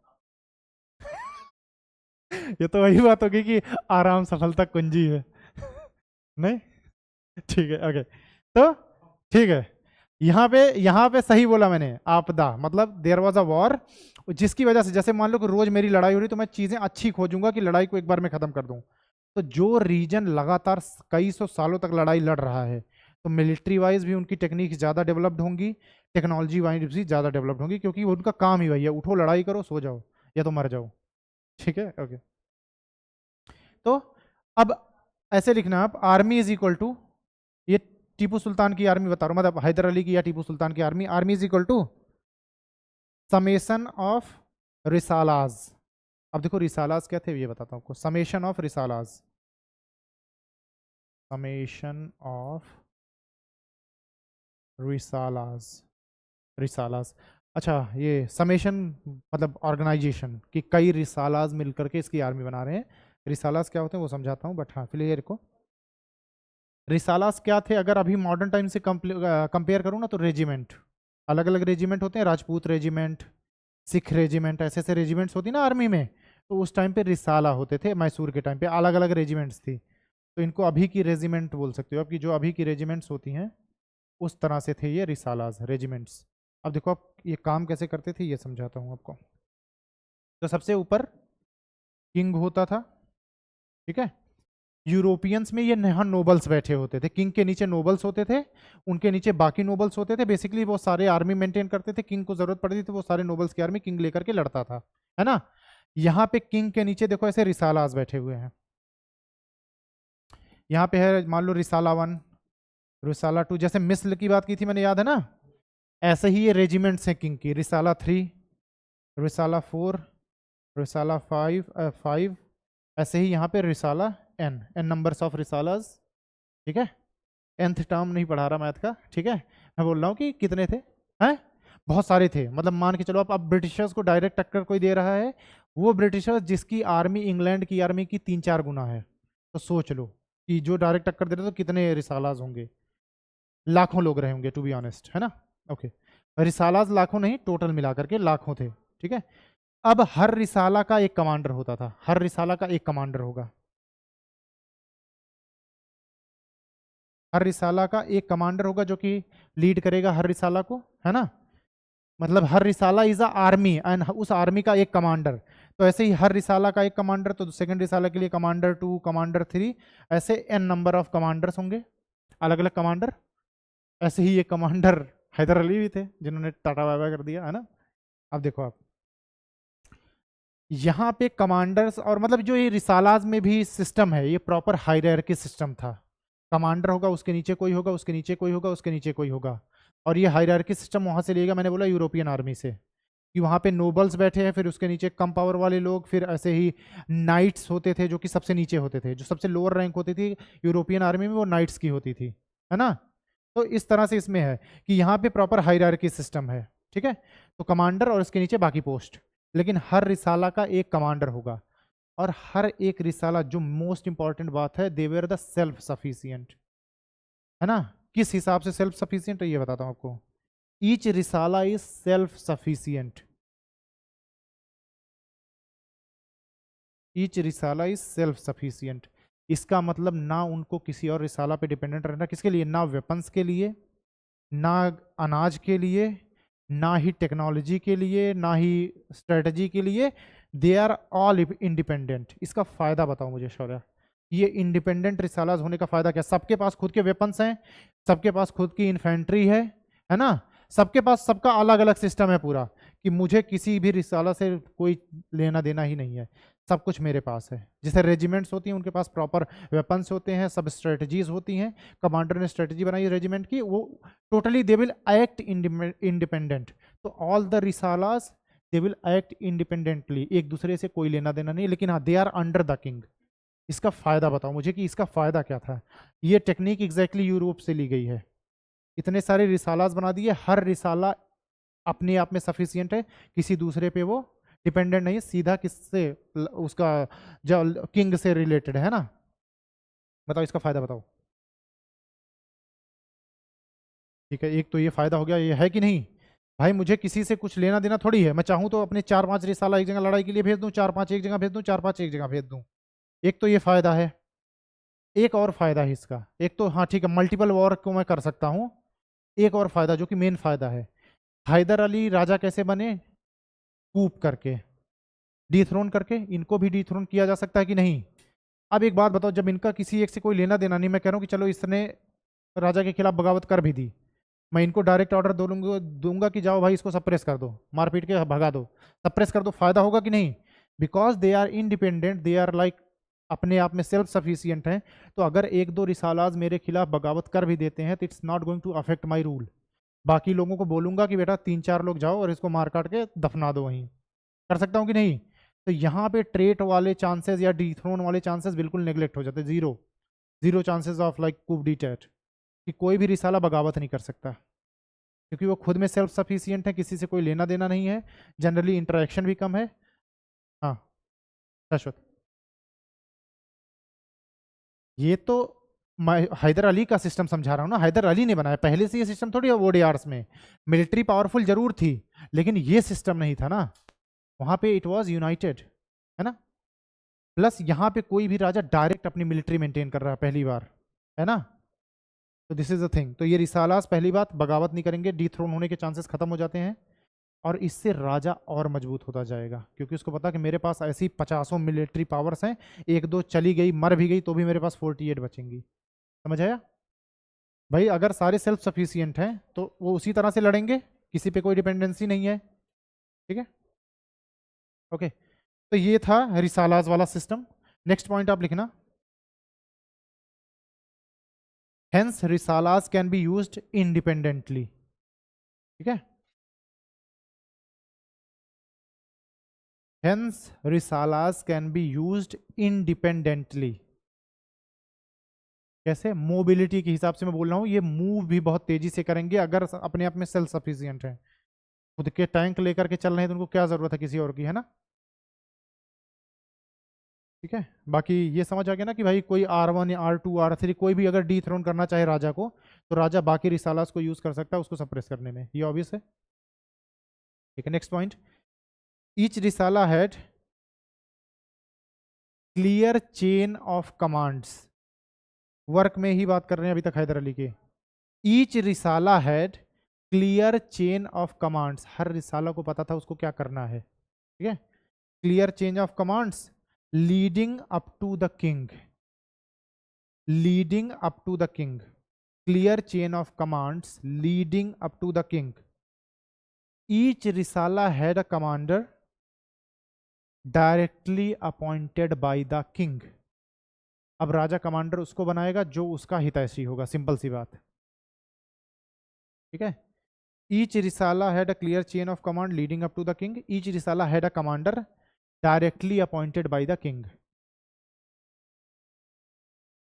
ये तो वही बात होगी कि आराम सफलता कुंजी है। नहीं, ठीक है, ओके। तो ठीक है, यहाँ पे सही बोला मैंने, आपदा मतलब देयर वाज अ वॉर, जिसकी वजह से, जैसे मान लो कि रोज मेरी लड़ाई हो रही तो मैं चीजें अच्छी खोजूंगा कि लड़ाई को एक बार में खत्म कर दूं। तो जो रीजन लगातार कई सौ सालों तक लड़ाई लड़ रहा है तो मिलिट्री वाइज भी उनकी टेक्निक ज़्यादा डेवलप्ड होंगी, टेक्नोलॉजी वाइज भी ज़्यादा डेवलप्ड होंगी, क्योंकि उनका काम ही वही है, उठो लड़ाई करो सो जाओ या तो मर जाओ, ठीक है, ओके। तो अब ऐसे लिखना आप, आर्मी इज इक्वल टू, ये टीपू सुल्तान की आर्मी बता रहा हूं, मतलब हैदर अली की या टीपू सुल्तान की army, army is equal to summation of risalas. अब देखो रिसालाज क्या थे ये बताता हूं आपको, summation of risalas, summation of risalas, risalas, अच्छा ये समेशन मतलब ऑर्गेनाइजेशन कि कई रिसालाज मिलकर के इसकी आर्मी बना रहे हैं। रिसालाज क्या होते हैं वो समझाता हूँ, बट हाँ फिलहाल को रिसालास क्या थे, अगर अभी मॉडर्न टाइम से कंपेयर करूँ ना तो रेजिमेंट, अलग अलग रेजिमेंट होते हैं, राजपूत रेजिमेंट, सिख रेजिमेंट, ऐसे ऐसे रेजिमेंट्स होती ना आर्मी में, तो उस टाइम पे रिसाला होते थे, मैसूर के टाइम पे अलग अलग रेजिमेंट्स थी, तो इनको अभी की रेजिमेंट बोल सकते हो, अब की जो अभी की रेजिमेंट्स होती हैं उस तरह से थे ये रिसालाज रेजिमेंट्स। अब देखो आप ये काम कैसे करते थे ये समझाता हूँ आपको। तो सबसे ऊपर किंग होता था, ठीक है, यूरोपियंस में ये यहाँ नोबल्स बैठे होते थे, किंग के नीचे नोबल्स होते थे, उनके नीचे बाकी नोबल्स होते थे, बेसिकली वो सारे आर्मी मेंटेन करते थे, किंग को जरूरत पड़ती थी वो सारे नोबल्स की आर्मी किंग लेकर के लड़ता था, है ना। यहाँ पे किंग के नीचे देखो ऐसे रिसालास बैठे हुए हैं, यहाँ पे है मान लो रिसाला 1, रिसाला 2, जैसे मिस्र की बात की थी मैंने, याद है ना, ऐसे ही ये रेजिमेंट्स हैं किंग की, रिसाला 3, रिसाला 4, रिसाला 5, ऐसे ही यहाँ पे रिसाला एन नंबर्स ऑफ रिसालास, ठीक है। nth टर्म नहीं पढ़ा रहा मैथ का, ठीक है, मैं बोल रहा हूँ कि कितने थे, हैं बहुत सारे थे, मतलब मान के चलो आप, अब ब्रिटिशर्स को डायरेक्ट टक्कर कोई दे रहा है, वो ब्रिटिशर्स जिसकी आर्मी इंग्लैंड की आर्मी की 3-4 गुना है, तो सोच लो कि जो डायरेक्ट टक्कर दे रहे तो कितने रिसालाज होंगे, लाखों लोग रहे होंगे टू बी ऑनेस्ट, है ना, ओके। रिसालाज लाखों नहीं, टोटल मिलाकर के लाखों थे, ठीक है। अब हर रिसाला का एक कमांडर होता था, हर रिसाला का एक कमांडर होगा, हर रिसाला का एक कमांडर होगा जो कि लीड करेगा हर रिसाला को, है ना, मतलब हर रिसाला इज अ आर्मी एंड उस आर्मी का एक कमांडर, तो ऐसे ही हर रिसाला का एक कमांडर, तो सेकंड रिसाला के लिए कमांडर 2, कमांडर 3, ऐसे एन नंबर ऑफ कमांडर्स होंगे, अलग अलग कमांडर। ऐसे ही ये कमांडर हैदर अली भी थे जिन्होंने टाटा बाय बाय कर दिया, है ना। अब देखो आप यहाँ पे कमांडर्स, और मतलब जो ये रिसालाज में भी सिस्टम है ये प्रॉपर हायरार्की सिस्टम था, कमांडर होगा उसके नीचे कोई होगा, उसके नीचे कोई होगा, उसके नीचे कोई होगा, और ये हायरार्की सिस्टम वहां से लिएगा, मैंने बोला यूरोपियन आर्मी से, कि वहां पे नोबल्स बैठे हैं, फिर उसके नीचे कम पावर वाले लोग, फिर ऐसे ही नाइट्स होते थे जो कि सबसे नीचे होते थे, जो सबसे लोअर रैंक होती थी यूरोपियन आर्मी में वो नाइट्स की होती थी, है ना। तो इस तरह से इसमें है कि यहाँ पे प्रॉपर हायरार्की सिस्टम है, ठीक है। तो कमांडर और उसके नीचे बाकी पोस्ट, लेकिन हर रिसाला का एक कमांडर होगा, और हर एक रिसाला, जो मोस्ट इंपॉर्टेंट बात है, they were the self sufficient, है ना। किस हिसाब से सेल्फ सफिशियंट है ये बताता हूं आपको, each risala is self sufficient, each risala is self sufficient. इसका मतलब ना उनको किसी और रिसाला पे डिपेंडेंट रहना, किसके लिए, ना वेपन्स के लिए, ना अनाज के लिए, ना ही टेक्नोलॉजी के लिए, ना ही स्ट्रेटजी के लिए। They are all independent. इसका फायदा बताओ मुझे शौर्य, ये इंडिपेंडेंट रिसालाज होने का फायदा क्या? सबके पास खुद के वेपन्स हैं, सबके पास खुद की इन्फेंट्री है ना, सबके पास सबका अलग अलग सिस्टम है पूरा, कि मुझे किसी भी रिसाला से कोई लेना देना ही नहीं है, सब कुछ मेरे पास है। जैसे रेजिमेंट्स होती हैं उनके पास प्रॉपर वेपन्स होते हैं, सब स्ट्रेटजीज होती हैं, कमांडर ने स्ट्रेटजी बनाई रेजिमेंट की, वो totally they will act independent. तो all the risalas they will act independently, एक दूसरे से कोई लेना देना नहीं, लेकिन हाँ they are under the king. इसका फायदा बताओ मुझे कि इसका फायदा क्या था? ये टेक्निक एग्जैक्टली यूरोप से ली गई है। इतने सारे रिसालास बना दिए, हर रिसाला अपने आप में सफिशियंट है, किसी दूसरे पे वो डिपेंडेंट नहीं है, सीधा किससे, उसका जो किंग से रिलेटेड है ना। बताओ इसका फायदा बताओ। ठीक है, एक तो ये फायदा हो गया, ये है कि नहीं भाई, मुझे किसी से कुछ लेना देना थोड़ी है, मैं चाहूं तो अपने 4-5 रिसाला एक जगह लड़ाई के लिए भेज दूं, 4-5 एक जगह भेज दूं, 4-5 एक जगह भेज दूं। एक तो ये फायदा है। एक और फायदा है इसका, एक तो हाँ ठीक है, मल्टीपल वॉर को मैं कर सकता हूँ। एक और फायदा जो कि मेन फायदा है, हैदर अली राजा कैसे बने? कूप करके, डिथ्रोन करके। इनको भी डिथ्रोन किया जा सकता है कि नहीं? अब एक बात बताओ, जब इनका किसी एक से कोई लेना देना नहीं, मैं कह रहा हूँ कि चलो इसने राजा के खिलाफ बगावत कर भी दी, मैं इनको डायरेक्ट ऑर्डर दूंगा कि जाओ भाई इसको सप्रेस कर दो, मारपीट के भगा दो, सप्रेस कर दो, फायदा होगा कि नहीं? Because they are independent, they are like अपने आप में सेल्फ सफिशियंट हैं। तो अगर एक दो रिसालाज मेरे खिलाफ बगावत कर भी देते हैं तो it's not going to affect my rule. बाकी लोगों को बोलूंगा कि बेटा 3-4 लोग जाओ और इसको मार काट के दफना दो वहीं, कर सकता हूँ कि नहीं? तो यहाँ पे ट्रेट वाले चांसेस या डिथ्रोन वाले चांसेस बिल्कुल नेग्लेक्ट हो जाते, zero, zero chances of like coup d'etat, कि कोई भी रिसाला बगावत नहीं कर सकता, क्योंकि वो खुद में सेल्फ सफिशियंट है, किसी से कोई लेना देना नहीं है, जनरली इंटरेक्शन भी कम है। हाँ शाश्वत, ये तो मैं हैदर अली का सिस्टम समझा रहा हूँ ना, हैदर अली ने बनाया, पहले से ये सिस्टम थोड़ी है ओडीआर्स में। मिलिट्री पावरफुल जरूर थी, लेकिन ये सिस्टम नहीं था ना, वहां पे इट वाज यूनाइटेड, है ना। प्लस यहाँ पे कोई भी राजा डायरेक्ट अपनी मिलिट्री मेंटेन कर रहा है पहली बार, है ना। तो दिस इज द थिंग, तो ये रिसालास पहली बात बगावत नहीं करेंगे, डीथ्रोन होने के चांसेस खत्म हो जाते हैं, और इससे राजा और मजबूत होता जाएगा, क्योंकि उसको पता कि मेरे पास ऐसी 50 मिलिट्री पावर्स हैं, एक दो चली गई मर भी गई तो भी मेरे पास 48 बचेंगी। समझ आया भाई? अगर सारे सेल्फ सफिशियंट हैं तो वो उसी तरह से लड़ेंगे, किसी पे कोई डिपेंडेंसी नहीं है। ठीक है, ओके। तो ये था रिसालाज वाला सिस्टम। नेक्स्ट पॉइंट आप लिखना, hence risalas can be used independently. ठीक है, hence risalas can be used independently. कैसे? मोबिलिटी के हिसाब से मैं बोल रहा हूं, ये मूव भी बहुत तेजी से करेंगे अगर अपने आप में सेल्फ सफिशियंट है, खुद के टैंक लेकर के चल रहे हैं तो उनको क्या जरूरत है किसी और की, है ना। ठीक है, बाकी ये समझ आ गया ना कि भाई कोई R1 या R2 R3 कोई भी अगर डीथ्रोन करना चाहे राजा को, तो राजा बाकी रिसालास को यूज कर सकता है उसको सप्रेस करने में, ये ऑब्वियस है। ठीक है, next point, each risala had clear chain of commands. Work में ही बात कर रहे हैं अभी तक हैदर अली के। Each risala had clear chain of commands, हर रिसाला को पता था उसको क्या करना है। ठीक है, clear chain of commands leading up to the king, leading up to the king, clear chain of commands leading up to the king. Each risala had a commander directly appointed by the king. अब राजा commander उसको बनाएगा जो उसका हितैषी होगा, simple सी बात। ठीक है, each risala had a clear chain of command leading up to the king, each risala had a commander directly appointed by the king.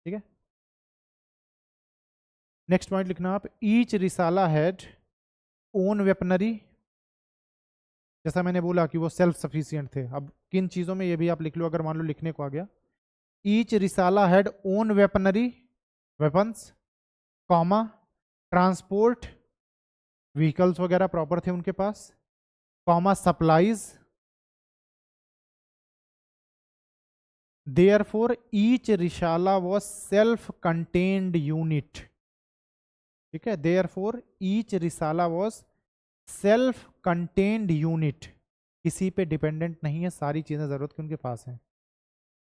ठीक है, नेक्स्ट पॉइंट लिखना आप, each risala had own weaponry. जैसा मैंने बोला कि वो सेल्फ सफिशियंट थे, अब किन चीजों में ये भी आप लिख लो अगर मान लो लिखने को आ गया। Each risala had own weaponry, weapons, comma, transport vehicles वगैरह प्रॉपर थे उनके पास, comma supplies, therefore each risala was self contained unit, ठीक है। Therefore each risala was self contained unit, किसी पे डिपेंडेंट नहीं है, सारी चीजें जरूरत की उनके पास हैं।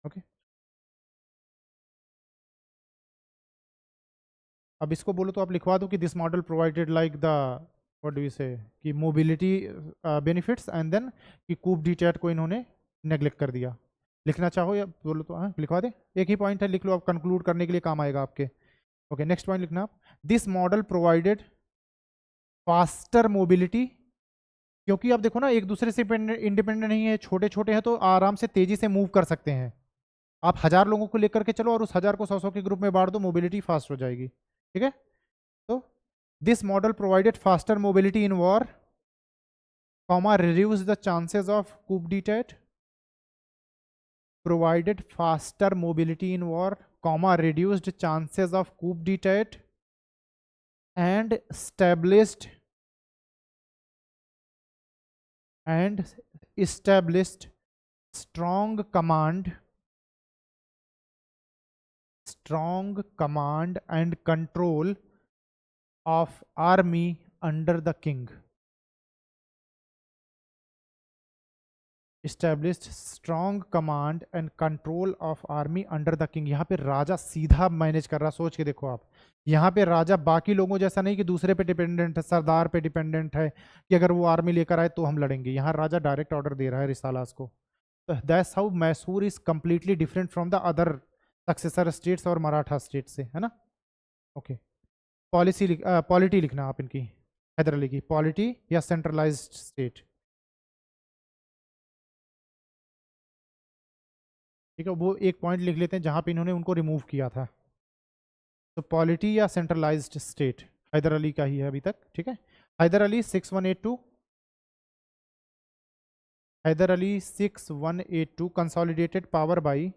ओके, अब इसको बोलो तो आप लिखवा दो कि this model provided like the what do you से कि मोबिलिटी बेनिफिट्स एंड देन कि कूप डीटैट को इन्होंने नेग्लेक्ट कर दिया। लिखना चाहो या बोलो तो हाँ लिखवा दे, एक ही पॉइंट है, लिख लो, आप कंक्लूड करने के लिए काम आएगा आपके। ओके, नेक्स्ट पॉइंट लिखना आप, this model provided faster mobility, क्योंकि आप देखो ना एक दूसरे से इंडिपेंडेंट नहीं है, छोटे छोटे हैं तो आराम से तेजी से मूव कर सकते हैं। आप 1000 लोगों को लेकर के चलो और उस 1000 को 100 के ग्रुप में बांट दो, मोबिलिटी फास्ट हो जाएगी, ठीक है। तो this model provided faster mobility in war, comma reduce the chances of coup d'etat, provided faster mobility in war, comma reduced chances of coup d'etat, and established strong command and control of army under the king. Established strong command and control of army under the king। यहाँ पे राजा सीधा manage कर रहा, सोच के देखो आप, यहाँ पे राजा बाकी लोगों जैसा नहीं कि दूसरे पे डिपेंडेंट है, सरदार पे डिपेंडेंट है कि अगर वो आर्मी लेकर आए तो हम लड़ेंगे। यहाँ राजा डायरेक्ट ऑर्डर दे रहा है रिसालास को। तो that's how Mysore is completely different from the other successor states और मराठा स्टेट से, है ना। ओके, पॉलिटी लिखना आप इनकी, हैदर अली की पॉलिटी या सेंट्रलाइज्ड स्टेट, ठीक है। वो एक पॉइंट लिख लेते हैं जहां पे इन्होंने उनको रिमूव किया था। तो पॉलिटी या सेंट्रलाइज्ड स्टेट हैदर अली का ही है अभी तक, ठीक है। Haider Ali 6182, Haidar Ali 6182 consolidated power by,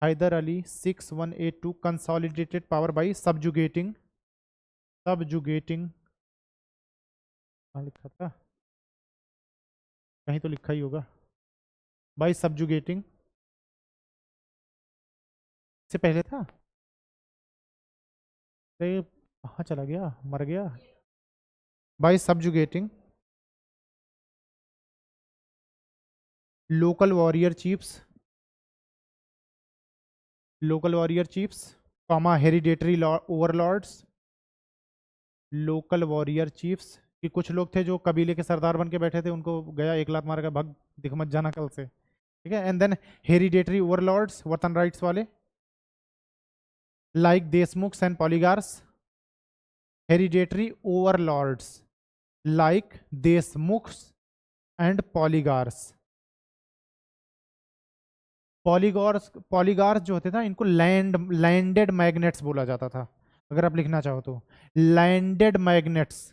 Haidar Ali 6182 consolidated power by subjugating लिखा था कहीं तो, लिखा ही होगा, बाई सबजुगेटिंग से पहले था, अरे कहाँ चला गया, मर गया, by subjugating local warrior chiefs, comma hereditary overlords, local warrior chiefs कि कुछ लोग थे जो कबीले के सरदार बन के बैठे थे, उनको गया एक लात मार के भग, दिख मत जाना कल से, ठीक है। एंड देन हेरिडेटरी ओवरलॉर्ड्स वतन राइट्स वाले, like Deshmukhs and polygars, hereditary overlords like Deshmukhs and polygars. Polygars जो होते थे इनको लैंडेड मैग्नेट्स बोला जाता था, अगर आप लिखना चाहो तो लैंडेड मैग्नेट्स,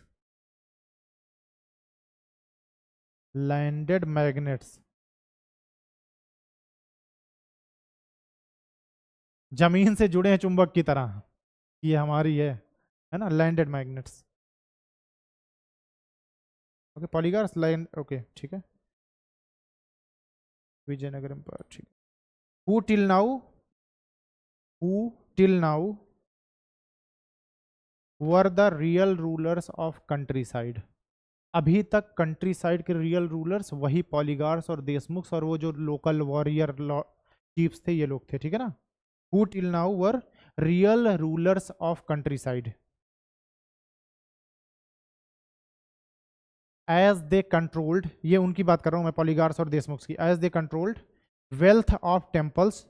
जमीन से जुड़े हैं चुंबक की तरह, ये हमारी है ना, landed magnates. Okay, polygars land, okay ठीक है, विजयनगर एम्पायर, ठीक है। Who till now were the real rulers of countryside, अभी तक कंट्री साइड के रियल रूलर्स वही पॉलीगार्स और देशमुख और वो जो लोकल वॉरियर चीफ्स थे, ये लोग थे, ठीक है ना। Who till now were real rulers of countryside as they controlled, ये उनकी बात कर रहा हूं मैं पॉलीगार्स और देशमुख की, as they controlled wealth of temples,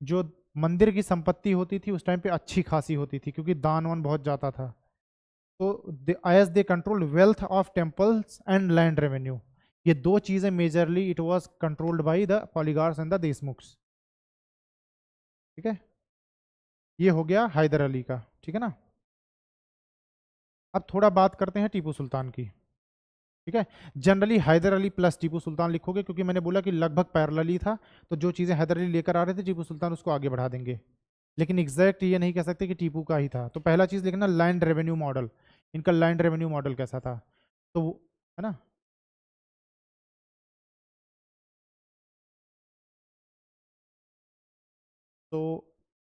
जो मंदिर की संपत्ति होती थी उस टाइम पे अच्छी खासी होती थी क्योंकि दान वान बहुत जाता था। तो as they controlled wealth of temples and land revenue, ये दो चीजें majorly it was controlled by the polygars and the Deshmukhs, ठीक है। ये हो गया हैदर अली का, ठीक है ना। अब थोड़ा बात करते हैं टीपू सुल्तान की, ठीक है। जनरली हैदर अली प्लस टीपू सुल्तान लिखोगे क्योंकि मैंने बोला कि लगभग पैरेलल ही था, तो जो चीज़ें हैदर अली लेकर आ रहे थे टीपू सुल्तान उसको आगे बढ़ा देंगे, लेकिन एग्जैक्ट ये नहीं कह सकते कि टीपू का ही था। तो पहला चीज़ लिखना लैंड रेवेन्यू मॉडल, इनका लैंड रेवेन्यू मॉडल कैसा था, तो है ना। तो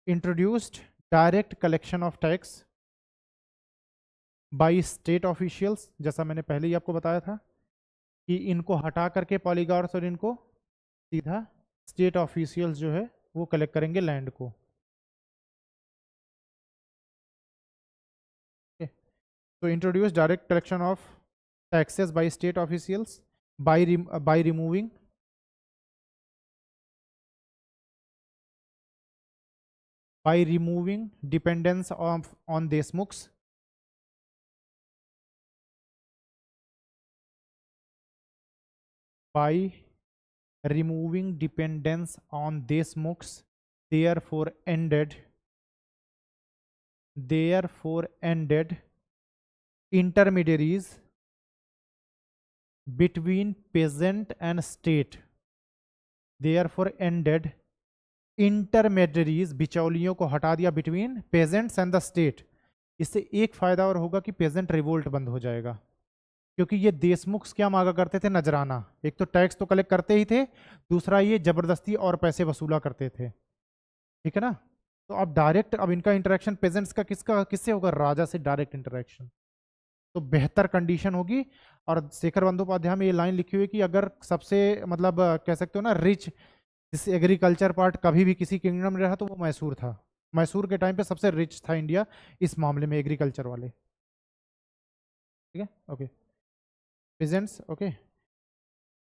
introduced direct collection of tax bye state officials, जैसा मैंने पहले ही आपको बताया था कि इनको हटा करके पॉलीगार्स और इनको सीधा स्टेट ऑफिशियल्स जो है वो कलेक्ट करेंगे लैंड को। तो introduce direct collection of taxes bye state officials by removing dependence on Deshmukhs, by removing dependence on Deshmukhs, therefore ended intermediaries between peasant and state, therefore ended इंटरमेडियरीज, बिचौलियों को हटा दिया between pageants and the state. इससे एक फायदा और होगा कि पेजेंट रिवोल्ट बंद हो जाएगा, क्योंकि ये देशमुख क्या मांगा करते थे? नजराना। एक तो टैक्स तो कलेक्ट करते ही थे, दूसरा ये जबरदस्ती और पैसे वसूला करते थे, ठीक है ना। तो अब डायरेक्ट, अब इनका इंटरेक्शन पेजेंट्स का किससे होगा? राजा से डायरेक्ट इंटरेक्शन, तो बेहतर कंडीशन होगी। और शेखर बंदोपाध्याय में ये लाइन लिखी हुई है कि अगर सबसे मतलब कह सकते हो ना रिच जिस एग्रीकल्चर पार्ट कभी भी किसी किंगडम में रहा तो वो मैसूर था। मैसूर के टाइम पे सबसे रिच था इंडिया इस मामले में, एग्रीकल्चर वाले, ठीक है। Okay, presents, okay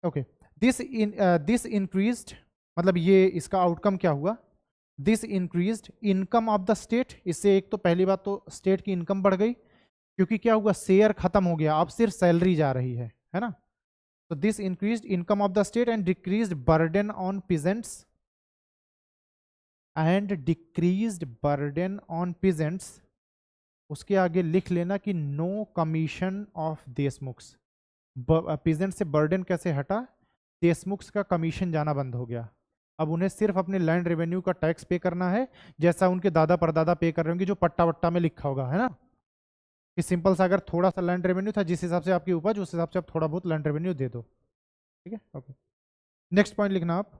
okay. This increased, मतलब ये इसका आउटकम क्या हुआ? This increased income of the state, इससे एक तो पहली बात तो स्टेट की इनकम बढ़ गई, क्योंकि क्या हुआ? शेयर खत्म हो गया, अब सिर्फ सैलरी जा रही है ना। तो this increased income of the state and decreased burden on peasants, and decreased burden on peasants। उसके आगे लिख लेना कि नो कमीशन ऑफ देशमुख्स। peasants से बर्डन कैसे हटा? देशमुख्स का कमीशन जाना बंद हो गया। अब उन्हें सिर्फ अपने लैंड रेवेन्यू का टैक्स पे करना है, जैसा उनके दादा परदादा पे कर रहे होंगे, जो पट्टा वट्टा में लिखा होगा, है ना। कि सिंपल सा अगर थोड़ा सा लैंड रेवेन्यू था, जिस हिसाब से आपकी उपज, उस हिसाब से आप थोड़ा बहुत लैंड रेवेन्यू दे दो, ठीक है। ओके, नेक्स्ट पॉइंट लिखना आप।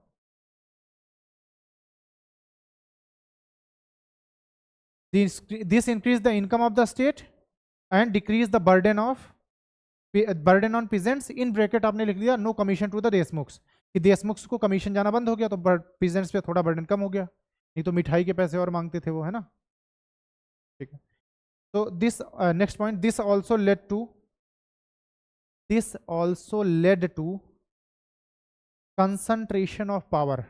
This increase the income of the state and decrease the burden on peasants, in bracket आपने लिख दिया नो कमीशन टू द देशमुख्स, कि देशमुख्स को कमीशन जाना बंद हो गया तो पीजेंट्स पे थोड़ा बर्डन कम हो गया, नहीं तो मिठाई के पैसे और मांगते थे वो, है ना, ठीक है। तो this next point, this also led to concentration of power,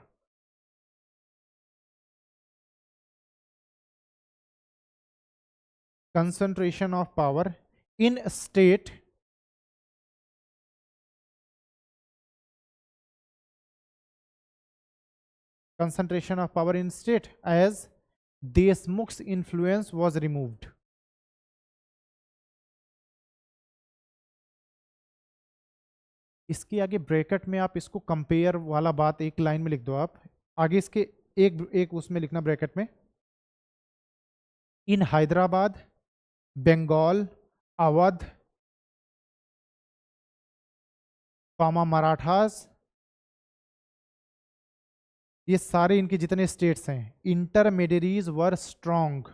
concentration of power in state, concentration of power in state as Deshmukh's influence was removed। इसके आगे ब्रैकेट में आप इसको कंपेयर वाला बात एक लाइन में लिख दो आप, आगे इसके एक उसमें लिखना ब्रैकेट में, इन हैदराबाद, बंगाल, अवध, मराठास, ये सारे इनके जितने स्टेट्स हैं, intermediaries were strong,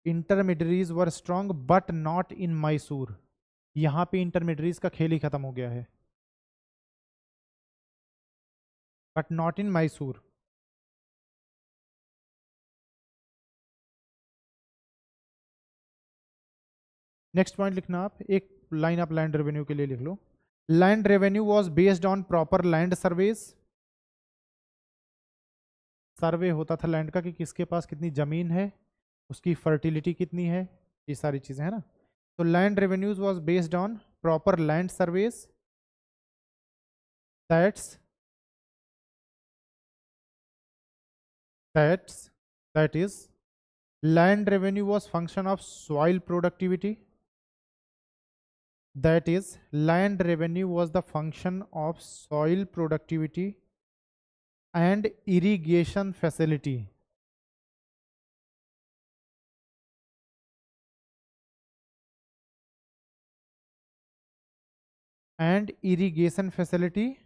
intermediaries were strong but not in Mysore. यहां पे इंटरमीडियरीज का खेल ही खत्म हो गया है, but not in Mysore. Next point लिखना आप, एक लाइन आप लैंड रेवेन्यू के लिए लिख लो। Land revenue was based on proper land surveys, survey होता था लैंड का कि किसके पास कितनी जमीन है, उसकी फर्टिलिटी कितनी है, ये सारी चीजें, है ना। तो land revenues was based on proper land surveys, that's that's that is land revenue was function of soil productivity, that is land revenue was the function of soil productivity and irrigation facility, and irrigation facility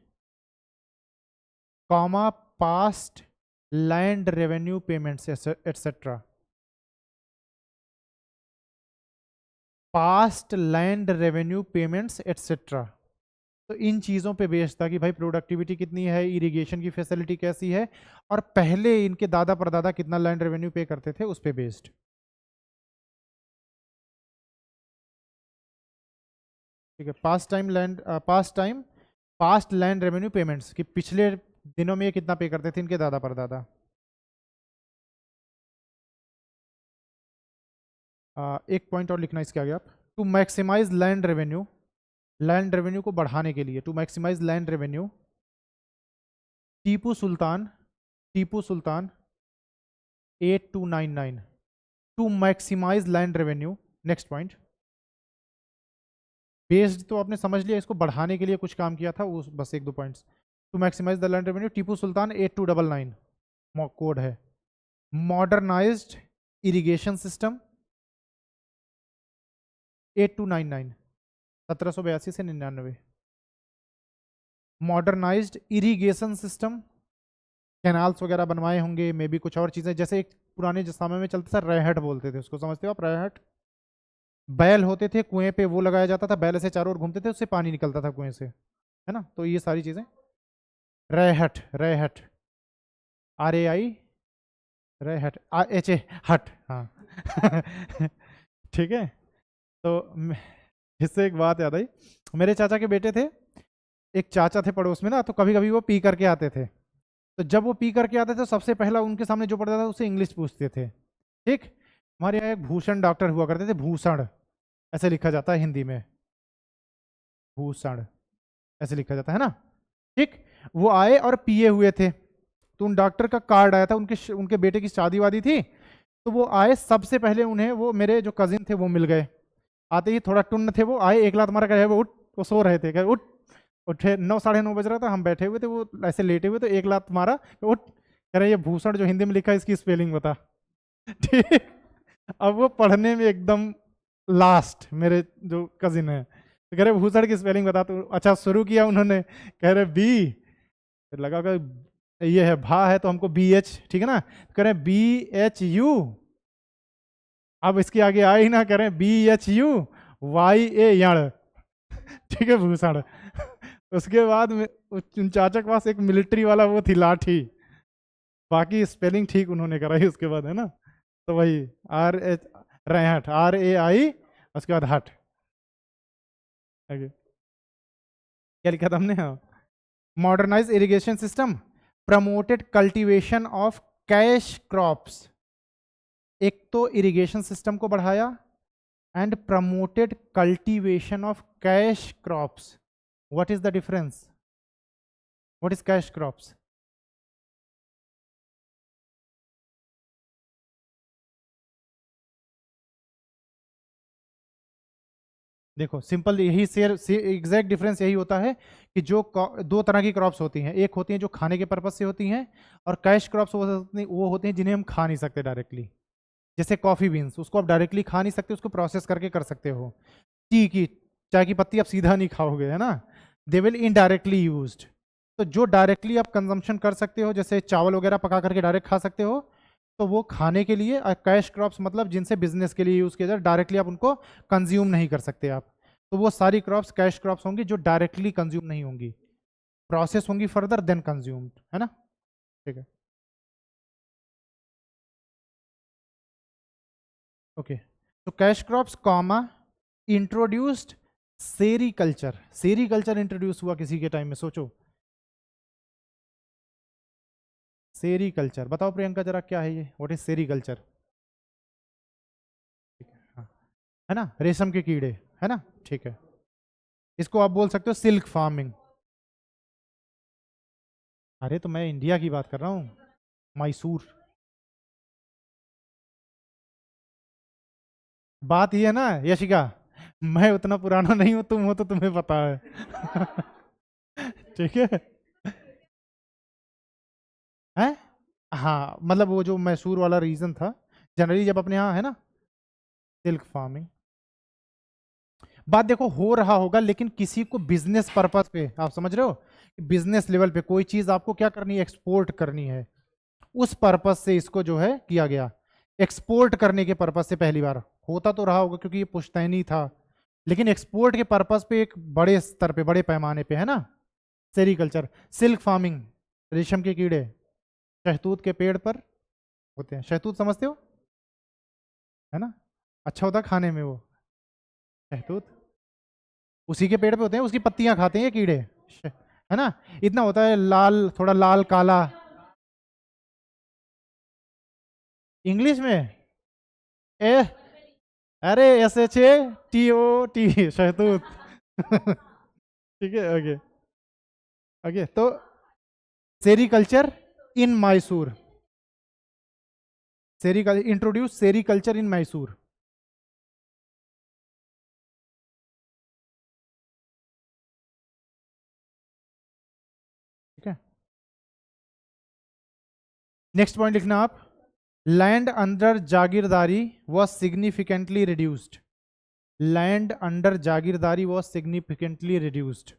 comma past land revenue payments etcetera. Past land revenue payments etcetera. तो इन चीज़ों पे based था कि भाई productivity कितनी है, irrigation की facility कैसी है, और पहले इनके दादा परदादा कितना लैंड रेवेन्यू पे करते थे उस पे बेस्ड। ठीक है, पास्ट लैंड रेवेन्यू पेमेंट्स कि पिछले दिनों में ये कितना पे करते थे इनके दादा परदादा। एक पॉइंट और लिखना इसके आगे आप, टू मैक्सिमाइज लैंड रेवेन्यू को बढ़ाने के लिए, to maximise land revenue, Tipu Sultan 8299, to maximise land revenue. Next point, based तो आपने समझ लिया, इसको बढ़ाने के लिए कुछ काम किया था, उस बस एक दो points. To maximise the land revenue, Tipu Sultan 8299 code है। मॉडर्नाइज्ड इरिगेशन सिस्टम 8299, 1782 से 99। मॉडर्नाइज्ड इरिगेशन सिस्टम, कैनाल्स वगैरह बनवाए होंगे, मे बी कुछ और चीज़ें, जैसे एक पुराने समय में चलता था रेहट बोलते थे उसको, समझते हो आप रेहट? बैल होते थे कुएं पे, वो लगाया जाता था, बैल से चारों ओर घूमते थे, उससे पानी निकलता था कुएं से, है ना? तो ये सारी चीज़ें रेहट, रेहट RAI रेहट HA हट, हाँ ठीक है। तो इससे एक बात याद आई, मेरे चाचा के बेटे थे, एक चाचा थे पड़ोस में ना, तो कभी कभी वो पी करके आते थे, तो जब वो पी करके आते थे सबसे पहला उनके सामने जो पड़ता था उससे इंग्लिश पूछते थे। ठीक, हमारे यहाँ एक भूषण डॉक्टर हुआ करते थे, भूषण ऐसे लिखा जाता है हिंदी में, भूषण ऐसे लिखा जाता है ना। ठीक, वो आए और पिए हुए थे, तो उन डॉक्टर का कार्ड आया था, उनके बेटे की शादी वादी थी, तो वो आए, सबसे पहले उन्हें वो मेरे जो कजिन थे वो मिल गए। आते ही थोड़ा टुन्न थे, वो आए, एक लात मारा, कहे वो उठ, वो सो रहे थे, कहे उठ, उठे, 9 साढ़े 9 बज रहा था, हम बैठे हुए थे, वो ऐसे लेटे हुए, तो एक लात मारा, उठ, कह रहे ये भूषण जो हिंदी में लिखा है इसकी स्पेलिंग बता। ठीक, अब वो पढ़ने में एकदम लास्ट, मेरे जो कजिन है, तो कह रहे भूषण की स्पेलिंग बता। तो अच्छा शुरू किया उन्होंने, कह रहे बी, फिर लगा कि ये है भा है तो हमको BH, ठीक है ना, कह रहे BHU, अब इसके आगे आ ही ना, कह रहे BHU YA यण, ठीक है, भूषण। उसके बाद में उन चाचा के पास एक मिलिट्री वाला वो थी लाठी, बाकी स्पेलिंग ठीक उन्होंने कराई उसके बाद, है ना। तो वही RH रेहट RAI, उसके बाद हट, क्या लिखा था हमने, हाँ, modernise irrigation system, promoted cultivation of cash crops. एक तो इरिगेशन सिस्टम को बढ़ाया and promoted cultivation of cash crops. What is the difference? What is cash crops? देखो सिंपल यही एग्जैक्ट डिफरेंस यही होता है कि जो दो तरह की क्रॉप्स होती हैं, एक होती हैं जो खाने के पर्पज से होती हैं, और कैश क्रॉप्स वो होती हैं जिन्हें हम खा नहीं सकते डायरेक्टली। जैसे कॉफी बीन्स, उसको आप डायरेक्टली खा नहीं सकते, उसको प्रोसेस करके कर सकते हो। टी की, चाय की पत्ती आप सीधा नहीं खाओगे, है ना, दे विल इनडायरेक्टली यूज्ड। तो जो डायरेक्टली आप कंजम्पशन कर सकते हो, जैसे चावल वगैरह पका करके डायरेक्ट खा सकते हो, तो वो खाने के लिए। कैश क्रॉप्स मतलब जिनसे बिजनेस के लिए यूज किया जाए, डायरेक्टली आप उनको कंज्यूम नहीं कर सकते आप, तो वो सारी क्रॉप्स कैश क्रॉप्स होंगी जो डायरेक्टली कंज्यूम नहीं होंगी, प्रोसेस होंगी फर्दर देन कंज्यूम्ड, है ना। ठीक है, ओके। तो cash crops comma introduced sericulture, sericulture introduce हुआ किसी के टाइम में, सोचो सेरीकल्चर, बताओ प्रियंका जरा क्या है ये, व्हाट इज सेरीकल्चर? हाँ, है ना, रेशम के कीड़े, है ना, ठीक है। इसको आप बोल सकते हो सिल्क फार्मिंग। अरे तो मैं इंडिया की बात कर रहा हूँ, मैसूर। बात ये है ना यशिका, मैं उतना पुराना नहीं हूं, तुम हो तो तुम्हें पता है ठीक है, हैं? हाँ, मतलब वो जो मैसूर वाला रीजन था, जनरली जब अपने यहाँ है ना सिल्क फार्मिंग। बात देखो हो रहा होगा, लेकिन किसी को बिजनेस पर्पस पे, आप समझ रहे हो, बिजनेस लेवल पे कोई चीज आपको क्या करनी है, एक्सपोर्ट करनी है, उस पर्पस से इसको जो है किया गया, एक्सपोर्ट करने के पर्पस से। पहली बार होता तो रहा होगा क्योंकि ये पुश्तैनी था, लेकिन एक्सपोर्ट के पर्पस पे एक बड़े स्तर पे, बड़े पैमाने पे, है ना। सेरिकल्चर, सिल्क फार्मिंग, रेशम के कीड़े शहतूत के पेड़ पर होते हैं। शहतूत समझते हो, है ना, अच्छा होता है खाने में वो शहतूत, उसी के पेड़ पे होते हैं, उसकी पत्तियां खाते हैं ये कीड़े, है ना। इतना होता है लाल, थोड़ा लाल काला। इंग्लिश में ए, अरे SHATOT, शहतूत। ठीक है, ओके ओके। तो sericulture in Mysore, sericulture, introduce sericulture in Mysore. ठीक है, नेक्स्ट पॉइंट लिखना आप, land under jagirdari was significantly reduced. Land under jagirdari was significantly reduced.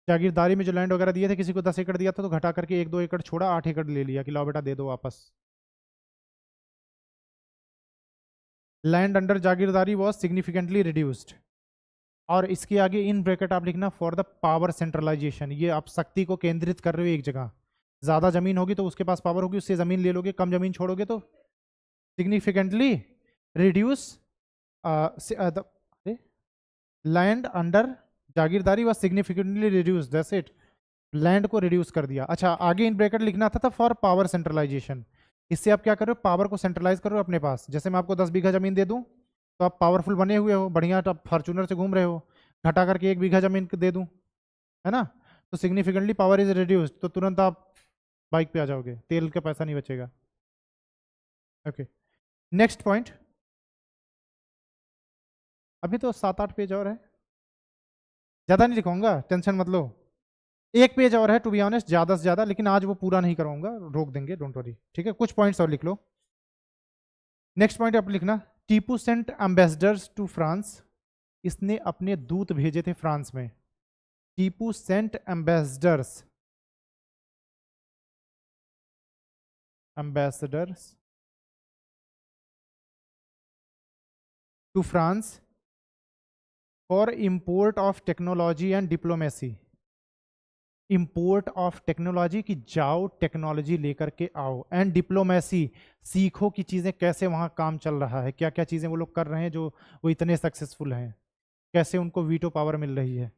Jagirdari में जो लैंड वगैरह दिए थे, किसी को 10 एकड़ दिया था तो घटा करके 1-2 एकड़ छोड़ा, 8 एकड़ ले लिया कि लाओ बेटा दे दो वापस। Land under jagirdari was significantly reduced. और इसके आगे इन ब्रैकेट आप लिखना, फॉर द पावर सेंट्रलाइजेशन, ये आप शक्ति को केंद्रित कर रहे हो एक जगह। ज्यादा जमीन होगी तो उसके पास पावर होगी, उससे जमीन ले लोगे, कम जमीन छोड़ोगे तो सिग्निफिकेंटली रिड्यूस लैंड अंडर जागीरदारी व significantly reduce, that's it. Land को रिड्यूस कर दिया। अच्छा, आगे इन ब्रैकेट लिखना था फॉर पावर सेंट्रलाइजेशन। इससे आप क्या कर रहे हो, पावर को सेंट्रलाइज कर रहे हो अपने पास। जैसे मैं आपको 10 बीघा जमीन दे दूं तो आप पावरफुल बने हुए हो, बढ़िया, तो आप फॉर्चूनर से घूम रहे हो। घटा करके 1 बीघा जमीन दे दूं, है ना, तो सिग्निफिकेंटली पावर इज रिड्यूस्ड, तो तुरंत आप बाइक पे आ जाओगे, तेल का पैसा नहीं बचेगा। Okay, next point. अभी तो 7-8 पेज और है, ज़्यादा नहीं लिखूंगा, टेंशन मत लो। 1 पेज और है टू बी ऑनेस्ट, ज़्यादा से ज़्यादा, लेकिन आज वो पूरा नहीं कराऊंगा, रोक देंगे, डोंट वरी। ठीक है, कुछ पॉइंट्स और लिख लो। नेक्स्ट पॉइंट आप लिखना, Tipu sent ambassadors to France. इसने अपने दूत भेजे थे फ्रांस में। Tipu sent ambassadors, ambassadors to France for import of technology and diplomacy. Import of technology, की जाओ टेक्नोलॉजी लेकर के आओ, एंड डिप्लोमेसी, सीखो कि चीज़ें कैसे वहाँ काम चल रहा है, क्या क्या चीज़ें वो लोग कर रहे हैं जो वो इतने सक्सेसफुल हैं, कैसे उनको वीटो पावर मिल रही है।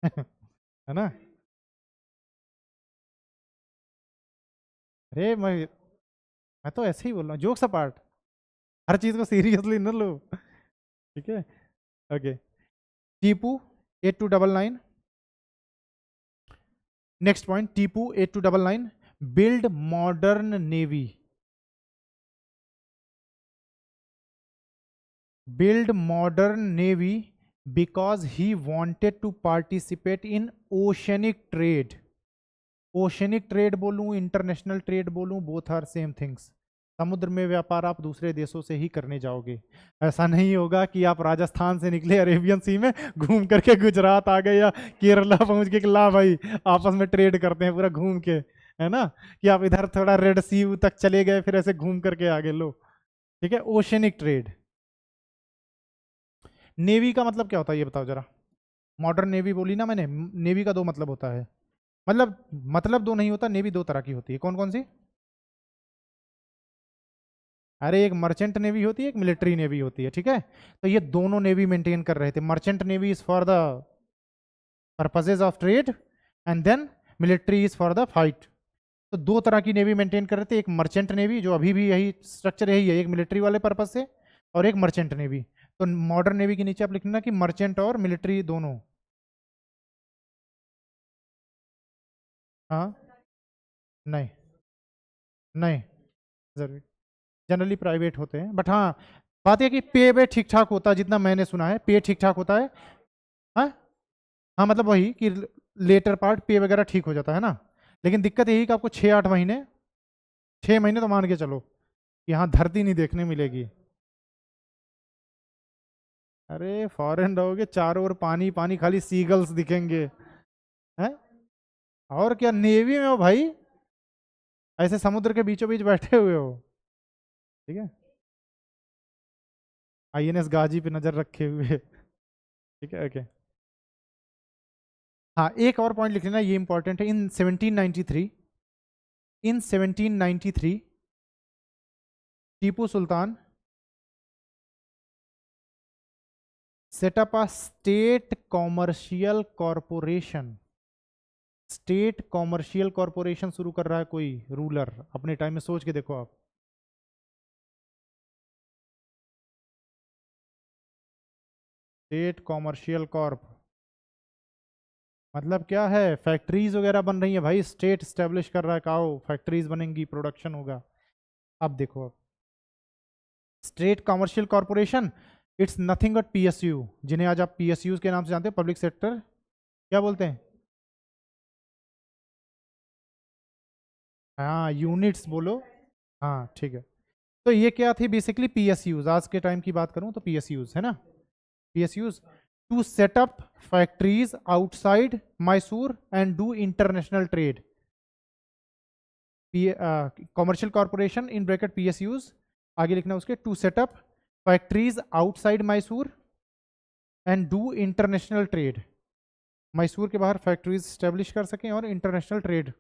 है ना। अरे मैं तो ऐसे ही बोल रहा हूँ, जोक्स अपार्ट, हर चीज़ को सीरियसली न लो। ठीक है, okay. Tipu 8299, next point, Tipu 8299 build modern navy, build modern navy because he wanted to participate in oceanic trade। Oceanic trade बोलूं, इंटरनेशनल ट्रेड बोलूं, बोथ आर सेम थिंग्स। समुद्र में व्यापार आप दूसरे देशों से ही करने जाओगे। ऐसा नहीं होगा कि आप राजस्थान से निकले अरेबियन सी में, घूम करके गुजरात आ गए या केरला पहुंच के, ला भाई आपस में ट्रेड करते हैं पूरा घूम के, है ना, कि आप इधर थोड़ा रेड सी तक चले गए फिर ऐसे घूम करके आ गए लो। ठीक है, ओशनिक ट्रेड। नेवी का मतलब क्या होता है ये बताओ जरा। मॉडर्न नेवी बोली ना मैंने, नेवी का 2 मतलब होता है, मतलब 2 नहीं होता, नेवी 2 तरह की होती है। कौन कौन सी? अरे एक मर्चेंट नेवी होती है, एक मिलिट्री नेवी होती है। ठीक है, तो ये दोनों नेवी मेंटेन कर रहे थे। Merchant navy is for the purposes of trade and then military is for the fight. तो 2 तरह की नेवी मेंटेन कर रहे थे, एक मर्चेंट नेवी जो अभी भी यही स्ट्रक्चर यही है, एक मिलिट्री वाले पर्पज से, और एक मर्चेंट नेवी। तो मॉडर्न नेवी के नीचे आप लिखना कि मर्चेंट और मिलिट्री दोनों। हाँ, नहीं नहीं, जरूरी, जनरली प्राइवेट होते हैं, बट हाँ बात यह कि पे वे ठीक ठाक होता है, जितना मैंने सुना है पे ठीक ठाक होता है। हाँ हाँ, मतलब वही कि लेटर पार्ट पे वगैरह ठीक हो जाता है ना। लेकिन दिक्कत यही कि आपको 6-8 महीने, 6 महीने तो मान के चलो यहाँ धरती नहीं देखने मिलेगी। अरे फॉरेन रहोगे, चारों ओर पानी पानी, खाली सीगल्स दिखेंगे, हैं। और क्या, नेवी में हो भाई, ऐसे समुद्र के बीचों बीच बैठे हुए हो। ठीक है, आईएनएस गाजी पे नजर रखे हुए। ठीक है, ओके। हाँ, एक और पॉइंट लिख लेना, ये इंपॉर्टेंट है। In 1793, in 1793 Tipu Sultan set up a state commercial corporation. State commercial corporation शुरू कर रहा है कोई रूलर, अपने टाइम में सोच के देखो आप। स्टेट कॉमर्शियल कॉर्प मतलब क्या है? फैक्ट्रीज वगैरह बन रही है भाई, स्टेट स्टेब्लिश कर रहा है, काओ फैक्ट्रीज बनेंगी, प्रोडक्शन होगा। अब देखो, अब state commercial corporation, it's nothing but PSU, जिन्हें आज आप पीएसयू के नाम से जानते हैं, पब्लिक सेक्टर क्या बोलते हैं? हाँ, यूनिट्स बोलो। हाँ ठीक है। तो ये क्या थी बेसिकली? पीएसयूज, आज के टाइम की बात करूं तो पीएसयूज है ना, PSUs to set up factories outside Mysore and do international trade. Commercial corporation in bracket PSUs, आगे लिखना उसके, to set up factories outside Mysore and do international trade. Mysore के बाहर फैक्ट्रीज स्टेब्लिश कर सकें और इंटरनेशनल ट्रेड।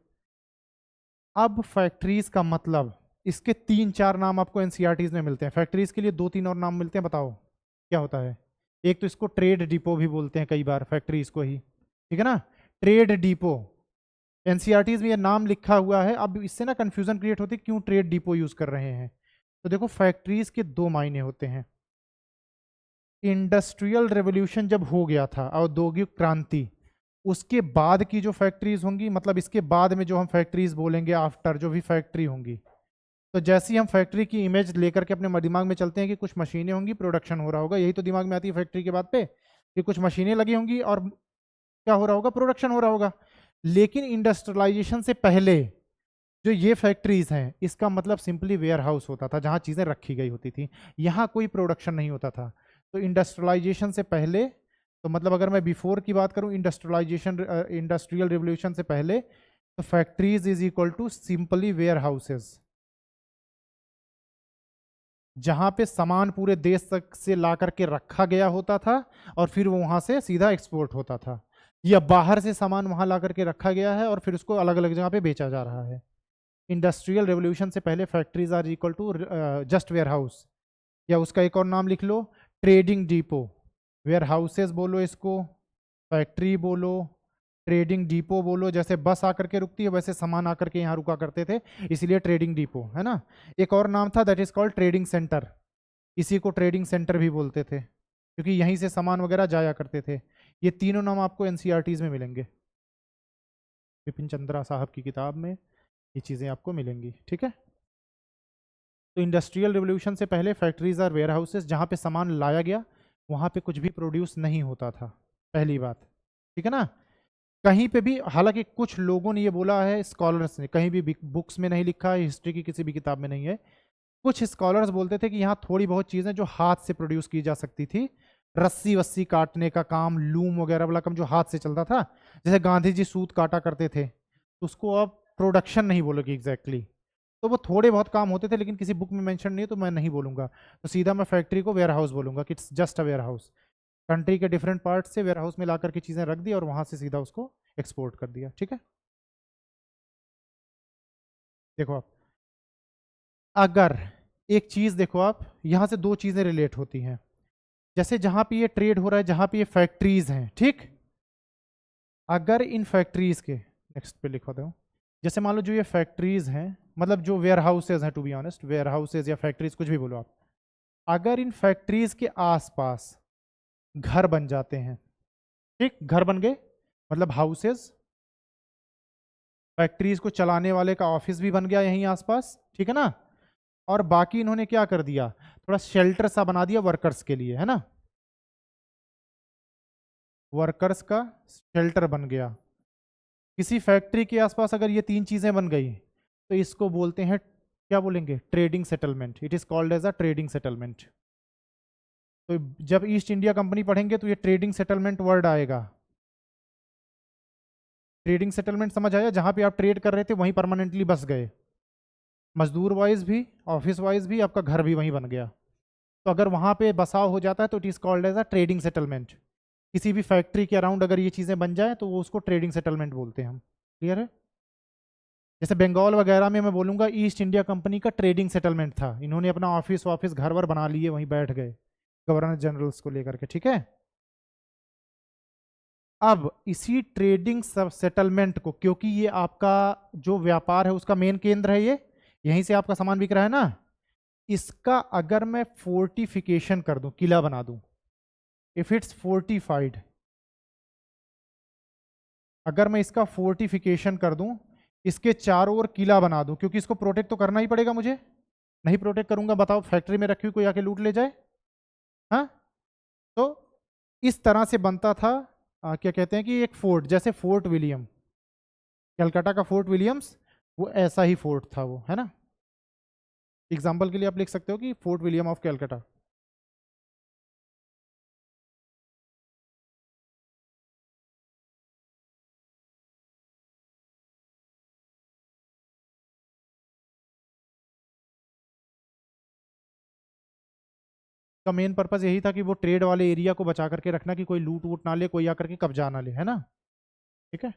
अब फैक्ट्रीज का मतलब, इसके तीन चार नाम आपको एनसीईआरटीज में मिलते हैं। फैक्ट्रीज के लिए दो तीन और नाम मिलते हैं, बताओ क्या होता है? एक तो इसको ट्रेड डिपो भी बोलते हैं कई बार, फैक्ट्रीज को ही, ठीक है ना, ट्रेड डिपो। एनसीईआरटीज में ये नाम लिखा हुआ है। अब इससे ना कंफ्यूजन क्रिएट होती है, क्यों ट्रेड डिपो यूज कर रहे हैं? तो देखो, फैक्ट्रीज के दो मायने होते हैं। इंडस्ट्रियल रेवोल्यूशन जब हो गया था, औद्योगिक क्रांति, उसके बाद की जो फैक्ट्रीज होंगी, मतलब इसके बाद में जो हम फैक्ट्रीज बोलेंगे, आफ्टर जो भी फैक्ट्री होंगी, तो जैसे ही हम फैक्ट्री की इमेज लेकर के अपने दिमाग में चलते हैं कि कुछ मशीनें होंगी, प्रोडक्शन हो रहा होगा, यही तो दिमाग में आती है फैक्ट्री के बाद पे, कि कुछ मशीनें लगी होंगी और क्या हो रहा होगा? प्रोडक्शन हो रहा होगा। लेकिन इंडस्ट्रियलाइजेशन से पहले जो ये फैक्ट्रीज हैं, इसका मतलब सिंपली वेयर हाउस होता था, जहां चीजें रखी गई होती थी, यहां कोई प्रोडक्शन नहीं होता था। तो इंडस्ट्रियलाइजेशन से पहले, तो मतलब अगर मैं बिफोर की बात करूं, इंडस्ट्रियलाइजेशन, इंडस्ट्रियल रिवोल्यूशन से पहले, तो factories is equal to simply warehouses, जहां पे सामान पूरे देश तक से ला करके रखा गया होता था और फिर वो वहां से सीधा एक्सपोर्ट होता था, या बाहर से सामान वहां ला करके रखा गया है और फिर उसको अलग अलग जगह पे बेचा जा रहा है। इंडस्ट्रियल रेवोल्यूशन से पहले factories are equal to just warehouse, या उसका एक और नाम लिख लो, ट्रेडिंग डिपो। वेयर हाउसेज बोलो इसको, फैक्ट्री बोलो, ट्रेडिंग डिपो बोलो। जैसे बस आकर के रुकती है, वैसे सामान आकर के यहाँ रुका करते थे, इसीलिए ट्रेडिंग डिपो है ना। एक और नाम था, that is called trading centre, इसी को ट्रेडिंग सेंटर भी बोलते थे, क्योंकि यहीं से सामान वगैरह जाया करते थे। ये तीनों नाम आपको एनसीईआरटीज में मिलेंगे, विपिन चंद्रा साहब की किताब में ये चीज़ें आपको मिलेंगी, ठीक है। तो इंडस्ट्रियल रिवोल्यूशन से पहले फैक्ट्रीज और वेयर हाउसेज, जहाँ पे सामान लाया गया वहाँ पे कुछ भी प्रोड्यूस नहीं होता था, पहली बात, ठीक है ना। कहीं पे भी, हालांकि कुछ लोगों ने ये बोला है, स्कॉलर्स ने, कहीं भी बुक्स में नहीं लिखा है, हिस्ट्री की किसी भी किताब में नहीं है, कुछ स्कॉलर्स बोलते थे कि यहाँ थोड़ी बहुत चीज़ें जो हाथ से प्रोड्यूस की जा सकती थी, रस्सी वस्सी काटने का काम, लूम वगैरह वाला काम जो हाथ से चलता था, जैसे गांधी जी सूत काटा करते थे, तो उसको आप प्रोडक्शन नहीं बोलोगे एग्जैक्टली, तो वो थोड़े बहुत काम होते थे, लेकिन किसी बुक में मेंशन नहीं है तो मैं नहीं बोलूंगा। तो सीधा मैं फैक्ट्री को वेयर हाउस बोलूंगा कि it's just a warehouse. Country के डिफरेंट पार्ट से वेयर हाउस में ला करके चीज़ें रख दी और वहां से सीधा उसको एक्सपोर्ट कर दिया, ठीक है। देखो आप, अगर एक चीज़ देखो आप, यहाँ से दो चीज़ें रिलेट होती हैं। जैसे जहां पे ये ट्रेड हो रहा है, जहां पे ये फैक्ट्रीज हैं, ठीक, अगर इन फैक्ट्रीज के, नेक्स्ट पे लिखवा दो, जैसे मान लो जो ये फैक्ट्रीज हैं, मतलब जो वेयर हाउसेज हैं, to be honest, warehouses या फैक्ट्रीज कुछ भी बोलो आप, अगर इन फैक्ट्रीज के आसपास घर बन जाते हैं, ठीक, घर बन गए, मतलब हाउसेज, फैक्ट्रीज को चलाने वाले का ऑफिस भी बन गया यहीं आसपास, ठीक है ना, और बाकी इन्होंने क्या कर दिया, थोड़ा शेल्टर सा बना दिया वर्कर्स के लिए, है ना, वर्कर्स का शेल्टर बन गया। किसी फैक्ट्री के आसपास अगर ये तीन चीजें बन गई, तो इसको बोलते हैं, क्या बोलेंगे, trading settlement, it is called as a trading settlement. तो जब ईस्ट इंडिया कंपनी पढ़ेंगे तो ये ट्रेडिंग सेटलमेंट वर्ड आएगा, ट्रेडिंग सेटलमेंट समझ आया, जहाँ पे आप ट्रेड कर रहे थे वहीं परमानेंटली बस गए, मजदूर वाइज भी, ऑफिस वाइज भी, आपका घर भी वहीं बन गया। तो अगर वहाँ पे बसाव हो जाता है तो it is called as a trading settlement. किसी भी फैक्ट्री के अराउंड अगर ये चीज़ें बन जाए तो वो उसको ट्रेडिंग सेटलमेंट बोलते हैं हम। क्लियर है? जैसे बंगाल वगैरह में मैं बोलूँगा ईस्ट इंडिया कंपनी का ट्रेडिंग सेटलमेंट था, इन्होंने अपना ऑफिस ऑफिस घर वर बना लिए, वहीं बैठ गए गवर्नर जनरल्स को लेकर के। ठीक है, अब इसी ट्रेडिंग सब सेटलमेंट को, क्योंकि ये आपका जो व्यापार है उसका मेन केंद्र है, ये यहीं से आपका सामान बिक रहा है ना, इसका अगर मैं फोर्टिफिकेशन कर दूं, किला बना दूं, इफ इट्स फोर्टिफाइड, अगर मैं इसका फोर्टिफिकेशन कर दूं, इसके चारों ओर किला बना दूं, क्योंकि इसको प्रोटेक्ट तो करना ही पड़ेगा मुझे, नहीं प्रोटेक्ट करूंगा बताओ फैक्ट्री में रखी हुई कोई आके लूट ले जाए। हाँ, तो इस तरह से बनता था क्या कहते हैं कि एक फोर्ट, जैसे फोर्ट विलियम, कलकत्ता का फोर्ट विलियम्स, वो ऐसा ही फोर्ट था वो, है ना। एग्जाम्पल के लिए आप लिख सकते हो कि फोर्ट विलियम ऑफ कलकत्ता। का मेन पर्पस यही था कि वो ट्रेड वाले एरिया को बचा करके रखना, कि कोई लूट वूट ना ले, कोई आकर के कब्जा ना ले, है ना। ठीक है,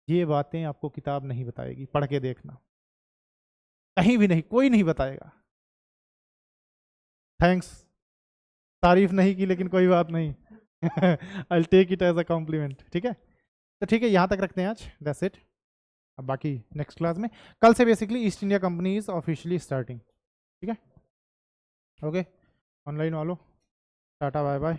ये बातें आपको किताब नहीं बताएगी, पढ़ के देखना, कहीं भी नहीं, कोई नहीं बताएगा। थैंक्स, तारीफ नहीं की लेकिन कोई बात नहीं। I take it as a compliment. ठीक है, तो ठीक है, यहाँ तक रखते हैं आज, दैट्स इट। अब बाकी नेक्स्ट क्लास में, कल से basically east India company is officially starting. ठीक है, ओके, ऑनलाइन वालों टाटा बाय बाय।